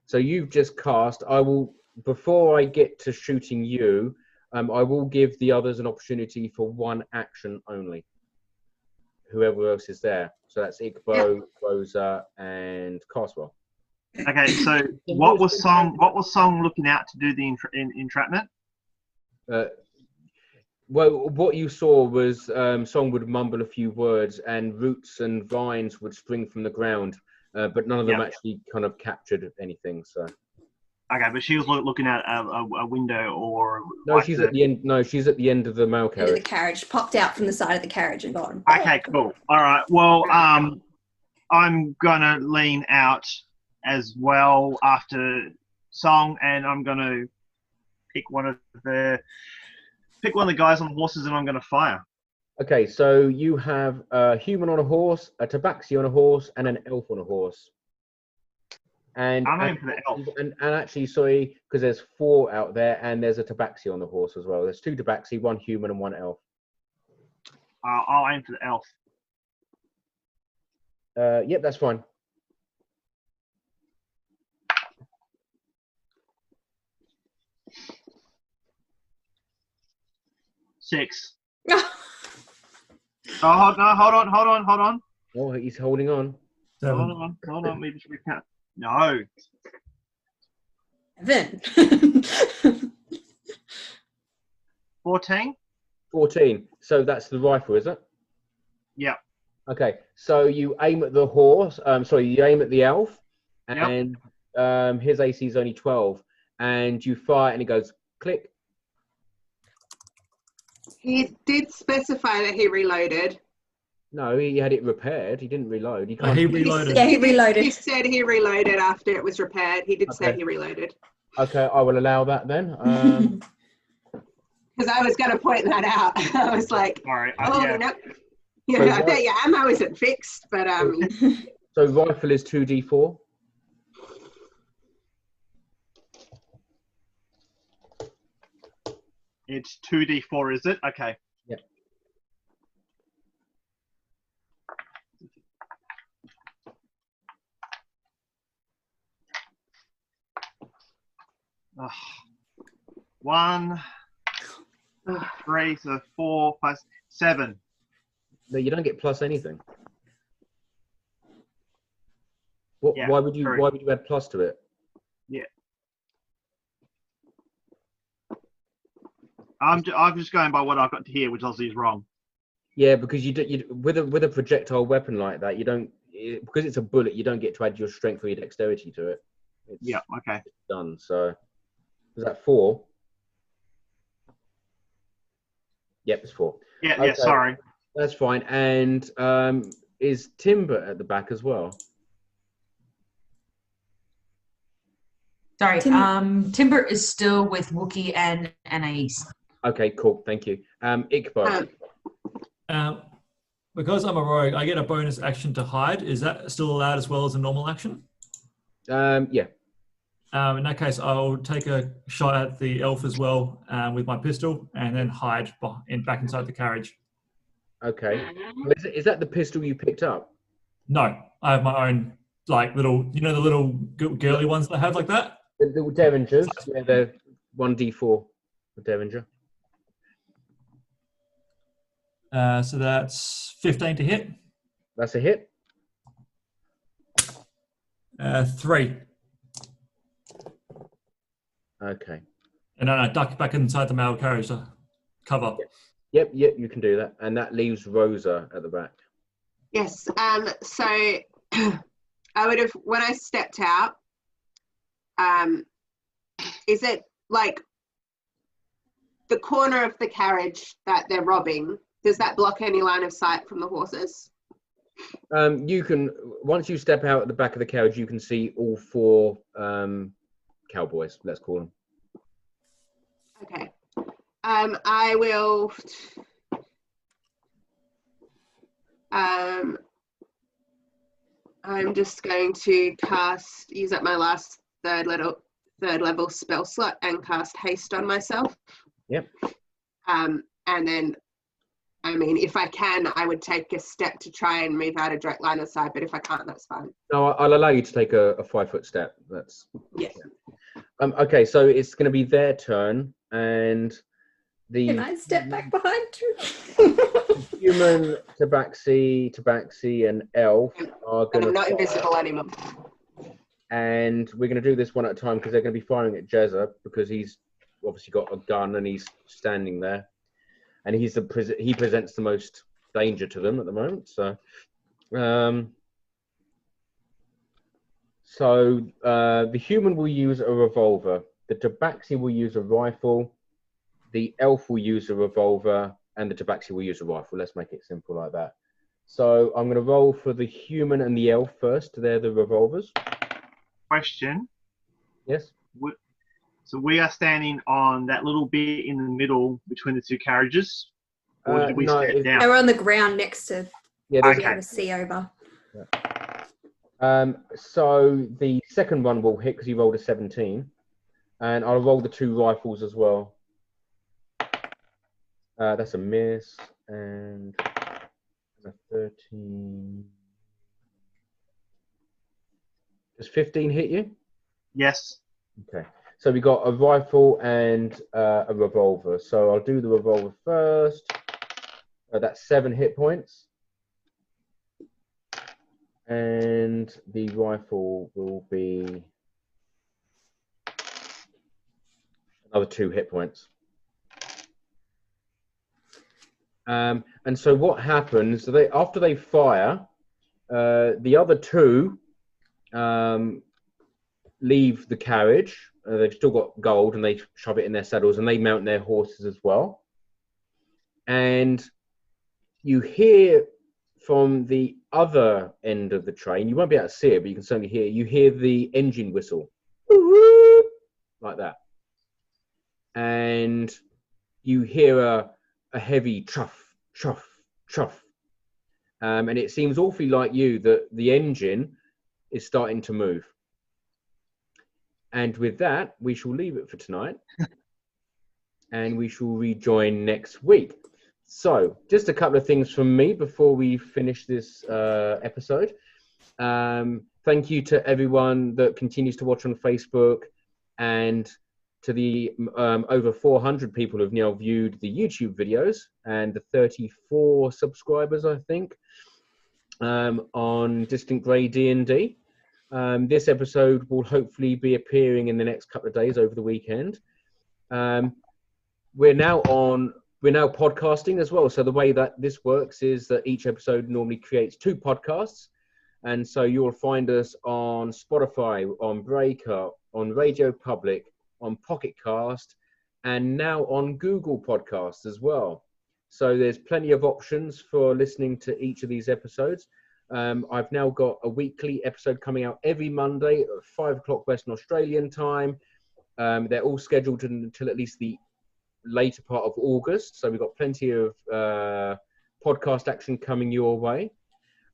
S1: So you've just cast. Before I get to shooting you, I will give the others an opportunity for 1 action only. Whoever else is there. So that's Ikbo, Rosa, and Carswell.
S7: Okay, so what was Song looking out to do the entrapment?
S1: Well, what you saw was Song would mumble a few words, and roots and vines would spring from the ground, but none of them actually kind of captured anything. So.
S7: Okay, but she was looking at a window or...
S1: No, like she's at the end. No, she's at the end of the mail carriage.
S3: End of the carriage, popped out from the side of the carriage and gone.
S7: Okay, cool. All right. Well, I'm gonna lean out as well after Song, and I'm gonna pick one of the guys on the horses, and I'm gonna fire.
S1: Okay, so you have a human on a horse, a tabaxi on a horse, and an elf on a horse. And
S7: I'm aiming for the elf.
S1: And actually, sorry, because there's 4 out there, and there's a tabaxi on the horse as well. There's 2 tabaxi, 1 human, and 1 elf.
S7: I'll aim for the elf.
S1: Yep, that's fine.
S7: Six. Oh, no, hold on.
S1: Oh, he's holding on.
S4: 7.
S7: Hold on, maybe just recount. No.
S3: 7.
S7: 14?
S1: 14. So that's the rifle, is it?
S7: Yeah.
S1: Okay, so you aim at the horse. You aim at the elf, and his AC is only 12, and you fire, and it goes click.
S2: He did specify that he reloaded.
S1: No, he had it repaired. He didn't reload. He
S4: reloaded.
S3: Yeah, he reloaded.
S2: He said he reloaded after it was repaired. He did say he reloaded.
S1: Okay, I will allow that then.
S2: Because I was going to point that out. I was like,
S7: Sorry.
S2: oh, no. Yeah,
S1: So
S2: I bet your ammo isn't fixed, but
S1: So rifle is 2d4.
S7: It's 2d4, is it? Okay.
S1: Yeah.
S7: Ugh. 1, 3, so 4 plus 7.
S1: No, you don't get plus anything. What?
S7: Yeah,
S1: why would you?
S7: true.
S1: Why would you add plus to it?
S7: Yeah. I'm just going by what I've got to hear, which obviously is wrong.
S1: Yeah, because you with a projectile weapon like that, you don't because it's a bullet. You don't get to add your strength or your dexterity to it. It's,
S7: Yeah. Okay.
S1: it's done. So was that 4? Yep, it's 4.
S7: Yeah.
S1: Okay.
S7: Yeah. Sorry.
S1: That's fine. And is Timber at the back as well?
S6: Sorry, Timber is still with Wookie and Anais.
S1: Okay, cool. Thank you. Ikor.
S4: Because I'm a rogue, I get a bonus action to hide. Is that still allowed as well as a normal action?
S1: Yeah.
S4: In that case, I'll take a shot at the elf as well with my pistol, and then hide back inside the carriage.
S1: Okay. Is that the pistol you picked up?
S4: No, I have my own, like, little, you know, the little girly ones that have like that?
S1: The Derringers. Yeah, they're 1d4 for Derringer.
S4: So that's 15 to hit.
S1: That's a hit.
S4: 3.
S1: Okay.
S4: And then I duck back inside the mail carriage to cover.
S1: Yep, you can do that. And that leaves Rosa at the back.
S2: yes. So I would have, when I stepped out, is it like the corner of the carriage that they're robbing? Does that block any line of sight from the horses?
S1: You can, once you step out at the back of the carriage, you can see all 4 cowboys, let's call them.
S2: Okay. I will. I'm just going to use up my last third level spell slot and cast haste on myself.
S1: Yep.
S2: And then, I mean, if I can, I would take a step to try and move out of direct line of sight, but if I can't, that's fine.
S1: No, I'll allow you to take a 5-foot step. That's
S2: Yes.
S1: yeah. Okay, so it's going to be their turn, and
S3: Can I step back behind you?
S1: human, Tabaxi, and elf are going to.
S2: I'm not invisible anymore.
S1: And we're going to do this one at a time because they're going to be firing at Jezza because he's obviously got a gun and he's standing there, and he presents the most danger to them at the moment. So, the human will use a revolver. The Tabaxi will use a rifle. The elf will use a revolver, and the Tabaxi will use a rifle. Let's make it simple like that. So I'm going to roll for the human and the elf first. They're the revolvers.
S7: Question.
S1: Yes.
S7: So we are standing on that little bit in the middle between the 2 carriages, or did we step down?
S3: They're on the ground next to
S1: Yeah.
S3: be able to see over.
S1: Yeah. So the second one will hit because he rolled a 17, and I'll roll the 2 rifles as well. That's a miss, and a 13. Does 15 hit you?
S7: Yes.
S1: Okay. So we got a rifle and a revolver. So I'll do the revolver first. That's 7 hit points. And the rifle will be another 2 hit points. And so what happens, after they fire, the other 2 leave the carriage. They've still got gold and they shove it in their saddles and they mount their horses as well. And you hear from the other end of the train, you won't be able to see it, but you can certainly hear it. You hear the engine whistle like that. And you hear a heavy truff, truff, truff. And it seems awfully like you that the engine is starting to move. And with that, we shall leave it for tonight. And we shall rejoin next week. So, just a couple of things from me before we finish this episode. Thank you to everyone that continues to watch on Facebook, and to the over 400 people who have now viewed the YouTube videos, and the 34 subscribers, I think, on Distant Grey D&D. This episode will hopefully be appearing in the next couple of days over the weekend. We're now podcasting as well. So the way that this works is that each episode normally creates 2 podcasts. And so you'll find us on Spotify, on Breaker, on Radio Public, on Pocket Cast, and now on Google Podcasts as well. So there's plenty of options for listening to each of these episodes. I've now got a weekly episode coming out every Monday at 5 o'clock Western Australian time. They're all scheduled until at least the later part of August. So we've got plenty of podcast action coming your way.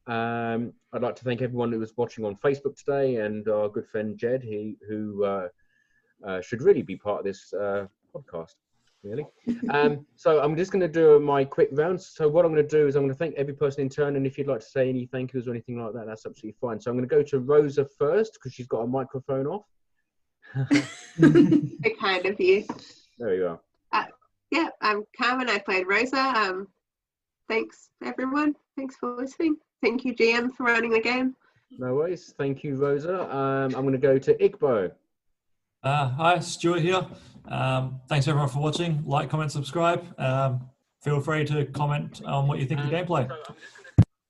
S1: I'd like to thank everyone who was watching on Facebook today, and our good friend Jed, who should really be part of this podcast, really. So I'm just going to do my quick rounds. So what I'm going to do is I'm going to thank every person in turn, and if you'd like to say any thank yous or anything like that, that's absolutely fine. So I'm going to go to Rosa first, because she's got a microphone off.
S2: So kind of you.
S1: There you are.
S2: Yeah, I'm Carmon. I played Rosa. Thanks, everyone. Thanks for listening. Thank you, GM, for running the game.
S1: No worries. Thank you, Rosa. I'm going to go to Ikor.
S4: Hi, Stuart here. Thanks everyone for watching. Like, comment, subscribe. Feel free to comment on what you think of the gameplay.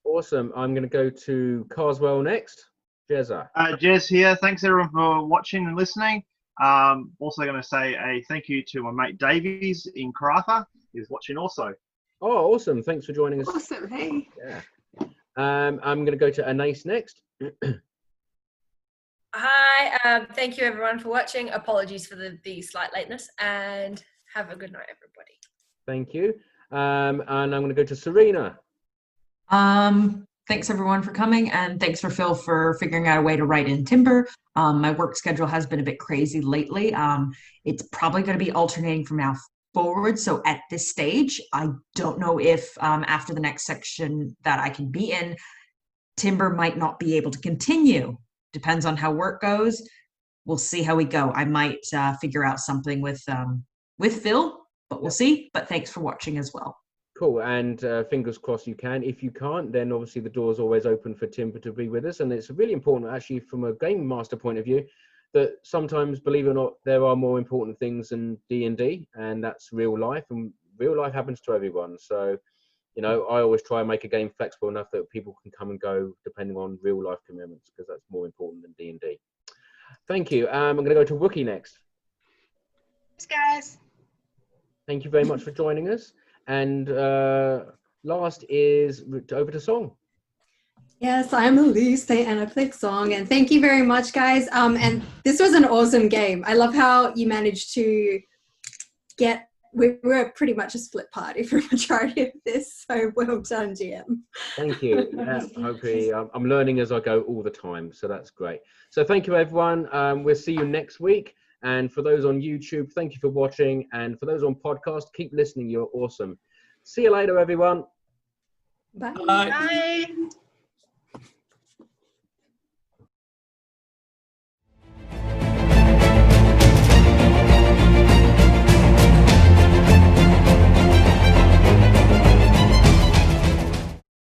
S1: Awesome. I'm going to go to Carswell next. Jezza.
S7: Jez here. Thanks everyone for watching and listening. Also going to say a thank you to my mate Davies in Karratha. He's watching also.
S1: Oh, awesome. Thanks for joining us.
S2: Awesome. Hey.
S1: Yeah. I'm going to go to Anais next.
S8: Hi, thank you everyone for watching. Apologies for the slight lateness, and have a good night, everybody.
S1: Thank you. And I'm going to go to Sarena.
S6: Thanks everyone for coming, and thanks for Phil for figuring out a way to write in timber. My work schedule has been a bit crazy lately. It's probably going to be alternating from now forward. So at this stage, I don't know if after the next section that I can be in, timber might not be able to continue. Depends on how work goes. We'll see how we go. I might figure out something with Phil, but we'll see. But thanks for watching as well.
S1: Cool, and fingers crossed you can. If you can't, then obviously the door's always open for Timber to be with us. And it's really important, actually, from a game master point of view, that sometimes, believe it or not, there are more important things than D&D, and that's real life. And real life happens to everyone. So, you know, I always try and make a game flexible enough that people can come and go depending on real life commitments, because that's more important than D&D. Thank you. I'm going to go to Wookie next.
S2: Thanks, guys.
S1: Thank you very much for joining us. And last is over to Song.
S3: Yes, I'm Alyce and I played Song, and thank you very much, guys. And this was an awesome game. I love how you managed to get. We were pretty much a split party for the majority of this, so well done, GM.
S1: Thank you. Yeah, hopefully, I'm learning as I go all the time, so that's great. So thank you, everyone. We'll see you next week. And for those on YouTube, thank you for watching. And for those on podcast, keep listening. You're awesome. See you later, everyone.
S3: Bye.
S4: Bye.
S2: Bye.